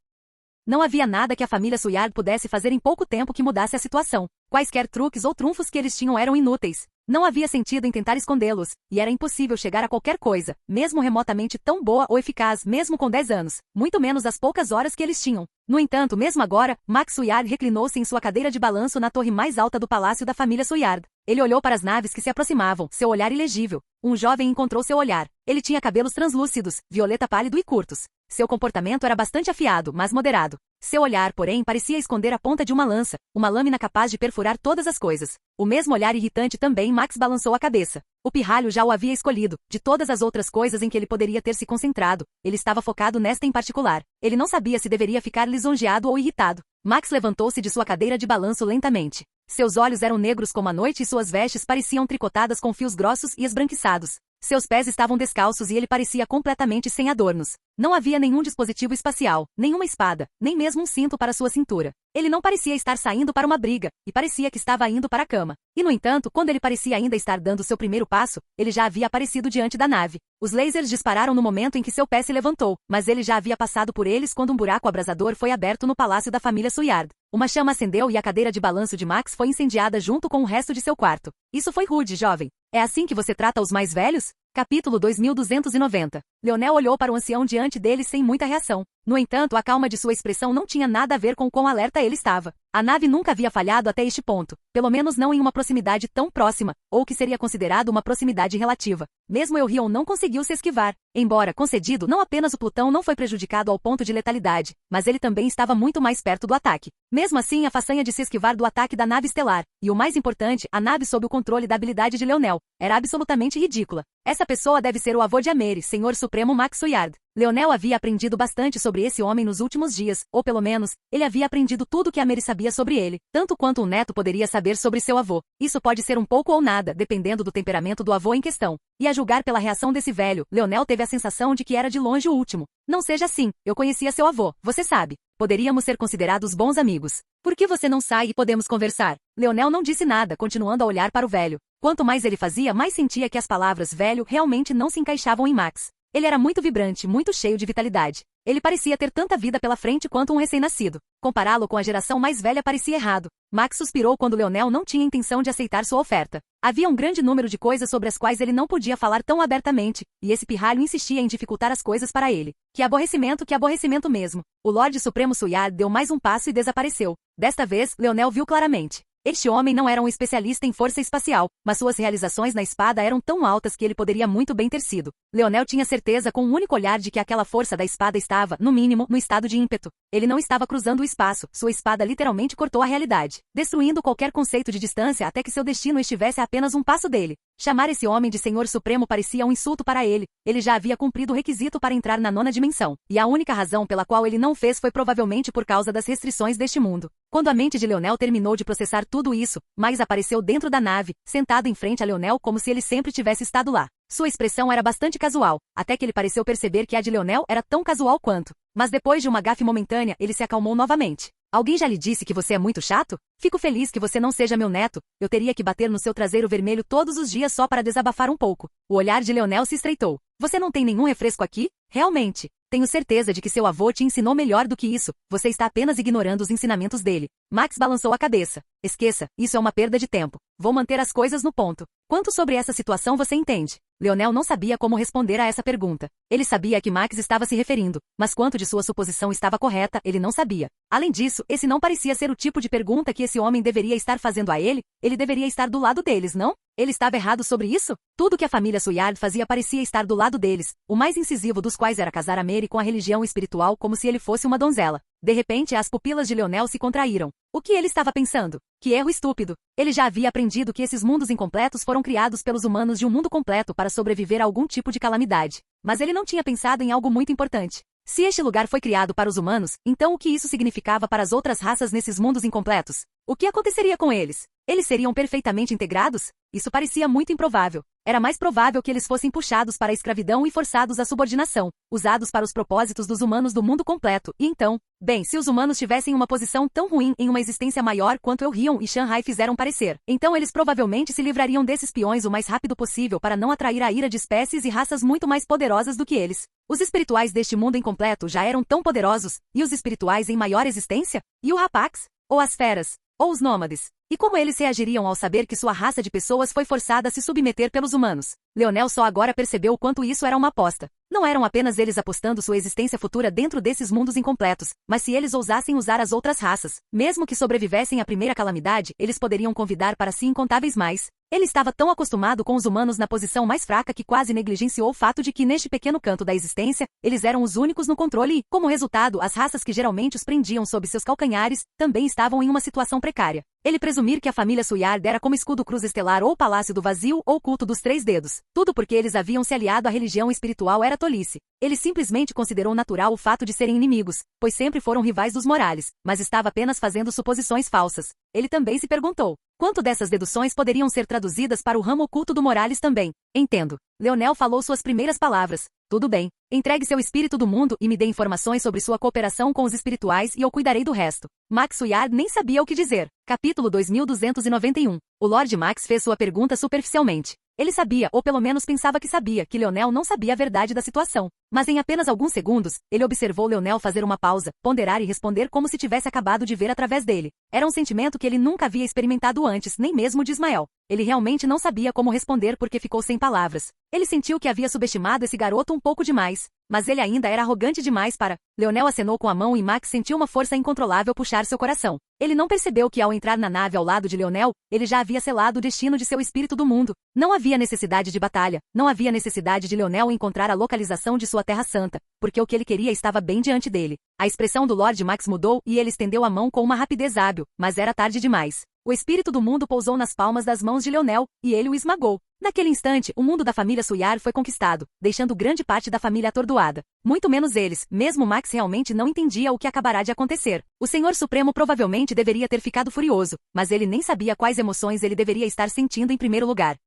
Não havia nada que a família Suyard pudesse fazer em pouco tempo que mudasse a situação. Quaisquer truques ou trunfos que eles tinham eram inúteis. Não havia sentido em tentar escondê-los, e era impossível chegar a qualquer coisa, mesmo remotamente tão boa ou eficaz, mesmo com 10 anos, muito menos as poucas horas que eles tinham. No entanto, mesmo agora, Max Suyard reclinou-se em sua cadeira de balanço na torre mais alta do palácio da família Suyard. Ele olhou para as naves que se aproximavam, seu olhar ilegível. Um jovem encontrou seu olhar. Ele tinha cabelos translúcidos, violeta pálido e curtos. Seu comportamento era bastante afiado, mas moderado. Seu olhar, porém, parecia esconder a ponta de uma lança, uma lâmina capaz de perfurar todas as coisas. O mesmo olhar irritante também Max balançou a cabeça. O pirralho já o havia escolhido. De todas as outras coisas em que ele poderia ter se concentrado, ele estava focado nesta em particular. Ele não sabia se deveria ficar lisonjeado ou irritado. Max levantou-se de sua cadeira de balanço lentamente. Seus olhos eram negros como a noite e suas vestes pareciam tricotadas com fios grossos e esbranquiçados. Seus pés estavam descalços e ele parecia completamente sem adornos. Não havia nenhum dispositivo espacial, nenhuma espada, nem mesmo um cinto para sua cintura. Ele não parecia estar saindo para uma briga, e parecia que estava indo para a cama. E no entanto, quando ele parecia ainda estar dando seu primeiro passo, ele já havia aparecido diante da nave. Os lasers dispararam no momento em que seu pé se levantou, mas ele já havia passado por eles quando um buraco abrasador foi aberto no palácio da família Suyard. Uma chama acendeu e a cadeira de balanço de Max foi incendiada junto com o resto de seu quarto. Isso foi rude, jovem. É assim que você trata os mais velhos? Capítulo 2290. Leonel olhou para o ancião diante dele sem muita reação. No entanto, a calma de sua expressão não tinha nada a ver com quão alerta ele estava. A nave nunca havia falhado até este ponto, pelo menos não em uma proximidade tão próxima, ou que seria considerado uma proximidade relativa. Mesmo Elrion não conseguiu se esquivar. Embora concedido, não apenas o Plutão não foi prejudicado ao ponto de letalidade, mas ele também estava muito mais perto do ataque. Mesmo assim, a façanha de se esquivar do ataque da nave estelar, e o mais importante, a nave sob o controle da habilidade de Leonel, era absolutamente ridícula. Essa pessoa deve ser o avô de Amer, Senhor Supremo Max Suyard. Leonel havia aprendido bastante sobre esse homem nos últimos dias, ou pelo menos, ele havia aprendido tudo que Amer sabia sobre ele, tanto quanto um neto poderia saber sobre seu avô. Isso pode ser um pouco ou nada, dependendo do temperamento do avô em questão. E a julgar pela reação desse velho, Leonel teve a sensação de que era de longe o último. Não seja assim, eu conhecia seu avô, você sabe. Poderíamos ser considerados bons amigos. Por que você não sai e podemos conversar? Leonel não disse nada, continuando a olhar para o velho. Quanto mais ele fazia, mais sentia que as palavras velho realmente não se encaixavam em Max. Ele era muito vibrante, muito cheio de vitalidade. Ele parecia ter tanta vida pela frente quanto um recém-nascido. Compará-lo com a geração mais velha parecia errado. Max suspirou quando Leonel não tinha intenção de aceitar sua oferta. Havia um grande número de coisas sobre as quais ele não podia falar tão abertamente, e esse pirralho insistia em dificultar as coisas para ele. Que aborrecimento mesmo. O Lorde Supremo Suyard deu mais um passo e desapareceu. Desta vez, Leonel viu claramente. Este homem não era um especialista em força espacial, mas suas realizações na espada eram tão altas que ele poderia muito bem ter sido. Leonel tinha certeza com um único olhar de que aquela força da espada estava, no mínimo, no estado de ímpeto. Ele não estava cruzando o espaço, sua espada literalmente cortou a realidade, destruindo qualquer conceito de distância até que seu destino estivesse a apenas um passo dele. Chamar esse homem de Senhor Supremo parecia um insulto para ele. Ele já havia cumprido o requisito para entrar na nona dimensão, e a única razão pela qual ele não fez foi provavelmente por causa das restrições deste mundo. Quando a mente de Leonel terminou de processar tudo isso, Max apareceu dentro da nave, sentado em frente a Leonel como se ele sempre tivesse estado lá. Sua expressão era bastante casual, até que ele pareceu perceber que a de Leonel era tão casual quanto. Mas depois de uma gafe momentânea, ele se acalmou novamente. Alguém já lhe disse que você é muito chato? Fico feliz que você não seja meu neto. Eu teria que bater no seu traseiro vermelho todos os dias só para desabafar um pouco. O olhar de Leonel se estreitou. Você não tem nenhum refresco aqui? Realmente. Tenho certeza de que seu avô te ensinou melhor do que isso. Você está apenas ignorando os ensinamentos dele. Max balançou a cabeça. Esqueça, isso é uma perda de tempo. Vou manter as coisas no ponto. Quanto sobre essa situação você entende? Leonel não sabia como responder a essa pergunta. Ele sabia a que Max estava se referindo, mas quanto de sua suposição estava correta, ele não sabia. Além disso, esse não parecia ser o tipo de pergunta que esse homem deveria estar fazendo a ele deveria estar do lado deles, não? Ele estava errado sobre isso? Tudo que a família Suyard fazia parecia estar do lado deles, o mais incisivo dos quais era casar a Mary com a religião espiritual como se ele fosse uma donzela. De repente, as pupilas de Leonel se contraíram. O que ele estava pensando? Que erro estúpido! Ele já havia aprendido que esses mundos incompletos foram criados pelos humanos de um mundo completo para sobreviver a algum tipo de calamidade. Mas ele não tinha pensado em algo muito importante. Se este lugar foi criado para os humanos, então o que isso significava para as outras raças nesses mundos incompletos? O que aconteceria com eles? Eles seriam perfeitamente integrados? Isso parecia muito improvável. Era mais provável que eles fossem puxados para a escravidão e forçados à subordinação, usados para os propósitos dos humanos do mundo completo, e então, bem, se os humanos tivessem uma posição tão ruim em uma existência maior quanto Elrion e Shanghai fizeram parecer, então eles provavelmente se livrariam desses peões o mais rápido possível para não atrair a ira de espécies e raças muito mais poderosas do que eles. Os espirituais deste mundo incompleto já eram tão poderosos, e os espirituais em maior existência? E o Rapax? Ou as feras? Ou os nômades? E como eles reagiriam ao saber que sua raça de pessoas foi forçada a se submeter pelos humanos? Leonel só agora percebeu o quanto isso era uma aposta. Não eram apenas eles apostando sua existência futura dentro desses mundos incompletos, mas se eles ousassem usar as outras raças, mesmo que sobrevivessem à primeira calamidade, eles poderiam convidar para si incontáveis mais. Ele estava tão acostumado com os humanos na posição mais fraca que quase negligenciou o fato de que neste pequeno canto da existência, eles eram os únicos no controle e, como resultado, as raças que geralmente os prendiam sob seus calcanhares, também estavam em uma situação precária. Ele presumir que a família Suyard era como escudo cruz estelar ou palácio do vazio ou culto dos três dedos. Tudo porque eles haviam se aliado à religião espiritual era tolice. Ele simplesmente considerou natural o fato de serem inimigos, pois sempre foram rivais dos Morales, mas estava apenas fazendo suposições falsas. Ele também se perguntou, quanto dessas deduções poderiam ser traduzidas para o ramo oculto do Morales também? Entendo. Leonel falou suas primeiras palavras. Tudo bem. Entregue seu espírito do mundo e me dê informações sobre sua cooperação com os espirituais e eu cuidarei do resto. Max Suyard nem sabia o que dizer. Capítulo 2291. O Lord Max fez sua pergunta superficialmente. Ele sabia, ou pelo menos pensava que sabia, que Leonel não sabia a verdade da situação. Mas em apenas alguns segundos, ele observou Leonel fazer uma pausa, ponderar e responder como se tivesse acabado de ver através dele. Era um sentimento que ele nunca havia experimentado antes, nem mesmo de Ismael. Ele realmente não sabia como responder porque ficou sem palavras. Ele sentiu que havia subestimado esse garoto um pouco demais. Mas ele ainda era arrogante demais para... Leonel acenou com a mão e Max sentiu uma força incontrolável puxar seu coração. Ele não percebeu que ao entrar na nave ao lado de Leonel, ele já havia selado o destino de seu espírito do mundo. Não havia necessidade de batalha, não havia necessidade de Leonel encontrar a localização de sua Terra Santa, porque o que ele queria estava bem diante dele. A expressão do Lord Max mudou e ele estendeu a mão com uma rapidez hábil, mas era tarde demais. O espírito do mundo pousou nas palmas das mãos de Leonel, e ele o esmagou. Naquele instante, o mundo da família Suyard foi conquistado, deixando grande parte da família atordoada. Muito menos eles, mesmo Max realmente não entendia o que acabará de acontecer. O Senhor Supremo provavelmente deveria ter ficado furioso, mas ele nem sabia quais emoções ele deveria estar sentindo em primeiro lugar.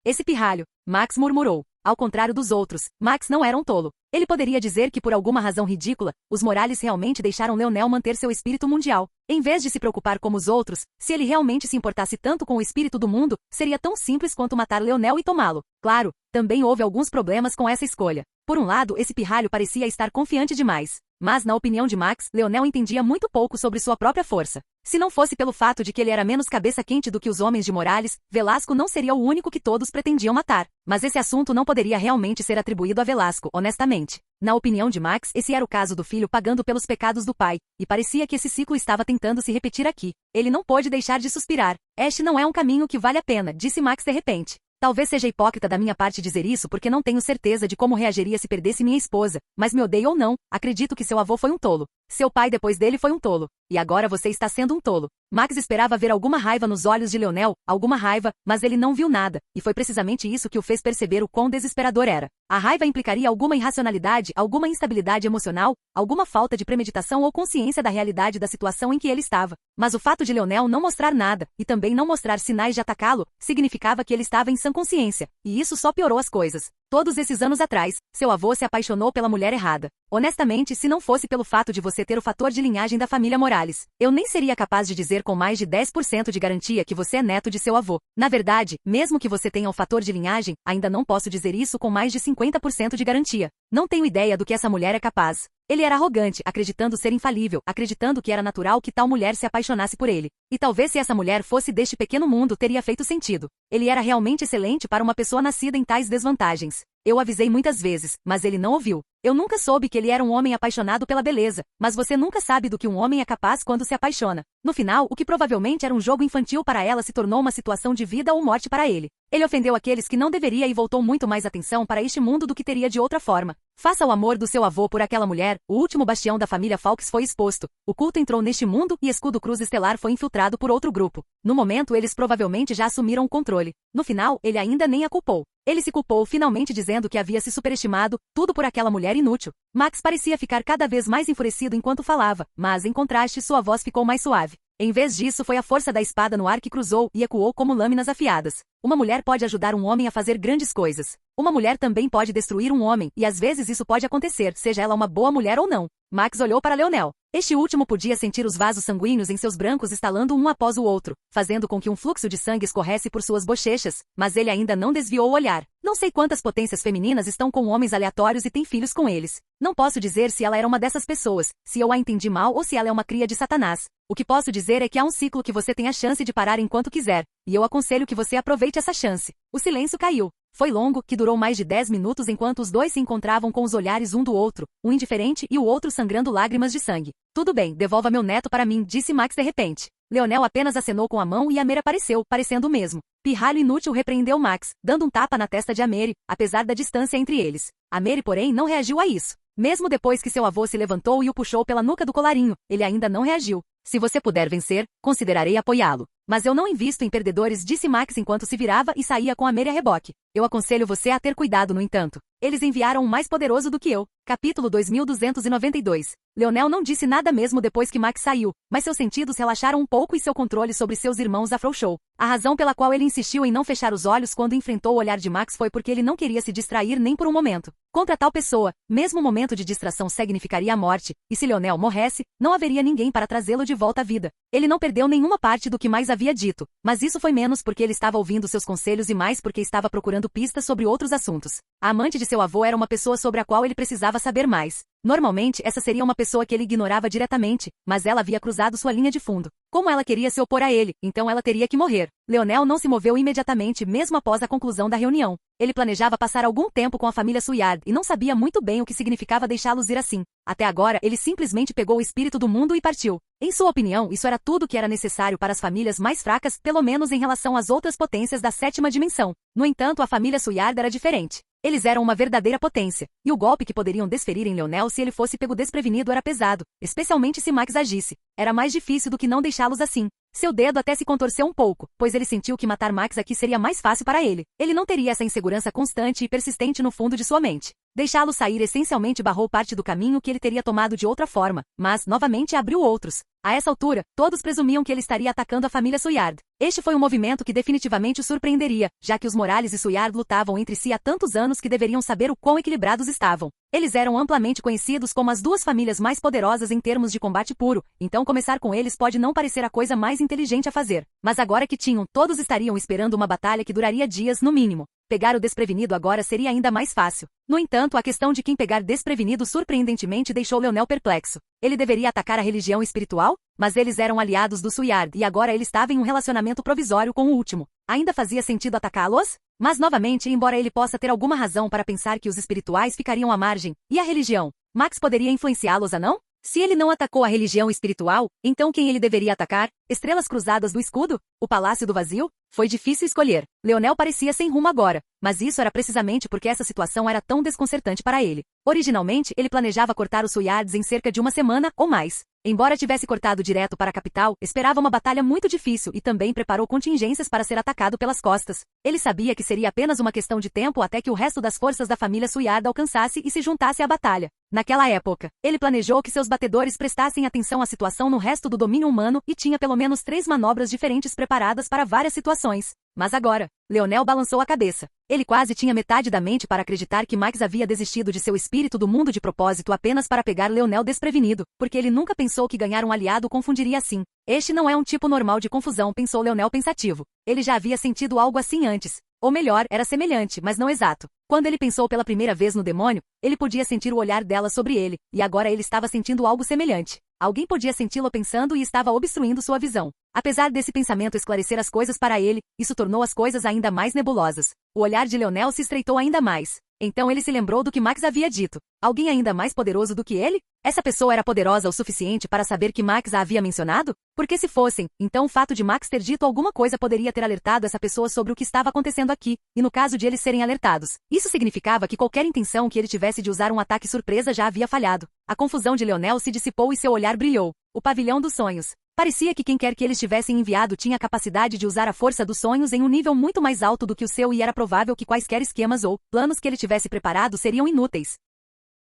Esse pirralho, Max murmurou. Ao contrário dos outros, Max não era um tolo. Ele poderia dizer que por alguma razão ridícula, os Morales realmente deixaram Leonel manter seu espírito mundial. Em vez de se preocupar como os outros, se ele realmente se importasse tanto com o espírito do mundo, seria tão simples quanto matar Leonel e tomá-lo. Claro, também houve alguns problemas com essa escolha. Por um lado, esse pirralho parecia estar confiante demais. Mas, na opinião de Max, Leonel entendia muito pouco sobre sua própria força. Se não fosse pelo fato de que ele era menos cabeça quente do que os homens de Morales, Velasco não seria o único que todos pretendiam matar. Mas esse assunto não poderia realmente ser atribuído a Velasco, honestamente. Na opinião de Max, esse era o caso do filho pagando pelos pecados do pai, e parecia que esse ciclo estava tentando se repetir aqui. Ele não pôde deixar de suspirar. Este não é um caminho que vale a pena, disse Max de repente. Talvez seja hipócrita da minha parte dizer isso porque não tenho certeza de como reagiria se perdesse minha esposa, mas me odeie ou não, acredito que seu avô foi um tolo. Seu pai depois dele foi um tolo. E agora você está sendo um tolo. Max esperava ver alguma raiva nos olhos de Leonel, alguma raiva, mas ele não viu nada, e foi precisamente isso que o fez perceber o quão desesperador era. A raiva implicaria alguma irracionalidade, alguma instabilidade emocional, alguma falta de premeditação ou consciência da realidade da situação em que ele estava. Mas o fato de Leonel não mostrar nada, e também não mostrar sinais de atacá-lo, significava que ele estava em sã consciência, e isso só piorou as coisas. Todos esses anos atrás, seu avô se apaixonou pela mulher errada. Honestamente, se não fosse pelo fato de você ter o fator de linhagem da família Morales, eu nem seria capaz de dizer com mais de 10% de garantia que você é neto de seu avô. Na verdade, mesmo que você tenha o fator de linhagem, ainda não posso dizer isso com mais de 50% de garantia. Não tenho ideia do que essa mulher é capaz. Ele era arrogante, acreditando ser infalível, acreditando que era natural que tal mulher se apaixonasse por ele. E talvez se essa mulher fosse deste pequeno mundo teria feito sentido. Ele era realmente excelente para uma pessoa nascida em tais desvantagens. Eu avisei muitas vezes, mas ele não ouviu. Eu nunca soube que ele era um homem apaixonado pela beleza, mas você nunca sabe do que um homem é capaz quando se apaixona. No final, o que provavelmente era um jogo infantil para ela se tornou uma situação de vida ou morte para ele. Ele ofendeu aqueles que não deveria e voltou muito mais atenção para este mundo do que teria de outra forma. Faça o amor do seu avô por aquela mulher, o último bastião da família Fawkes foi exposto. O culto entrou neste mundo e Escudo Cruz Estelar foi infiltrado por outro grupo. No momento, eles provavelmente já assumiram o controle. No final, ele ainda nem a culpou. Ele se culpou finalmente dizendo que havia se superestimado, tudo por aquela mulher inútil. Max parecia ficar cada vez mais enfurecido enquanto falava, mas em contraste sua voz ficou mais suave. Em vez disso foi a força da espada no ar que cruzou e ecoou como lâminas afiadas. Uma mulher pode ajudar um homem a fazer grandes coisas. Uma mulher também pode destruir um homem, e às vezes isso pode acontecer, seja ela uma boa mulher ou não. Max olhou para Leonel. Este último podia sentir os vasos sanguíneos em seus brancos estalando um após o outro, fazendo com que um fluxo de sangue escorresse por suas bochechas, mas ele ainda não desviou o olhar. Não sei quantas potências femininas estão com homens aleatórios e têm filhos com eles. Não posso dizer se ela era uma dessas pessoas, se eu a entendi mal ou se ela é uma cria de Satanás. O que posso dizer é que há um ciclo que você tem a chance de parar enquanto quiser, e eu aconselho que você aproveite essa chance. O silêncio caiu. Foi longo, que durou mais de 10 minutos enquanto os dois se encontravam com os olhares um do outro, um indiferente e o outro sangrando lágrimas de sangue. Tudo bem, devolva meu neto para mim, disse Max de repente. Leonel apenas acenou com a mão e Amer apareceu, parecendo o mesmo. Pirralho inútil repreendeu Max, dando um tapa na testa de Amer, apesar da distância entre eles. Amer, porém, não reagiu a isso. Mesmo depois que seu avô se levantou e o puxou pela nuca do colarinho, ele ainda não reagiu. Se você puder vencer, considerarei apoiá-lo. Mas eu não invisto em perdedores, disse Max enquanto se virava e saía com Amer a reboque. Eu aconselho você a ter cuidado, no entanto. Eles enviaram um mais poderoso do que eu. Capítulo 2292. Leonel não disse nada mesmo depois que Max saiu, mas seus sentidos relaxaram um pouco e seu controle sobre seus irmãos afrouxou. A razão pela qual ele insistiu em não fechar os olhos quando enfrentou o olhar de Max foi porque ele não queria se distrair nem por um momento. Contra tal pessoa, mesmo um momento de distração significaria a morte, e se Leonel morresse, não haveria ninguém para trazê-lo de volta à vida. Ele não perdeu nenhuma parte do que mais havia dito, mas isso foi menos porque ele estava ouvindo seus conselhos e mais porque estava procurando pistas sobre outros assuntos. A amante de seu avô era uma pessoa sobre a qual ele precisava saber mais. Normalmente, essa seria uma pessoa que ele ignorava diretamente, mas ela havia cruzado sua linha de fundo. Como ela queria se opor a ele, então ela teria que morrer. Leonel não se moveu imediatamente mesmo após a conclusão da reunião. Ele planejava passar algum tempo com a família Suyard e não sabia muito bem o que significava deixá-los ir assim. Até agora, ele simplesmente pegou o espírito do mundo e partiu. Em sua opinião, isso era tudo que era necessário para as famílias mais fracas, pelo menos em relação às outras potências da sétima dimensão. No entanto, a família Suyard era diferente. Eles eram uma verdadeira potência, e o golpe que poderiam desferir em Leonel se ele fosse pego desprevenido era pesado, especialmente se Max agisse. Era mais difícil do que não deixá-los assim. Seu dedo até se contorceu um pouco, pois ele sentiu que matar Max aqui seria mais fácil para ele. Ele não teria essa insegurança constante e persistente no fundo de sua mente. Deixá-lo sair essencialmente barrou parte do caminho que ele teria tomado de outra forma, mas, novamente, abriu outros. A essa altura, todos presumiam que ele estaria atacando a família Suyard. Este foi um movimento que definitivamente o surpreenderia, já que os Morales e Suyard lutavam entre si há tantos anos que deveriam saber o quão equilibrados estavam. Eles eram amplamente conhecidos como as duas famílias mais poderosas em termos de combate puro, então começar com eles pode não parecer a coisa mais inteligente a fazer. Mas agora que tinham, todos estariam esperando uma batalha que duraria dias no mínimo. Pegar o desprevenido agora seria ainda mais fácil. No entanto, a questão de quem pegar desprevenido surpreendentemente deixou Leonel perplexo. Ele deveria atacar a religião espiritual? Mas eles eram aliados do Suyard e agora ele estava em um relacionamento provisório com o último. Ainda fazia sentido atacá-los? Mas novamente, embora ele possa ter alguma razão para pensar que os espirituais ficariam à margem, e a religião? Max poderia influenciá-los a não? Se ele não atacou a religião espiritual, então quem ele deveria atacar? Estrelas cruzadas do escudo? O Palácio do Vazio? Foi difícil escolher. Leonel parecia sem rumo agora, mas isso era precisamente porque essa situação era tão desconcertante para ele. Originalmente, ele planejava cortar os Suyards em cerca de uma semana ou mais. Embora tivesse cortado direto para a capital, esperava uma batalha muito difícil e também preparou contingências para ser atacado pelas costas. Ele sabia que seria apenas uma questão de tempo até que o resto das forças da família Suyard alcançasse e se juntasse à batalha. Naquela época, ele planejou que seus batedores prestassem atenção à situação no resto do domínio humano e tinha pelo menos 3 manobras diferentes preparadas para várias situações. Mas agora, Leonel balançou a cabeça. Ele quase tinha metade da mente para acreditar que Max havia desistido de seu espírito do mundo de propósito apenas para pegar Leonel desprevenido, porque ele nunca pensou que ganhar um aliado o confundiria assim. Este não é um tipo normal de confusão, pensou Leonel pensativo. Ele já havia sentido algo assim antes. Ou melhor, era semelhante, mas não exato. Quando ele pensou pela primeira vez no demônio, ele podia sentir o olhar dela sobre ele, e agora ele estava sentindo algo semelhante. Alguém podia senti-lo pensando e estava obstruindo sua visão. Apesar desse pensamento esclarecer as coisas para ele, isso tornou as coisas ainda mais nebulosas. O olhar de Leonel se estreitou ainda mais. Então ele se lembrou do que Max havia dito. Alguém ainda mais poderoso do que ele? Essa pessoa era poderosa o suficiente para saber que Max a havia mencionado? Porque se fossem, então o fato de Max ter dito alguma coisa poderia ter alertado essa pessoa sobre o que estava acontecendo aqui, e no caso de eles serem alertados, isso significava que qualquer intenção que ele tivesse de usar um ataque surpresa já havia falhado. A confusão de Leonel se dissipou e seu olhar brilhou. O pavilhão dos sonhos. Parecia que quem quer que eles tivessem enviado tinha a capacidade de usar a força dos sonhos em um nível muito mais alto do que o seu e era provável que quaisquer esquemas ou planos que ele tivesse preparado seriam inúteis.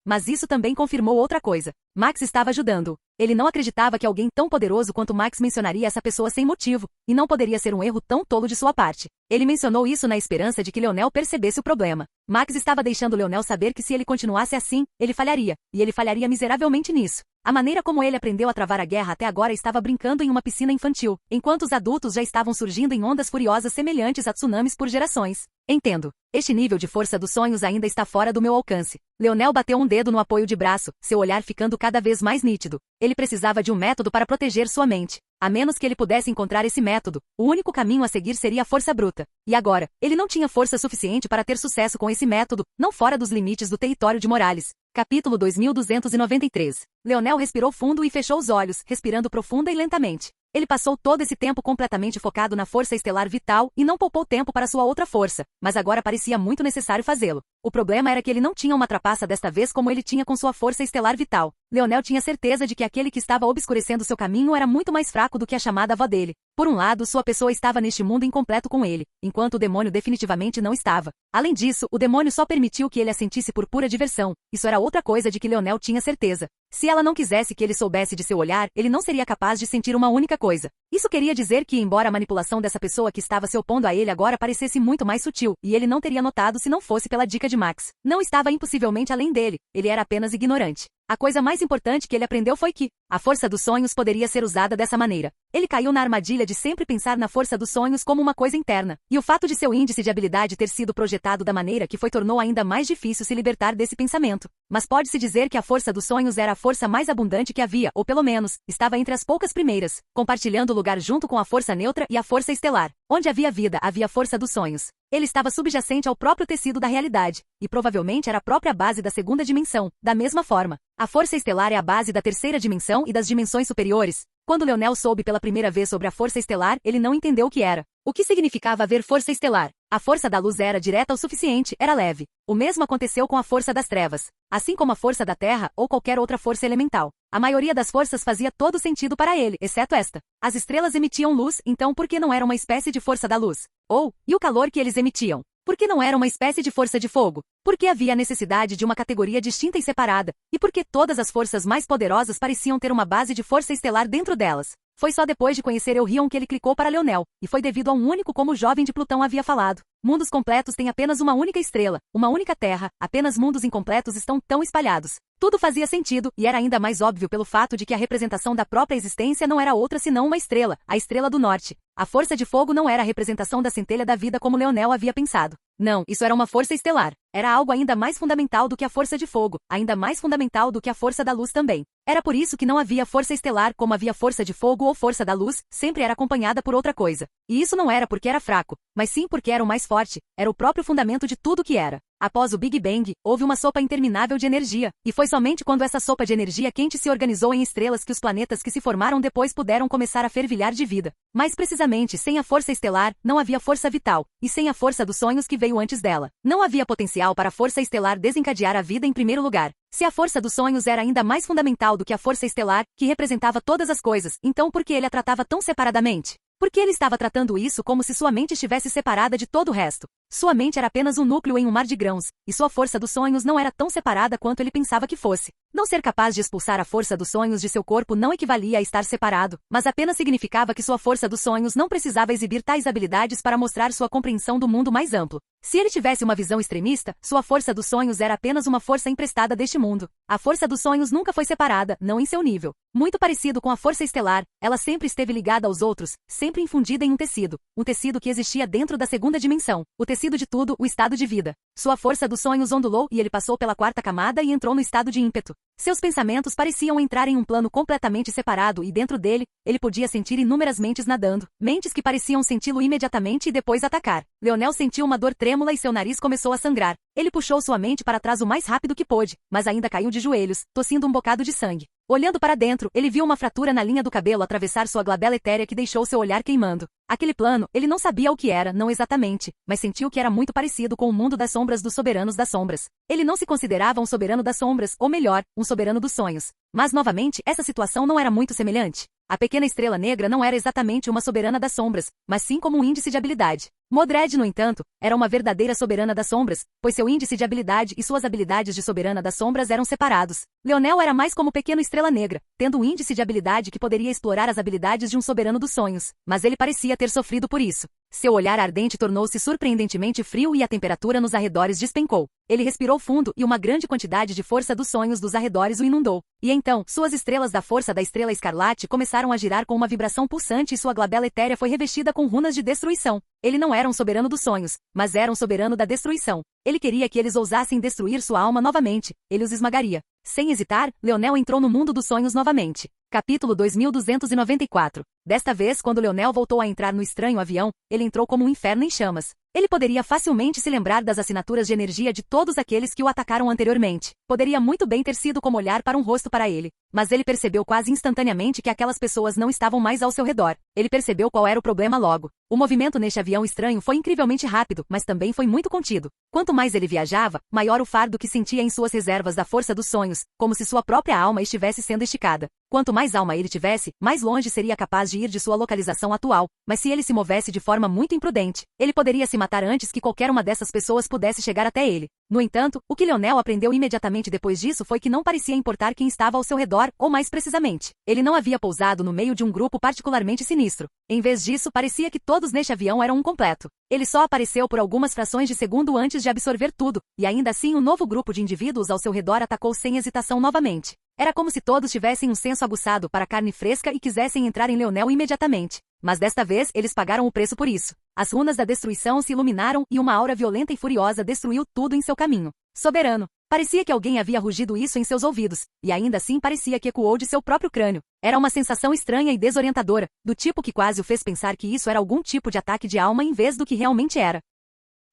Mas isso também confirmou outra coisa. Max estava ajudando-o. Ele não acreditava que alguém tão poderoso quanto Max mencionaria essa pessoa sem motivo, e não poderia ser um erro tão tolo de sua parte. Ele mencionou isso na esperança de que Leonel percebesse o problema. Max estava deixando Leonel saber que se ele continuasse assim, ele falharia, e ele falharia miseravelmente nisso. A maneira como ele aprendeu a travar a guerra até agora estava brincando em uma piscina infantil, enquanto os adultos já estavam surgindo em ondas furiosas semelhantes a tsunamis por gerações. Entendo. Este nível de força dos sonhos ainda está fora do meu alcance. Leonel bateu um dedo no apoio de braço, seu olhar ficando cada vez mais nítido. Ele precisava de um método para proteger sua mente. A menos que ele pudesse encontrar esse método, o único caminho a seguir seria a força bruta. E agora, ele não tinha força suficiente para ter sucesso com esse método, não fora dos limites do território de Morales. Capítulo 2293. Leonel respirou fundo e fechou os olhos, respirando profunda e lentamente. Ele passou todo esse tempo completamente focado na força estelar vital e não poupou tempo para sua outra força, mas agora parecia muito necessário fazê-lo. O problema era que ele não tinha uma trapaça desta vez como ele tinha com sua força estelar vital. Leonel tinha certeza de que aquele que estava obscurecendo seu caminho era muito mais fraco do que a chamada avó dele. Por um lado, sua pessoa estava neste mundo incompleto com ele, enquanto o demônio definitivamente não estava. Além disso, o demônio só permitiu que ele a sentisse por pura diversão. Isso era outra coisa de que Leonel tinha certeza. Se ela não quisesse que ele soubesse de seu olhar, ele não seria capaz de sentir uma única coisa. Isso queria dizer que, embora a manipulação dessa pessoa que estava se opondo a ele agora parecesse muito mais sutil, e ele não teria notado se não fosse pela dica de Max, não estava impossivelmente além dele, ele era apenas ignorante. A coisa mais importante que ele aprendeu foi que a força dos sonhos poderia ser usada dessa maneira. Ele caiu na armadilha de sempre pensar na força dos sonhos como uma coisa interna, e o fato de seu índice de habilidade ter sido projetado da maneira que foi tornou ainda mais difícil se libertar desse pensamento. Mas pode-se dizer que a força dos sonhos era a força mais abundante que havia, ou pelo menos, estava entre as poucas primeiras, compartilhando lugar junto com a força neutra e a força estelar. Onde havia vida, havia força dos sonhos. Ele estava subjacente ao próprio tecido da realidade, e provavelmente era a própria base da segunda dimensão. Da mesma forma, a força estelar é a base da terceira dimensão e das dimensões superiores. Quando Leonel soube pela primeira vez sobre a força estelar, ele não entendeu o que era. O que significava haver força estelar? A força da luz era direta o suficiente, era leve. O mesmo aconteceu com a força das trevas, assim como a força da terra ou qualquer outra força elemental. A maioria das forças fazia todo sentido para ele, exceto esta. As estrelas emitiam luz, então por que não era uma espécie de força da luz? E o calor que eles emitiam? Por que não era uma espécie de força de fogo? Por que havia a necessidade de uma categoria distinta e separada? E por que todas as forças mais poderosas pareciam ter uma base de força estelar dentro delas? Foi só depois de conhecer Eurion que ele clicou para Leonel, e foi devido a um único como o jovem de Plutão havia falado. Mundos completos têm apenas uma única estrela, uma única terra, apenas mundos incompletos estão tão espalhados. Tudo fazia sentido, e era ainda mais óbvio pelo fato de que a representação da própria existência não era outra senão uma estrela, a estrela do norte. A força de fogo não era a representação da centelha da vida como Leonel havia pensado. Não, isso era uma força estelar. Era algo ainda mais fundamental do que a força de fogo, ainda mais fundamental do que a força da luz também. Era por isso que não havia força estelar como havia força de fogo ou força da luz, sempre era acompanhada por outra coisa. E isso não era porque era fraco, mas sim porque era o mais forte, era o próprio fundamento de tudo que era. Após o Big Bang, houve uma sopa interminável de energia, e foi somente quando essa sopa de energia quente se organizou em estrelas que os planetas que se formaram depois puderam começar a fervilhar de vida. Mais precisamente, sem a força estelar, não havia força vital, e sem a força dos sonhos que veio antes dela, não havia potencial para a força estelar desencadear a vida em primeiro lugar. Se a força dos sonhos era ainda mais fundamental do que a força estelar, que representava todas as coisas, então por que ele a tratava tão separadamente? Porque ele estava tratando isso como se sua mente estivesse separada de todo o resto. Sua mente era apenas um núcleo em um mar de grãos, e sua força dos sonhos não era tão separada quanto ele pensava que fosse. Não ser capaz de expulsar a força dos sonhos de seu corpo não equivalia a estar separado, mas apenas significava que sua força dos sonhos não precisava exibir tais habilidades para mostrar sua compreensão do mundo mais amplo. Se ele tivesse uma visão extremista, sua força dos sonhos era apenas uma força emprestada deste mundo. A força dos sonhos nunca foi separada, não em seu nível. Muito parecido com a força estelar, ela sempre esteve ligada aos outros, sempre infundida em um tecido que existia dentro da segunda dimensão. O esquecido de tudo, o estado de vida. Sua força dos sonhos ondulou e ele passou pela quarta camada e entrou no estado de ímpeto. Seus pensamentos pareciam entrar em um plano completamente separado e dentro dele, ele podia sentir inúmeras mentes nadando. Mentes que pareciam senti-lo imediatamente e depois atacar. Leonel sentiu uma dor trêmula e seu nariz começou a sangrar. Ele puxou sua mente para trás o mais rápido que pôde, mas ainda caiu de joelhos, tossindo um bocado de sangue. Olhando para dentro, ele viu uma fratura na linha do cabelo atravessar sua glabela etérea que deixou seu olhar queimando. Aquele plano, ele não sabia o que era, não exatamente, mas sentiu que era muito parecido com o mundo das sombras dos soberanos das sombras. Ele não se considerava um soberano das sombras, ou melhor, um soberano dos sonhos. Mas novamente, essa situação não era muito semelhante. A pequena estrela negra não era exatamente uma soberana das sombras, mas sim como um índice de habilidade. Modred, no entanto, era uma verdadeira soberana das sombras, pois seu índice de habilidade e suas habilidades de soberana das sombras eram separados. Leonel era mais como pequeno estrela negra, tendo um índice de habilidade que poderia explorar as habilidades de um soberano dos sonhos, mas ele parecia ter sofrido por isso. Seu olhar ardente tornou-se surpreendentemente frio e a temperatura nos arredores despencou. Ele respirou fundo e uma grande quantidade de força dos sonhos dos arredores o inundou. E então, suas estrelas da força da estrela escarlate começaram a girar com uma vibração pulsante e sua glabela etérea foi revestida com runas de destruição. Ele não era um soberano dos sonhos, mas era um soberano da destruição. Ele queria que eles ousassem destruir sua alma novamente. Ele os esmagaria. Sem hesitar, Leonel entrou no mundo dos sonhos novamente. Capítulo 2294. Desta vez, quando Leonel voltou a entrar no estranho avião, ele entrou como um inferno em chamas. Ele poderia facilmente se lembrar das assinaturas de energia de todos aqueles que o atacaram anteriormente. Poderia muito bem ter sido como olhar para um rosto para ele. Mas ele percebeu quase instantaneamente que aquelas pessoas não estavam mais ao seu redor. Ele percebeu qual era o problema logo. O movimento neste avião estranho foi incrivelmente rápido, mas também foi muito contido. Quanto mais ele viajava, maior o fardo que sentia em suas reservas da força dos sonhos, como se sua própria alma estivesse sendo esticada. Quanto mais alma ele tivesse, mais longe seria capaz de ir de sua localização atual, mas se ele se movesse de forma muito imprudente, ele poderia se matar antes que qualquer uma dessas pessoas pudesse chegar até ele. No entanto, o que Leonel aprendeu imediatamente depois disso foi que não parecia importar quem estava ao seu redor, ou mais precisamente, ele não havia pousado no meio de um grupo particularmente sinistro. Em vez disso, parecia que todos neste avião eram um completo. Ele só apareceu por algumas frações de segundo antes de absorver tudo, e ainda assim um novo grupo de indivíduos ao seu redor atacou sem hesitação novamente. Era como se todos tivessem um senso aguçado para carne fresca e quisessem entrar em Leonel imediatamente. Mas desta vez, eles pagaram o preço por isso. As runas da destruição se iluminaram e uma aura violenta e furiosa destruiu tudo em seu caminho. Soberano. Parecia que alguém havia rugido isso em seus ouvidos, e ainda assim parecia que ecoou de seu próprio crânio. Era uma sensação estranha e desorientadora, do tipo que quase o fez pensar que isso era algum tipo de ataque de alma em vez do que realmente era.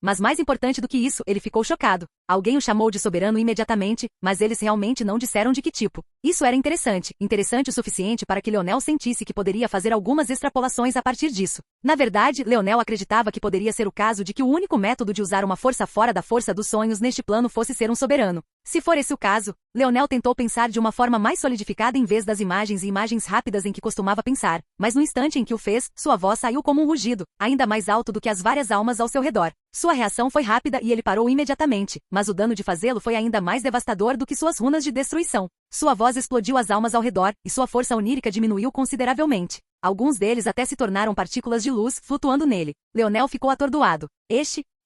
Mas mais importante do que isso, ele ficou chocado. Alguém o chamou de soberano imediatamente, mas eles realmente não disseram de que tipo. Isso era interessante o suficiente para que Leonel sentisse que poderia fazer algumas extrapolações a partir disso. Na verdade, Leonel acreditava que poderia ser o caso de que o único método de usar uma força fora da força dos sonhos neste plano fosse ser um soberano. Se for esse o caso, Leonel tentou pensar de uma forma mais solidificada em vez das imagens e imagens rápidas em que costumava pensar, mas no instante em que o fez, sua voz saiu como um rugido, ainda mais alto do que as várias almas ao seu redor. Sua reação foi rápida e ele parou imediatamente, mas o dano de fazê-lo foi ainda mais devastador do que suas runas de destruição. Sua voz explodiu as almas ao redor, e sua força onírica diminuiu consideravelmente. Alguns deles até se tornaram partículas de luz, flutuando nele. Leonel ficou atordoado.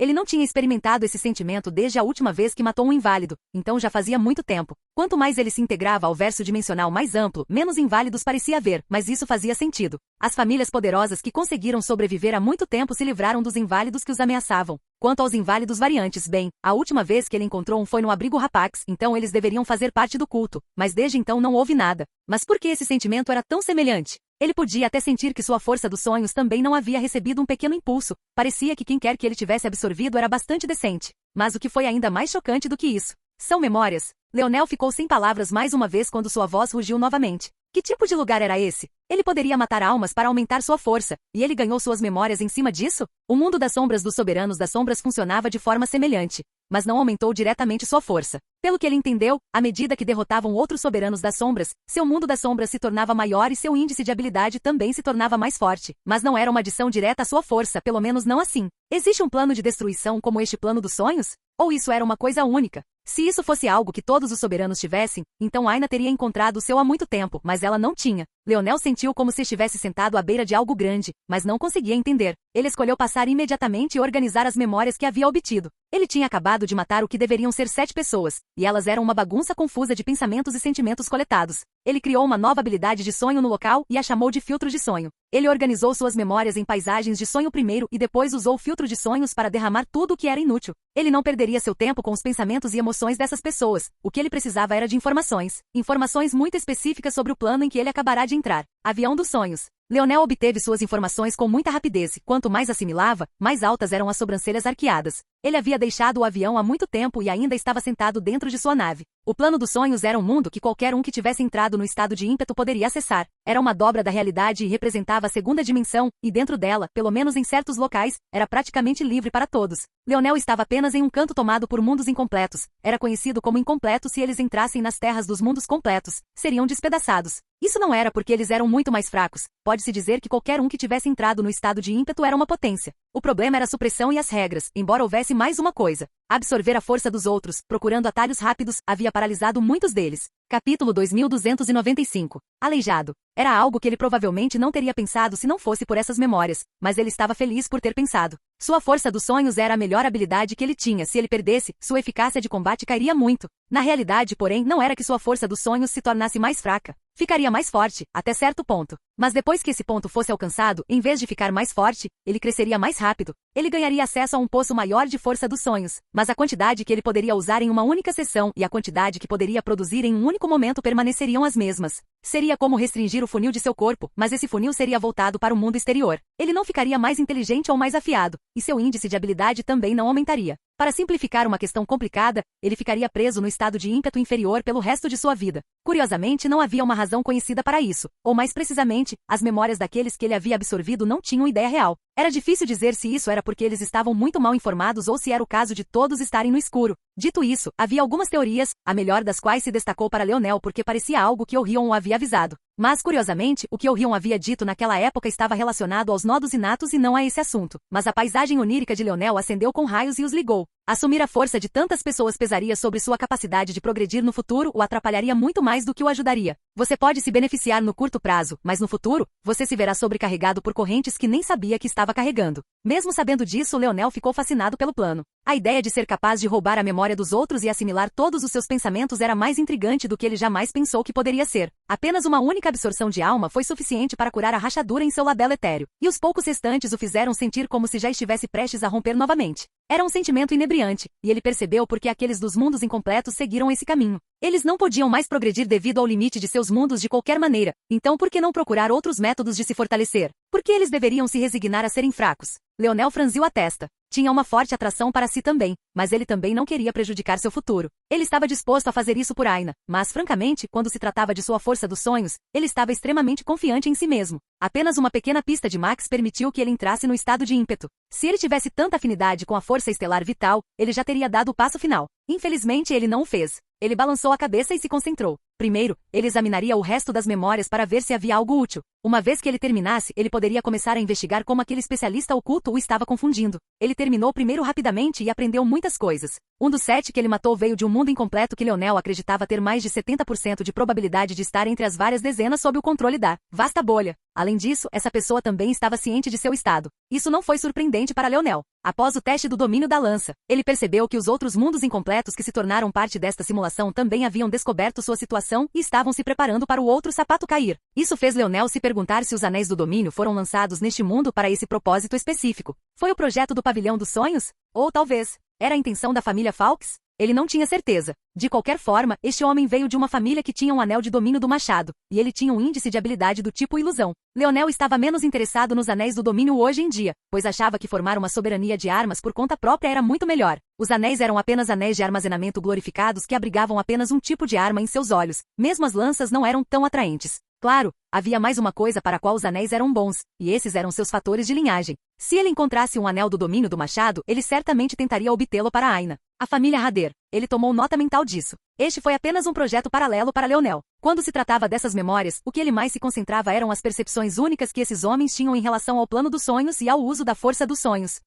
Ele não tinha experimentado esse sentimento desde a última vez que matou um inválido, então já fazia muito tempo. Quanto mais ele se integrava ao verso dimensional mais amplo, menos inválidos parecia haver, mas isso fazia sentido. As famílias poderosas que conseguiram sobreviver há muito tempo se livraram dos inválidos que os ameaçavam. Quanto aos inválidos variantes, bem, a última vez que ele encontrou um foi no abrigo Rapax, então eles deveriam fazer parte do culto, mas desde então não houve nada. Mas por que esse sentimento era tão semelhante? Ele podia até sentir que sua força dos sonhos também não havia recebido um pequeno impulso. Parecia que quem quer que ele tivesse absorvido era bastante decente. Mas o que foi ainda mais chocante do que isso? São memórias. Leonel ficou sem palavras mais uma vez quando sua voz rugiu novamente. Que tipo de lugar era esse? Ele poderia matar almas para aumentar sua força, e ele ganhou suas memórias em cima disso? O mundo das sombras dos soberanos das sombras funcionava de forma semelhante, mas não aumentou diretamente sua força. Pelo que ele entendeu, à medida que derrotavam outros soberanos das sombras, seu mundo das sombras se tornava maior e seu índice de habilidade também se tornava mais forte. Mas não era uma adição direta à sua força, pelo menos não assim. Existe um plano de destruição como este plano dos sonhos? Ou isso era uma coisa única? Se isso fosse algo que todos os soberanos tivessem, então Aina teria encontrado o seu há muito tempo, mas ela não tinha. Leonel sentiu como se estivesse sentado à beira de algo grande, mas não conseguia entender. Ele escolheu passar imediatamente e organizar as memórias que havia obtido. Ele tinha acabado de matar o que deveriam ser 7 pessoas, e elas eram uma bagunça confusa de pensamentos e sentimentos coletados. Ele criou uma nova habilidade de sonho no local e a chamou de filtro de sonho. Ele organizou suas memórias em paisagens de sonho primeiro e depois usou o filtro de sonhos para derramar tudo o que era inútil. Ele não perderia seu tempo com os pensamentos e emoções dessas pessoas. O que ele precisava era de informações. Informações muito específicas sobre o plano em que ele acabará de entrar. Avião dos sonhos. Leonel obteve suas informações com muita rapidez e, quanto mais assimilava, mais altas eram as sobrancelhas arqueadas. Ele havia deixado o avião há muito tempo e ainda estava sentado dentro de sua nave. O plano dos sonhos era um mundo que qualquer um que tivesse entrado no estado de ímpeto poderia acessar. Era uma dobra da realidade e representava a segunda dimensão, e dentro dela, pelo menos em certos locais, era praticamente livre para todos. Leonel estava apenas em um canto tomado por mundos incompletos. Era conhecido como incompleto se eles entrassem nas terras dos mundos completos. Seriam despedaçados. Isso não era porque eles eram muito mais fracos. Pode-se dizer que qualquer um que tivesse entrado no estado de ímpeto era uma potência. O problema era a supressão e as regras, embora houvesse mais uma coisa. Absorver a força dos outros, procurando atalhos rápidos, havia paralisado muitos deles. Capítulo 2295. Aleijado. Era algo que ele provavelmente não teria pensado se não fosse por essas memórias, mas ele estava feliz por ter pensado. Sua força dos sonhos era a melhor habilidade que ele tinha. Se ele perdesse, sua eficácia de combate cairia muito. Na realidade, porém, não era que sua força dos sonhos se tornasse mais fraca. Ficaria mais forte, até certo ponto. Mas depois que esse ponto fosse alcançado, em vez de ficar mais forte, ele cresceria mais rápido. Ele ganharia acesso a um poço maior de força dos sonhos, mas a quantidade que ele poderia usar em uma única sessão e a quantidade que poderia produzir em um único momento permaneceriam as mesmas. Seria como restringir o funil de seu corpo, mas esse funil seria voltado para o mundo exterior. Ele não ficaria mais inteligente ou mais afiado, e seu índice de habilidade também não aumentaria. Para simplificar uma questão complicada, ele ficaria preso no estado de ímpeto inferior pelo resto de sua vida. Curiosamente, não havia uma razão conhecida para isso, ou mais precisamente, as memórias daqueles que ele havia absorvido não tinham ideia real. Era difícil dizer se isso era porque eles estavam muito mal informados ou se era o caso de todos estarem no escuro. Dito isso, havia algumas teorias, a melhor das quais se destacou para Leonel porque parecia algo que Orion o havia avisado. Mas, curiosamente, o que Orion havia dito naquela época estava relacionado aos nodos inatos e não a esse assunto. Mas a paisagem onírica de Leonel acendeu com raios e os ligou. Assumir a força de tantas pessoas pesaria sobre sua capacidade de progredir no futuro ou atrapalharia muito mais do que o ajudaria. Você pode se beneficiar no curto prazo, mas no futuro, você se verá sobrecarregado por correntes que nem sabia que estava carregando. Mesmo sabendo disso, Leonel ficou fascinado pelo plano. A ideia de ser capaz de roubar a memória dos outros e assimilar todos os seus pensamentos era mais intrigante do que ele jamais pensou que poderia ser. Apenas uma única absorção de alma foi suficiente para curar a rachadura em seu labelo etéreo, e os poucos restantes o fizeram sentir como se já estivesse prestes a romper novamente. Era um sentimento inebriante, e ele percebeu porque aqueles dos mundos incompletos seguiram esse caminho. Eles não podiam mais progredir devido ao limite de seus mundos de qualquer maneira, então por que não procurar outros métodos de se fortalecer? Por que eles deveriam se resignar a serem fracos? Leonel franziu a testa. Tinha uma forte atração para si também, mas ele também não queria prejudicar seu futuro. Ele estava disposto a fazer isso por Aina, mas francamente, quando se tratava de sua força dos sonhos, ele estava extremamente confiante em si mesmo. Apenas uma pequena pista de Max permitiu que ele entrasse no estado de ímpeto. Se ele tivesse tanta afinidade com a força estelar vital, ele já teria dado o passo final. Infelizmente, ele não o fez. Ele balançou a cabeça e se concentrou. Primeiro, ele examinaria o resto das memórias para ver se havia algo útil. Uma vez que ele terminasse, ele poderia começar a investigar como aquele especialista oculto o estava confundindo. Ele terminou primeiro rapidamente e aprendeu muitas coisas. Um dos 7 que ele matou veio de um mundo incompleto que Leonel acreditava ter mais de 70% de probabilidade de estar entre as várias dezenas sob o controle da vasta bolha. Além disso, essa pessoa também estava ciente de seu estado. Isso não foi surpreendente para Leonel. Após o teste do domínio da lança, ele percebeu que os outros mundos incompletos que se tornaram parte desta simulação também haviam descoberto sua situação e estavam se preparando para o outro sapato cair. Isso fez Leonel se perguntar se os anéis do domínio foram lançados neste mundo para esse propósito específico. Foi o projeto do Pavilhão dos Sonhos? Ou talvez, era a intenção da família Fawkes? Ele não tinha certeza. De qualquer forma, este homem veio de uma família que tinha um anel de domínio do machado, e ele tinha um índice de habilidade do tipo ilusão. Leonel estava menos interessado nos anéis do domínio hoje em dia, pois achava que formar uma soberania de armas por conta própria era muito melhor. Os anéis eram apenas anéis de armazenamento glorificados que abrigavam apenas um tipo de arma em seus olhos. Mesmo as lanças não eram tão atraentes. Claro, havia mais uma coisa para a qual os anéis eram bons, e esses eram seus fatores de linhagem. Se ele encontrasse um anel do domínio do machado, ele certamente tentaria obtê-lo para Aina. A família Rader. Ele tomou nota mental disso. Este foi apenas um projeto paralelo para Leonel. Quando se tratava dessas memórias, o que ele mais se concentrava eram as percepções únicas que esses homens tinham em relação ao plano dos sonhos e ao uso da força dos sonhos.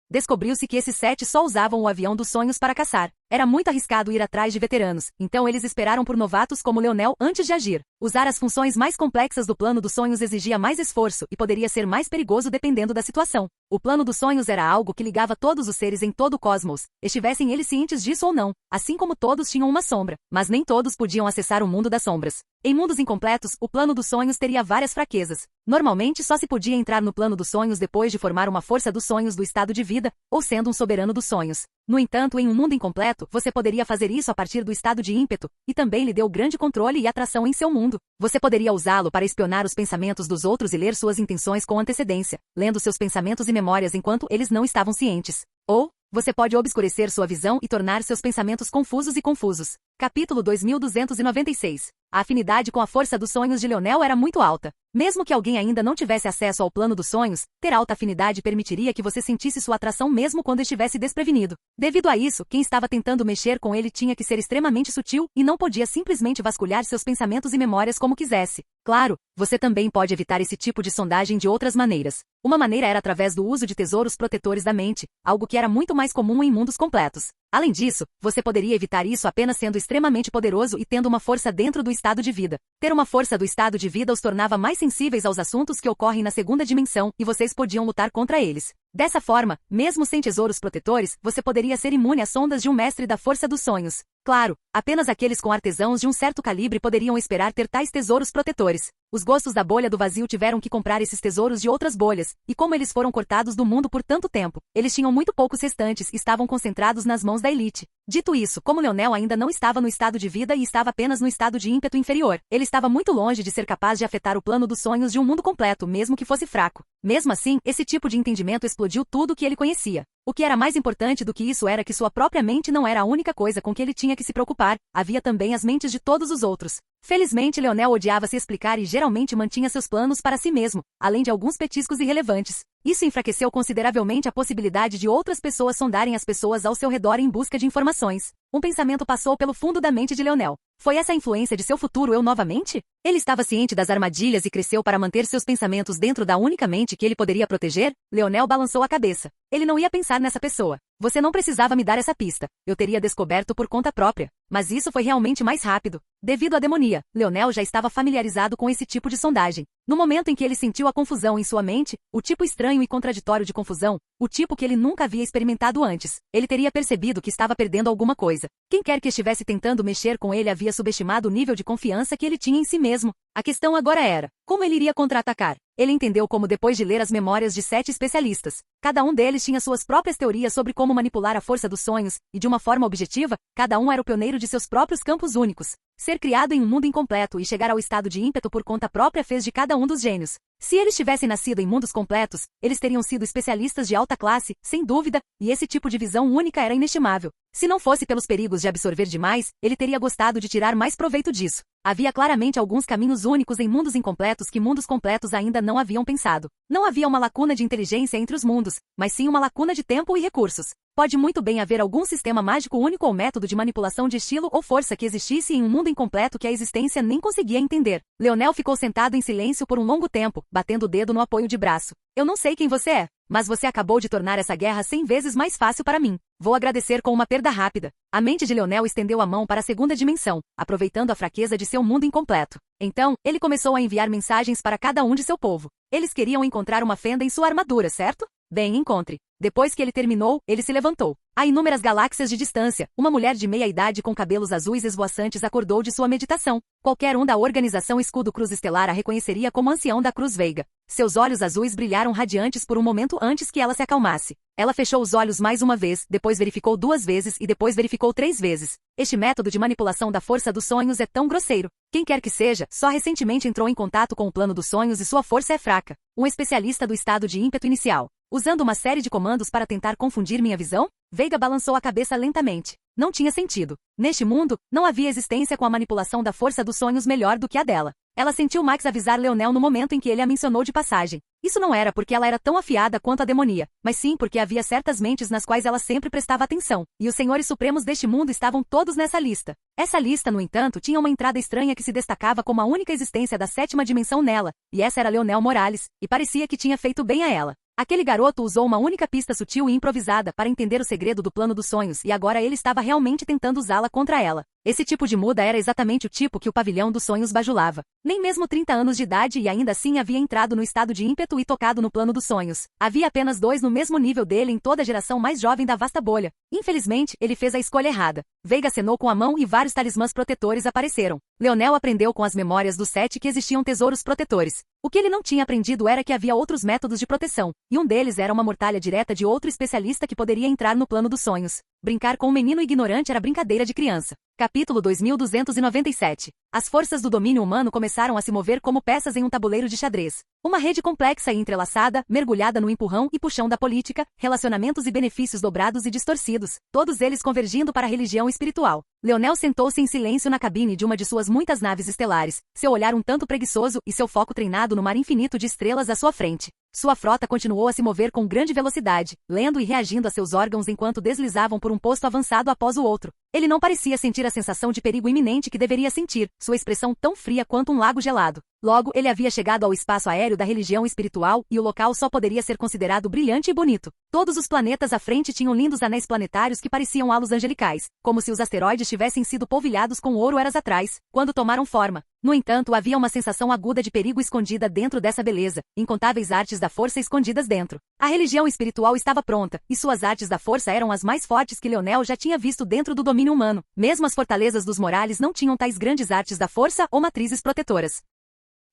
Descobriu-se que esses 7 só usavam o avião dos sonhos para caçar. Era muito arriscado ir atrás de veteranos, então eles esperaram por novatos como Leonel antes de agir. Usar as funções mais complexas do plano dos sonhos exigia mais esforço e poderia ser mais perigoso dependendo da situação. O plano dos sonhos era algo que ligava todos os seres em todo o cosmos, estivessem eles cientes disso ou não, assim como todos tinham uma sombra, mas nem todos podiam acessar o mundo das sombras. Em mundos incompletos, o plano dos sonhos teria várias fraquezas. Normalmente só se podia entrar no plano dos sonhos depois de formar uma força dos sonhos do estado de vida, ou sendo um soberano dos sonhos. No entanto, em um mundo incompleto, você poderia fazer isso a partir do estado de ímpeto, e também lhe deu grande controle e atração em seu mundo. Você poderia usá-lo para espionar os pensamentos dos outros e ler suas intenções com antecedência, lendo seus pensamentos e memórias enquanto eles não estavam cientes. Ou, você pode obscurecer sua visão e tornar seus pensamentos confusos e confusos. Capítulo 2296. A afinidade com a força dos sonhos de Leonel era muito alta. Mesmo que alguém ainda não tivesse acesso ao plano dos sonhos, ter alta afinidade permitiria que você sentisse sua atração mesmo quando estivesse desprevenido. Devido a isso, quem estava tentando mexer com ele tinha que ser extremamente sutil e não podia simplesmente vasculhar seus pensamentos e memórias como quisesse. Claro, você também pode evitar esse tipo de sondagem de outras maneiras. Uma maneira era através do uso de tesouros protetores da mente, algo que era muito mais comum em mundos completos. Além disso, você poderia evitar isso apenas sendo extremamente poderoso e tendo uma força dentro do estado de vida. Ter uma força do estado de vida os tornava mais sensíveis aos assuntos que ocorrem na segunda dimensão e vocês podiam lutar contra eles. Dessa forma, mesmo sem tesouros protetores, você poderia ser imune às sondas de um mestre da força dos sonhos. Claro, apenas aqueles com artesãos de um certo calibre poderiam esperar ter tais tesouros protetores. Os gostos da bolha do vazio tiveram que comprar esses tesouros de outras bolhas, e como eles foram cortados do mundo por tanto tempo, eles tinham muito poucos restantes e estavam concentrados nas mãos da elite. Dito isso, como Leonel ainda não estava no estado de vida e estava apenas no estado de ímpeto inferior, ele estava muito longe de ser capaz de afetar o plano dos sonhos de um mundo completo, mesmo que fosse fraco. Mesmo assim, esse tipo de entendimento explodiu tudo o que ele conhecia. O que era mais importante do que isso era que sua própria mente não era a única coisa com que ele tinha que se preocupar, havia também as mentes de todos os outros. Felizmente, Leonel odiava se explicar e geralmente mantinha seus planos para si mesmo, além de alguns petiscos irrelevantes. Isso enfraqueceu consideravelmente a possibilidade de outras pessoas sondarem as pessoas ao seu redor em busca de informações. Um pensamento passou pelo fundo da mente de Leonel. Foi essa a influência de seu futuro eu novamente? Ele estava ciente das armadilhas e cresceu para manter seus pensamentos dentro da única mente que ele poderia proteger? Leonel balançou a cabeça. Ele não ia pensar nessa pessoa. Você não precisava me dar essa pista. Eu teria descoberto por conta própria. Mas isso foi realmente mais rápido. Devido à demonia, Leonel já estava familiarizado com esse tipo de sondagem. No momento em que ele sentiu a confusão em sua mente, o tipo estranho e contraditório de confusão, o tipo que ele nunca havia experimentado antes, ele teria percebido que estava perdendo alguma coisa. Quem quer que estivesse tentando mexer com ele havia subestimado o nível de confiança que ele tinha em si mesmo. A questão agora era, como ele iria contra-atacar? Ele entendeu como depois de ler as memórias de 7 especialistas. Cada um deles tinha suas próprias teorias sobre como manipular a força dos sonhos, e de uma forma objetiva, cada um era o pioneiro de seus próprios campos únicos. Ser criado em um mundo incompleto e chegar ao estado de ímpeto por conta própria fez de cada um dos gênios. Se eles tivessem nascido em mundos completos, eles teriam sido especialistas de alta classe, sem dúvida, e esse tipo de visão única era inestimável. Se não fosse pelos perigos de absorver demais, ele teria gostado de tirar mais proveito disso. Havia claramente alguns caminhos únicos em mundos incompletos que mundos completos ainda não haviam pensado. Não havia uma lacuna de inteligência entre os mundos, mas sim uma lacuna de tempo e recursos. Pode muito bem haver algum sistema mágico único ou método de manipulação de estilo ou força que existisse em um mundo incompleto que a existência nem conseguia entender. Leonel ficou sentado em silêncio por um longo tempo, batendo o dedo no apoio de braço. Eu não sei quem você é, mas você acabou de tornar essa guerra 100 vezes mais fácil para mim. Vou agradecer com uma perda rápida. A mente de Leonel estendeu a mão para a segunda dimensão, aproveitando a fraqueza de seu mundo incompleto. Então, ele começou a enviar mensagens para cada um de seu povo. Eles queriam encontrar uma fenda em sua armadura, certo? Bem, encontre. Depois que ele terminou, ele se levantou. A inúmeras galáxias de distância, uma mulher de meia-idade com cabelos azuis esvoaçantes acordou de sua meditação. Qualquer um da organização Escudo Cruz Estelar a reconheceria como ancião da Cruz Veiga. Seus olhos azuis brilharam radiantes por um momento antes que ela se acalmasse. Ela fechou os olhos mais uma vez, depois verificou 2 vezes e depois verificou 3 vezes. Este método de manipulação da força dos sonhos é tão grosseiro. Quem quer que seja, só recentemente entrou em contato com o plano dos sonhos e sua força é fraca. Um especialista do estado de ímpeto inicial. Usando uma série de comandos para tentar confundir minha visão? Veiga balançou a cabeça lentamente. Não tinha sentido. Neste mundo, não havia existência com a manipulação da força dos sonhos melhor do que a dela. Ela sentiu Max avisar Leonel no momento em que ele a mencionou de passagem. Isso não era porque ela era tão afiada quanto a demonia, mas sim porque havia certas mentes nas quais ela sempre prestava atenção, e os senhores supremos deste mundo estavam todos nessa lista. Essa lista, no entanto, tinha uma entrada estranha que se destacava como a única existência da 7ª dimensão nela, e essa era Leonel Morales, e parecia que tinha feito bem a ela. Aquele garoto usou uma única pista sutil e improvisada para entender o segredo do plano dos sonhos e agora ele estava realmente tentando usá-la contra ela. Esse tipo de muda era exatamente o tipo que o pavilhão dos sonhos bajulava. Nem mesmo 30 anos de idade e ainda assim havia entrado no estado de ímpeto e tocado no plano dos sonhos. Havia apenas 2 no mesmo nível dele em toda a geração mais jovem da vasta bolha. Infelizmente, ele fez a escolha errada. Veiga acenou com a mão e vários talismãs protetores apareceram. Leonel aprendeu com as memórias dos 7 que existiam tesouros protetores. O que ele não tinha aprendido era que havia outros métodos de proteção, e um deles era uma mortalha direta de outro especialista que poderia entrar no plano dos sonhos. Brincar com um menino ignorante era brincadeira de criança. Capítulo 2297. As forças do domínio humano começaram a se mover como peças em um tabuleiro de xadrez. Uma rede complexa e entrelaçada, mergulhada no empurrão e puxão da política, relacionamentos e benefícios dobrados e distorcidos, todos eles convergindo para a religião espiritual. Leonel sentou-se em silêncio na cabine de uma de suas muitas naves estelares, seu olhar um tanto preguiçoso e seu foco treinado no mar infinito de estrelas à sua frente. Sua frota continuou a se mover com grande velocidade, lendo e reagindo a seus órgãos enquanto deslizavam por um posto avançado após o outro. Ele não parecia sentir a sensação de perigo iminente que deveria sentir, sua expressão tão fria quanto um lago gelado. Logo, ele havia chegado ao espaço aéreo da religião espiritual e o local só poderia ser considerado brilhante e bonito. Todos os planetas à frente tinham lindos anéis planetários que pareciam halos angelicais, como se os asteroides tivessem sido polvilhados com ouro eras atrás, quando tomaram forma. No entanto, havia uma sensação aguda de perigo escondida dentro dessa beleza, incontáveis artes da força escondidas dentro. A religião espiritual estava pronta, e suas artes da força eram as mais fortes que Leonel já tinha visto dentro do domínio humano. Mesmo as fortalezas dos Morales não tinham tais grandes artes da força ou matrizes protetoras.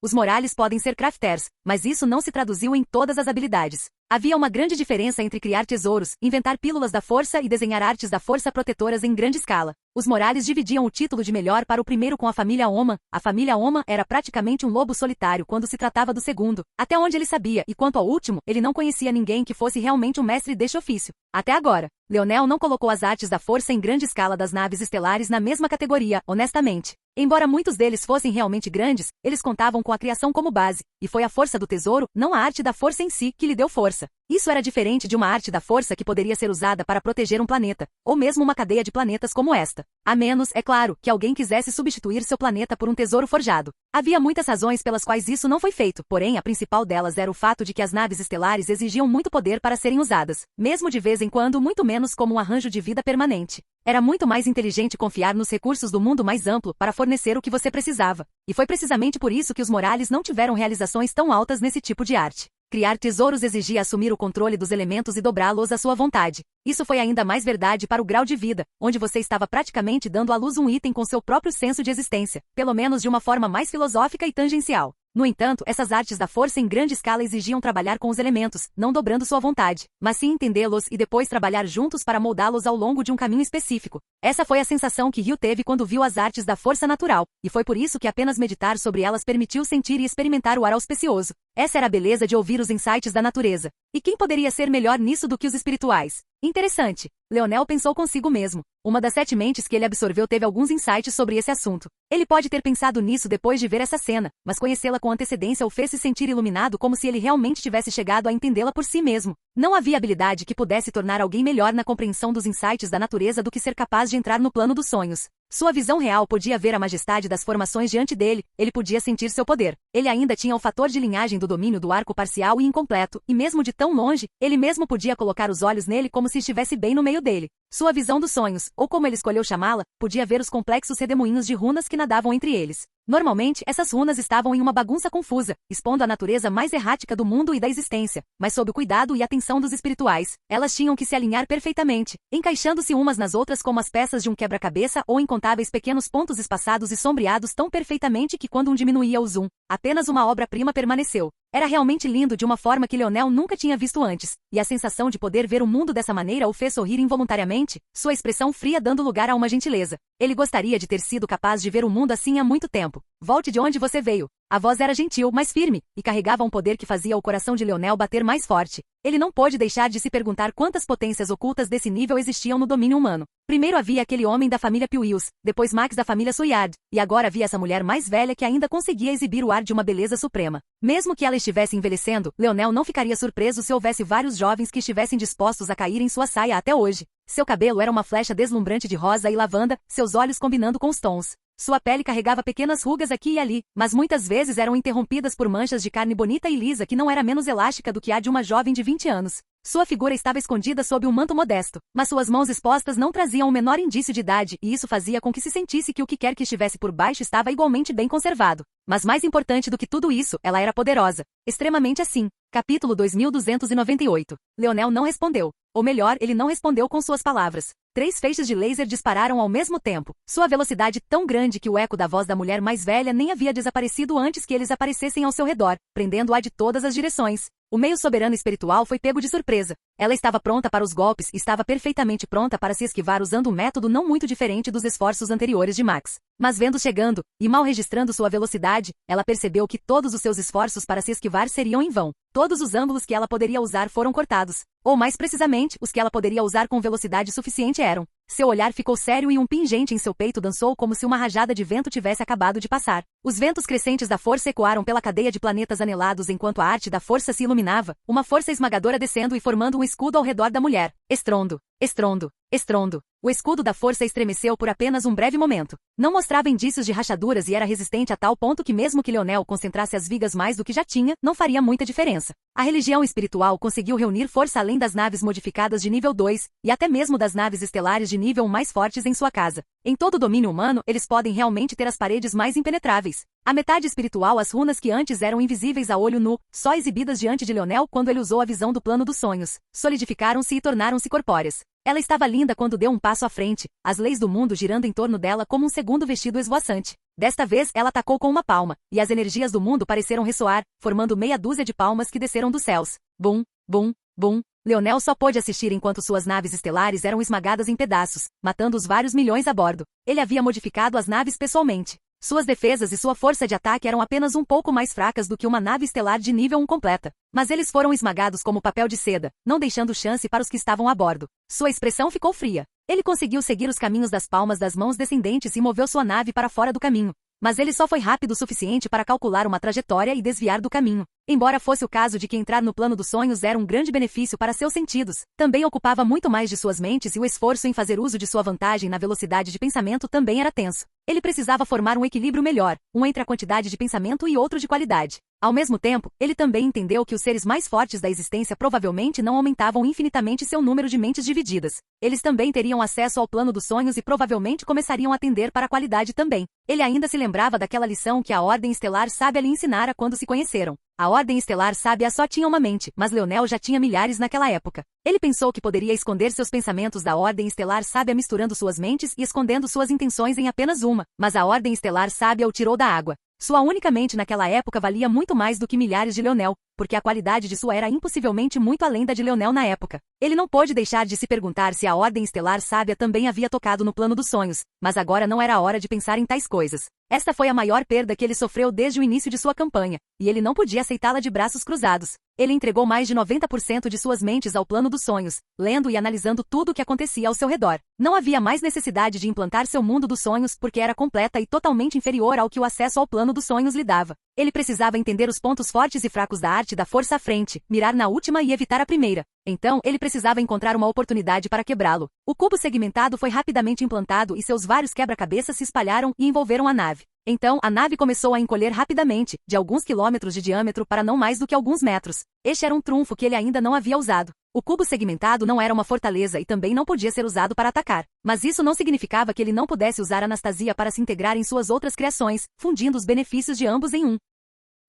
Os Morales podem ser crafters, mas isso não se traduziu em todas as habilidades. Havia uma grande diferença entre criar tesouros, inventar pílulas da força e desenhar artes da força protetoras em grande escala. Os Morales dividiam o título de melhor para o primeiro com a família Oma. A família Oma era praticamente um lobo solitário quando se tratava do segundo, até onde ele sabia, e quanto ao último, ele não conhecia ninguém que fosse realmente um mestre deste ofício. Até agora, Leonel não colocou as artes da força em grande escala das naves estelares na mesma categoria, honestamente. Embora muitos deles fossem realmente grandes, eles contavam com a criação como base, e foi a força do tesouro, não a arte da força em si, que lhe deu força. Isso era diferente de uma arte da força que poderia ser usada para proteger um planeta, ou mesmo uma cadeia de planetas como esta. A menos, é claro, que alguém quisesse substituir seu planeta por um tesouro forjado. Havia muitas razões pelas quais isso não foi feito, porém a principal delas era o fato de que as naves estelares exigiam muito poder para serem usadas, mesmo de vez em quando muito menos como um arranjo de vida permanente. Era muito mais inteligente confiar nos recursos do mundo mais amplo para fornecer o que você precisava. E foi precisamente por isso que os Morales não tiveram realizações tão altas nesse tipo de arte. Criar tesouros exigia assumir o controle dos elementos e dobrá-los à sua vontade. Isso foi ainda mais verdade para o grau de vida, onde você estava praticamente dando à luz um item com seu próprio senso de existência, pelo menos de uma forma mais filosófica e tangencial. No entanto, essas artes da força em grande escala exigiam trabalhar com os elementos, não dobrando sua vontade, mas sim entendê-los e depois trabalhar juntos para moldá-los ao longo de um caminho específico. Essa foi a sensação que Ryu teve quando viu as artes da força natural, e foi por isso que apenas meditar sobre elas permitiu sentir e experimentar o ar auspicioso. Essa era a beleza de ouvir os insights da natureza. E quem poderia ser melhor nisso do que os espirituais? Interessante. Leonel pensou consigo mesmo. Uma das 7 mentes que ele absorveu teve alguns insights sobre esse assunto. Ele pode ter pensado nisso depois de ver essa cena, mas conhecê-la com antecedência o fez se sentir iluminado como se ele realmente tivesse chegado a entendê-la por si mesmo. Não havia habilidade que pudesse tornar alguém melhor na compreensão dos insights da natureza do que ser capaz de entrar no plano dos sonhos. Sua visão real podia ver a majestade das formações diante dele, ele podia sentir seu poder. Ele ainda tinha o fator de linhagem do domínio do arco parcial e incompleto, e mesmo de tão longe, ele mesmo podia colocar os olhos nele como se estivesse bem no meio dele. Sua visão dos sonhos, ou como ele escolheu chamá-la, podia ver os complexos redemoinhos de runas que nadavam entre eles. Normalmente, essas runas estavam em uma bagunça confusa, expondo a natureza mais errática do mundo e da existência, mas sob o cuidado e atenção dos espirituais, elas tinham que se alinhar perfeitamente, encaixando-se umas nas outras como as peças de um quebra-cabeça ou incontáveis pequenos pontos espaçados e sombreados tão perfeitamente que quando um diminuía o zoom, apenas uma obra-prima permaneceu. Era realmente lindo de uma forma que Leonel nunca tinha visto antes, e a sensação de poder ver o mundo dessa maneira o fez sorrir involuntariamente, sua expressão fria dando lugar a uma gentileza. Ele gostaria de ter sido capaz de ver o mundo assim há muito tempo. Volte de onde você veio. A voz era gentil, mas firme, e carregava um poder que fazia o coração de Leonel bater mais forte. Ele não pôde deixar de se perguntar quantas potências ocultas desse nível existiam no domínio humano. Primeiro havia aquele homem da família Piuius, depois Max da família Suyard, e agora havia essa mulher mais velha que ainda conseguia exibir o ar de uma beleza suprema. Mesmo que ela estivesse envelhecendo, Leonel não ficaria surpreso se houvesse vários jovens que estivessem dispostos a cair em sua saia até hoje. Seu cabelo era uma flecha deslumbrante de rosa e lavanda, seus olhos combinando com os tons Sua pele carregava pequenas rugas aqui e ali, mas muitas vezes eram interrompidas por manchas de carne bonita e lisa que não era menos elástica do que a de uma jovem de 20 anos. Sua figura estava escondida sob um manto modesto, mas suas mãos expostas não traziam o menor indício de idade e isso fazia com que se sentisse que o que quer que estivesse por baixo estava igualmente bem conservado. Mas mais importante do que tudo isso, ela era poderosa. Extremamente assim. Capítulo 2298. Leonel não respondeu. Ou melhor, ele não respondeu com suas palavras. 3 feixes de laser dispararam ao mesmo tempo. Sua velocidade tão grande que o eco da voz da mulher mais velha nem havia desaparecido antes que eles aparecessem ao seu redor, prendendo-a de todas as direções. O meio soberano espiritual foi pego de surpresa. Ela estava pronta para os golpes e estava perfeitamente pronta para se esquivar usando um método não muito diferente dos esforços anteriores de Max. Mas vendo chegando, e mal registrando sua velocidade, ela percebeu que todos os seus esforços para se esquivar seriam em vão. Todos os ângulos que ela poderia usar foram cortados. Ou mais precisamente, os que ela poderia usar com velocidade suficiente eram. Seu olhar ficou sério e um pingente em seu peito dançou como se uma rajada de vento tivesse acabado de passar. Os ventos crescentes da força ecoaram pela cadeia de planetas anelados enquanto a arte da força se iluminava, uma força esmagadora descendo e formando um escudo ao redor da mulher. Estrondo, estrondo, estrondo. O escudo da força estremeceu por apenas um breve momento. Não mostrava indícios de rachaduras e era resistente a tal ponto que mesmo que Leonel concentrasse as vigas mais do que já tinha, não faria muita diferença. A religião espiritual conseguiu reunir força além das naves modificadas de nível 2, e até mesmo das naves estelares de nível 1 mais fortes em sua casa. Em todo o domínio humano, eles podem realmente ter as paredes mais impenetráveis. A metade espiritual, as runas que antes eram invisíveis a olho nu, só exibidas diante de Leonel quando ele usou a visão do plano dos sonhos, solidificaram-se e tornaram-se corpóreas. Ela estava linda quando deu um passo à frente, as leis do mundo girando em torno dela como um segundo vestido esvoaçante. Desta vez, ela atacou com uma palma, e as energias do mundo pareceram ressoar, formando meia dúzia de palmas que desceram dos céus. Bum, bum, bum. Leonel só pôde assistir enquanto suas naves estelares eram esmagadas em pedaços, matando os vários milhões a bordo. Ele havia modificado as naves pessoalmente. Suas defesas e sua força de ataque eram apenas um pouco mais fracas do que uma nave estelar de nível 1 completa. Mas eles foram esmagados como papel de seda, não deixando chance para os que estavam a bordo. Sua expressão ficou fria. Ele conseguiu seguir os caminhos das palmas das mãos descendentes e moveu sua nave para fora do caminho. Mas ele só foi rápido o suficiente para calcular uma trajetória e desviar do caminho. Embora fosse o caso de que entrar no plano dos sonhos era um grande benefício para seus sentidos, também ocupava muito mais de suas mentes e o esforço em fazer uso de sua vantagem na velocidade de pensamento também era tenso. Ele precisava formar um equilíbrio melhor, um entre a quantidade de pensamento e outro de qualidade. Ao mesmo tempo, ele também entendeu que os seres mais fortes da existência provavelmente não aumentavam infinitamente seu número de mentes divididas. Eles também teriam acesso ao plano dos sonhos e provavelmente começariam a tender para a qualidade também. Ele ainda se lembrava daquela lição que a Ordem Estelar Sábia lhe ensinara quando se conheceram. A Ordem Estelar Sábia só tinha uma mente, mas Leonel já tinha milhares naquela época. Ele pensou que poderia esconder seus pensamentos da Ordem Estelar Sábia misturando suas mentes e escondendo suas intenções em apenas uma, mas a Ordem Estelar Sábia o tirou da água. Sua única mente naquela época valia muito mais do que milhares de Leonel, porque a qualidade de sua era impossivelmente muito além da de Leonel na época. Ele não pôde deixar de se perguntar se a Ordem Estelar Sábia também havia tocado no plano dos sonhos, mas agora não era a hora de pensar em tais coisas. Esta foi a maior perda que ele sofreu desde o início de sua campanha, e ele não podia aceitá-la de braços cruzados. Ele entregou mais de 90% de suas mentes ao plano dos sonhos, lendo e analisando tudo o que acontecia ao seu redor. Não havia mais necessidade de implantar seu mundo dos sonhos porque era completa e totalmente inferior ao que o acesso ao plano dos sonhos lhe dava. Ele precisava entender os pontos fortes e fracos da arte da força à frente, mirar na última e evitar a primeira. Então, ele precisava encontrar uma oportunidade para quebrá-lo. O cubo segmentado foi rapidamente implantado e seus vários quebra-cabeças se espalharam e envolveram a nave. Então, a nave começou a encolher rapidamente, de alguns quilômetros de diâmetro para não mais do que alguns metros. Este era um trunfo que ele ainda não havia usado. O cubo segmentado não era uma fortaleza e também não podia ser usado para atacar. Mas isso não significava que ele não pudesse usar Anastasia para se integrar em suas outras criações, fundindo os benefícios de ambos em um.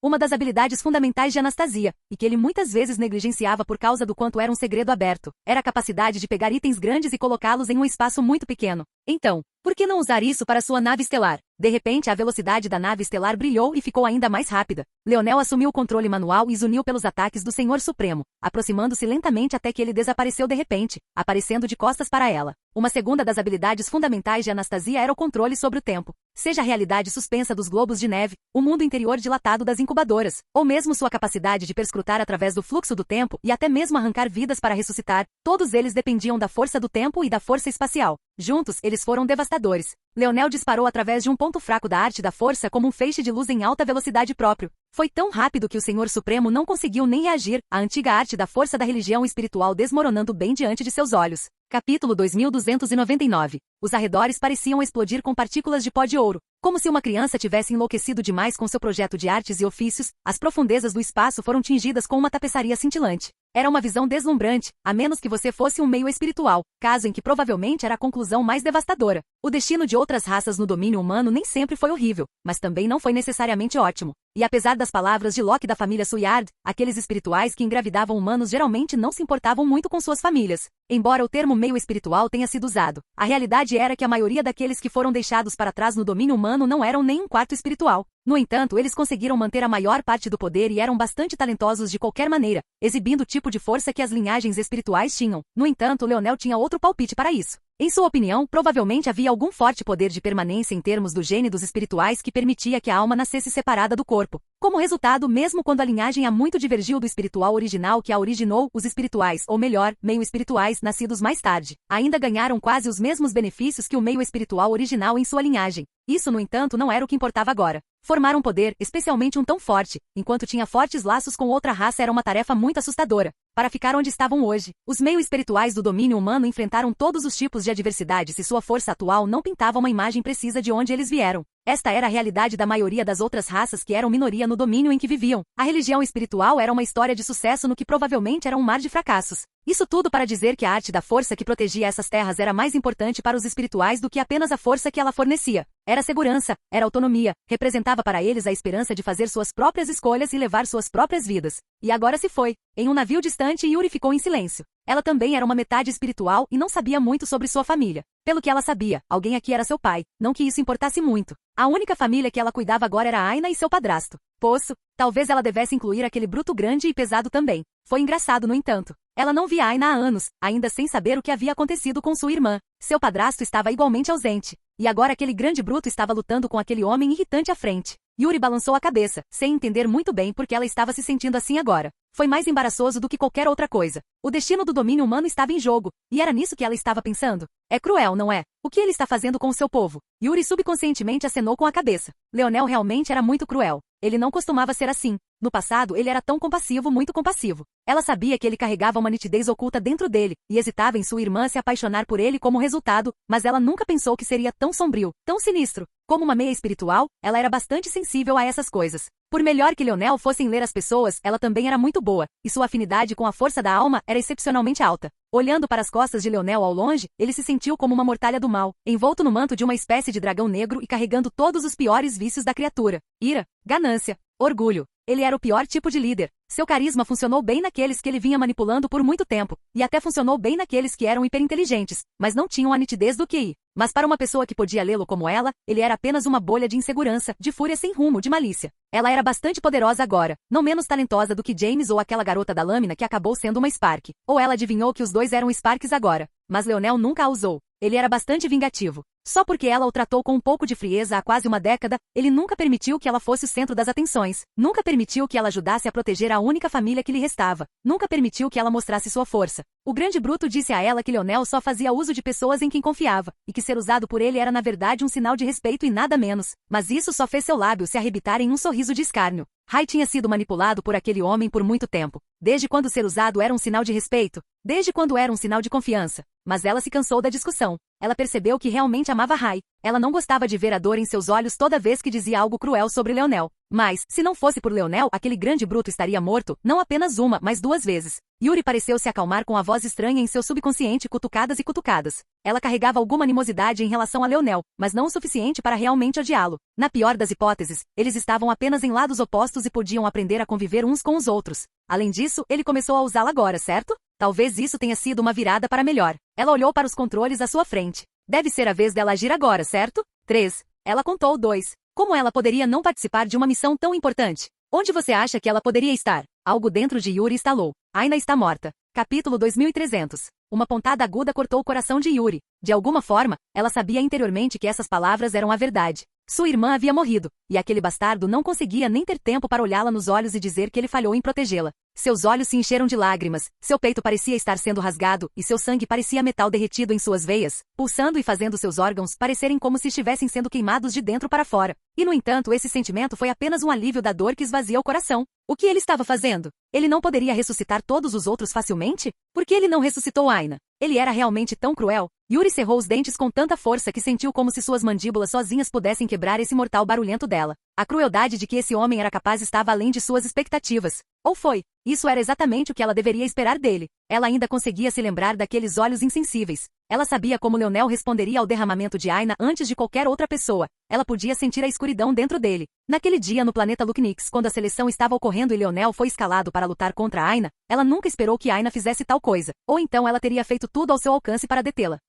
Uma das habilidades fundamentais de Anastasia, e que ele muitas vezes negligenciava por causa do quanto era um segredo aberto, era a capacidade de pegar itens grandes e colocá-los em um espaço muito pequeno. Então, por que não usar isso para sua nave estelar? De repente, a velocidade da nave estelar brilhou e ficou ainda mais rápida. Leonel assumiu o controle manual e zuniu pelos ataques do Senhor Supremo, aproximando-se lentamente até que ele desapareceu de repente, aparecendo de costas para ela. Uma segunda das habilidades fundamentais de Anastasia era o controle sobre o tempo. Seja a realidade suspensa dos globos de neve, o mundo interior dilatado das incubadoras, ou mesmo sua capacidade de perscrutar através do fluxo do tempo e até mesmo arrancar vidas para ressuscitar, todos eles dependiam da força do tempo e da força espacial. Juntos, eles foram devastadores. Leonel disparou através de um ponto fraco da arte da força como um feixe de luz em alta velocidade próprio. Foi tão rápido que o Senhor Supremo não conseguiu nem reagir, a antiga arte da força da religião espiritual desmoronando bem diante de seus olhos. Capítulo 2299. Os arredores pareciam explodir com partículas de pó de ouro. Como se uma criança tivesse enlouquecido demais com seu projeto de artes e ofícios, as profundezas do espaço foram tingidas com uma tapeçaria cintilante. Era uma visão deslumbrante, a menos que você fosse um meio espiritual, caso em que provavelmente era a conclusão mais devastadora. O destino de outras raças no domínio humano nem sempre foi horrível, mas também não foi necessariamente ótimo. E apesar das palavras de Locke da família Suyard, aqueles espirituais que engravidavam humanos geralmente não se importavam muito com suas famílias. Embora o termo meio espiritual tenha sido usado, a realidade era que a maioria daqueles que foram deixados para trás no domínio humano não eram nem um quarto espiritual. No entanto, eles conseguiram manter a maior parte do poder e eram bastante talentosos de qualquer maneira, exibindo o tipo de força que as linhagens espirituais tinham. No entanto, Leonel tinha outro palpite para isso. Em sua opinião, provavelmente havia algum forte poder de permanência em termos do gene dos espirituais que permitia que a alma nascesse separada do corpo. Como resultado, mesmo quando a linhagem há muito divergiu do espiritual original que a originou, os espirituais, ou melhor, meio espirituais, nascidos mais tarde, ainda ganharam quase os mesmos benefícios que o meio espiritual original em sua linhagem. Isso, no entanto, não era o que importava agora. Formar um poder, especialmente um tão forte, enquanto tinha fortes laços com outra raça era uma tarefa muito assustadora. Para ficar onde estavam hoje, os meio espirituais do domínio humano enfrentaram todos os tipos de adversidades e sua força atual não pintava uma imagem precisa de onde eles vieram. Esta era a realidade da maioria das outras raças que eram minoria no domínio em que viviam. A religião espiritual era uma história de sucesso no que provavelmente era um mar de fracassos. Isso tudo para dizer que a arte da força que protegia essas terras era mais importante para os espirituais do que apenas a força que ela fornecia. Era segurança, era autonomia, representava para eles a esperança de fazer suas próprias escolhas e levar suas próprias vidas. E agora se foi. Em um navio distante, Yuri ficou em silêncio. Ela também era uma metade espiritual e não sabia muito sobre sua família. Pelo que ela sabia, alguém aqui era seu pai, não que isso importasse muito. A única família que ela cuidava agora era Aina e seu padrasto. Poço, talvez ela devesse incluir aquele bruto grande e pesado também. Foi engraçado, no entanto. Ela não via Aina há anos, ainda sem saber o que havia acontecido com sua irmã. Seu padrasto estava igualmente ausente. E agora aquele grande bruto estava lutando com aquele homem irritante à frente. Yuri balançou a cabeça, sem entender muito bem por que ela estava se sentindo assim agora. Foi mais embaraçoso do que qualquer outra coisa. O destino do domínio humano estava em jogo, e era nisso que ela estava pensando. É cruel, não é? O que ele está fazendo com o seu povo? Yuri subconscientemente acenou com a cabeça. Leonel realmente era muito cruel. Ele não costumava ser assim. No passado, ele era tão compassivo, muito compassivo. Ela sabia que ele carregava uma nitidez oculta dentro dele, e hesitava em sua irmã se apaixonar por ele como resultado, mas ela nunca pensou que seria tão sombrio, tão sinistro. Como uma meia espiritual, ela era bastante sensível a essas coisas. Por melhor que Leonel fosse em ler as pessoas, ela também era muito boa, e sua afinidade com a força da alma era excepcionalmente alta. Olhando para as costas de Leonel ao longe, ele se sentiu como uma mortalha do mal, envolto no manto de uma espécie de dragão negro e carregando todos os piores vícios da criatura. Ira, ganância, orgulho. Ele era o pior tipo de líder. Seu carisma funcionou bem naqueles que ele vinha manipulando por muito tempo, e até funcionou bem naqueles que eram hiperinteligentes, mas não tinham a nitidez do QI. Mas para uma pessoa que podia lê-lo como ela, ele era apenas uma bolha de insegurança, de fúria sem rumo, de malícia. Ela era bastante poderosa agora, não menos talentosa do que James ou aquela garota da lâmina que acabou sendo uma Spark. Ou ela adivinhou que os dois eram Sparks agora. Mas Leonel nunca a usou. Ele era bastante vingativo. Só porque ela o tratou com um pouco de frieza há quase uma década, ele nunca permitiu que ela fosse o centro das atenções. Nunca permitiu que ela ajudasse a proteger a única família que lhe restava. Nunca permitiu que ela mostrasse sua força. O grande bruto disse a ela que Leonel só fazia uso de pessoas em quem confiava, e que ser usado por ele era na verdade um sinal de respeito e nada menos. Mas isso só fez seu lábio se arrebitar em um sorriso de escárnio. Rai tinha sido manipulado por aquele homem por muito tempo. Desde quando ser usado era um sinal de respeito? Desde quando era um sinal de confiança? Mas ela se cansou da discussão. Ela percebeu que realmente amava Rai. Ela não gostava de ver a dor em seus olhos toda vez que dizia algo cruel sobre Leonel. Mas, se não fosse por Leonel, aquele grande bruto estaria morto, não apenas uma, mas 2 vezes. Yuri pareceu se acalmar com a voz estranha em seu subconsciente, cutucadas e cutucadas. Ela carregava alguma animosidade em relação a Leonel, mas não o suficiente para realmente odiá-lo. Na pior das hipóteses, eles estavam apenas em lados opostos e podiam aprender a conviver uns com os outros. Além disso, ele começou a usá-la agora, certo? Talvez isso tenha sido uma virada para melhor. Ela olhou para os controles à sua frente. Deve ser a vez dela agir agora, certo? 3. Ela contou 2. Como ela poderia não participar de uma missão tão importante? Onde você acha que ela poderia estar? Algo dentro de Yuri estalou. Aina está morta. Capítulo 2300. Uma pontada aguda cortou o coração de Yuri. De alguma forma, ela sabia interiormente que essas palavras eram a verdade. Sua irmã havia morrido, e aquele bastardo não conseguia nem ter tempo para olhá-la nos olhos e dizer que ele falhou em protegê-la. Seus olhos se encheram de lágrimas, seu peito parecia estar sendo rasgado, e seu sangue parecia metal derretido em suas veias, pulsando e fazendo seus órgãos parecerem como se estivessem sendo queimados de dentro para fora. E no entanto, esse sentimento foi apenas um alívio da dor que esvazia o coração. O que ele estava fazendo? Ele não poderia ressuscitar todos os outros facilmente? Por que ele não ressuscitou Aina? Ele era realmente tão cruel. Yuri cerrou os dentes com tanta força que sentiu como se suas mandíbulas sozinhas pudessem quebrar esse mortal barulhento dela. A crueldade de que esse homem era capaz estava além de suas expectativas. Ou foi. Isso era exatamente o que ela deveria esperar dele. Ela ainda conseguia se lembrar daqueles olhos insensíveis. Ela sabia como Leonel responderia ao derramamento de Aina antes de qualquer outra pessoa. Ela podia sentir a escuridão dentro dele. Naquele dia no planeta Luknix, quando a seleção estava ocorrendo e Leonel foi escalado para lutar contra Aina, ela nunca esperou que Aina fizesse tal coisa. Ou então ela teria feito tudo ao seu alcance para detê-la.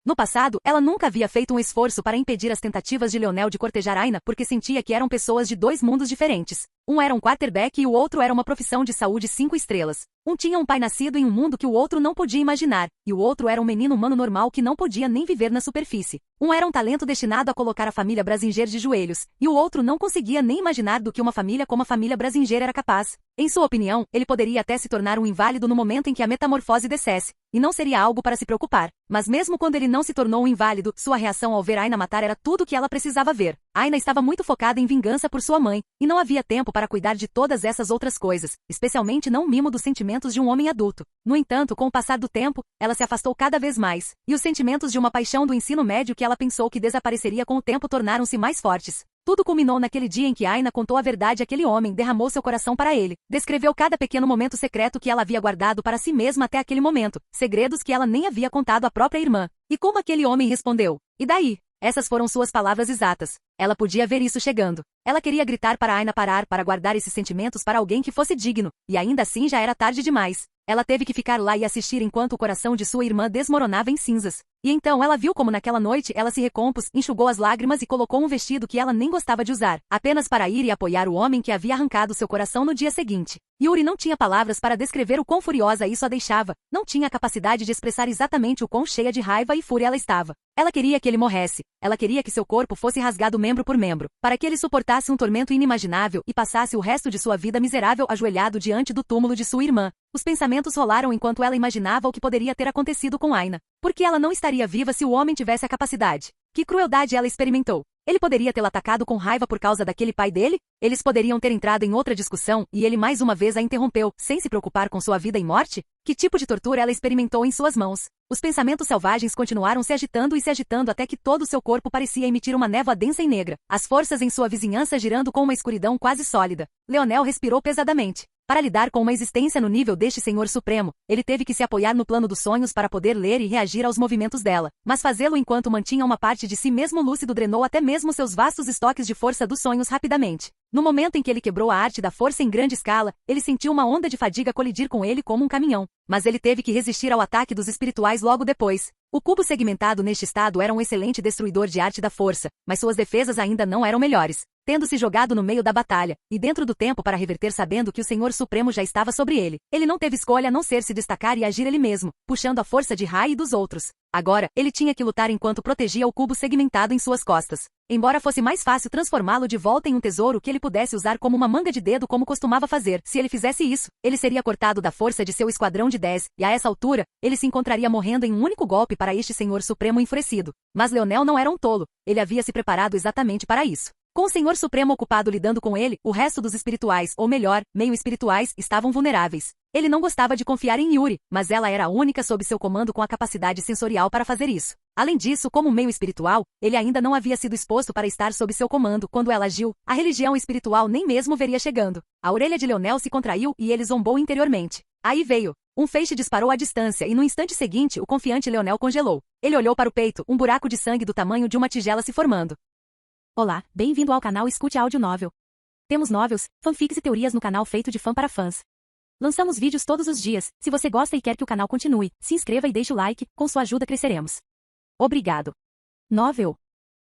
No passado, ela nunca havia feito um esforço para impedir as tentativas de Leonel de cortejar Aina porque sentia que eram pessoas de dois mundos diferentes. Um era um quarterback e o outro era uma profissão de saúde 5 estrelas. Um tinha um pai nascido em um mundo que o outro não podia imaginar, e o outro era um menino humano normal que não podia nem viver na superfície. Um era um talento destinado a colocar a família Brasinger de joelhos, e o outro não conseguia nem imaginar do que uma família como a família Brasinger era capaz. Em sua opinião, ele poderia até se tornar um inválido no momento em que a metamorfose descesse, e não seria algo para se preocupar. Mas mesmo quando ele não se tornou um inválido, sua reação ao ver Aina matar era tudo o que ela precisava ver. Aina estava muito focada em vingança por sua mãe, e não havia tempo para cuidar de todas essas outras coisas, especialmente não o mimo dos sentimentos de um homem adulto. No entanto, com o passar do tempo, ela se afastou cada vez mais, e os sentimentos de uma paixão do ensino médio que ela pensou que desapareceria com o tempo tornaram-se mais fortes. Tudo culminou naquele dia em que Aina contou a verdade àquele homem, derramou seu coração para ele, descreveu cada pequeno momento secreto que ela havia guardado para si mesma até aquele momento, segredos que ela nem havia contado à própria irmã. E como aquele homem respondeu? E daí? Essas foram suas palavras exatas. Ela podia ver isso chegando. Ela queria gritar para Aina parar para guardar esses sentimentos para alguém que fosse digno, e ainda assim já era tarde demais. Ela teve que ficar lá e assistir enquanto o coração de sua irmã desmoronava em cinzas. E então ela viu como naquela noite ela se recompôs, enxugou as lágrimas e colocou um vestido que ela nem gostava de usar, apenas para ir e apoiar o homem que havia arrancado seu coração no dia seguinte. Yuri não tinha palavras para descrever o quão furiosa isso a deixava, não tinha a capacidade de expressar exatamente o quão cheia de raiva e fúria ela estava. Ela queria que ele morresse, ela queria que seu corpo fosse rasgado membro por membro, para que ele suportasse um tormento inimaginável e passasse o resto de sua vida miserável ajoelhado diante do túmulo de sua irmã. Os pensamentos rolaram enquanto ela imaginava o que poderia ter acontecido com Aina. Por que ela não estaria viva se o homem tivesse a capacidade? Que crueldade ela experimentou? Ele poderia tê-la atacado com raiva por causa daquele pai dele? Eles poderiam ter entrado em outra discussão e ele mais uma vez a interrompeu, sem se preocupar com sua vida e morte? Que tipo de tortura ela experimentou em suas mãos? Os pensamentos selvagens continuaram se agitando até que todo o seu corpo parecia emitir uma névoa densa e negra, as forças em sua vizinhança girando com uma escuridão quase sólida. Leonel respirou pesadamente. Para lidar com uma existência no nível deste Senhor Supremo, ele teve que se apoiar no plano dos sonhos para poder ler e reagir aos movimentos dela, mas fazê-lo enquanto mantinha uma parte de si mesmo lúcido drenou até mesmo seus vastos estoques de força dos sonhos rapidamente. No momento em que ele quebrou a arte da força em grande escala, ele sentiu uma onda de fadiga colidir com ele como um caminhão, mas ele teve que resistir ao ataque dos espirituais logo depois. O cubo segmentado neste estado era um excelente destruidor de arte da força, mas suas defesas ainda não eram melhores, tendo se jogado no meio da batalha, e dentro do tempo para reverter sabendo que o Senhor Supremo já estava sobre ele. Ele não teve escolha a não ser se destacar e agir ele mesmo, puxando a força de Rai e dos outros. Agora, ele tinha que lutar enquanto protegia o cubo segmentado em suas costas. Embora fosse mais fácil transformá-lo de volta em um tesouro que ele pudesse usar como uma manga de dedo como costumava fazer, se ele fizesse isso, ele seria cortado da força de seu esquadrão de 10, e a essa altura, ele se encontraria morrendo em um único golpe para este Senhor Supremo enfurecido. Mas Leonel não era um tolo, ele havia se preparado exatamente para isso. Com o Senhor Supremo ocupado lidando com ele, o resto dos espirituais, ou melhor, meio-espirituais, estavam vulneráveis. Ele não gostava de confiar em Yuri, mas ela era a única sob seu comando com a capacidade sensorial para fazer isso. Além disso, como meio espiritual, ele ainda não havia sido exposto para estar sob seu comando quando ela agiu, a religião espiritual nem mesmo veria chegando. A orelha de Leonel se contraiu e ele zombou interiormente. Aí veio. Um feixe disparou à distância e no instante seguinte o confiante Leonel congelou. Ele olhou para o peito, um buraco de sangue do tamanho de uma tigela se formando. Olá, bem-vindo ao canal Escute Áudio Novel. Temos novels, fanfics e teorias no canal feito de fã para fãs. Lançamos vídeos todos os dias. Se você gosta e quer que o canal continue, se inscreva e deixe o like, com sua ajuda cresceremos. Obrigado. Novel.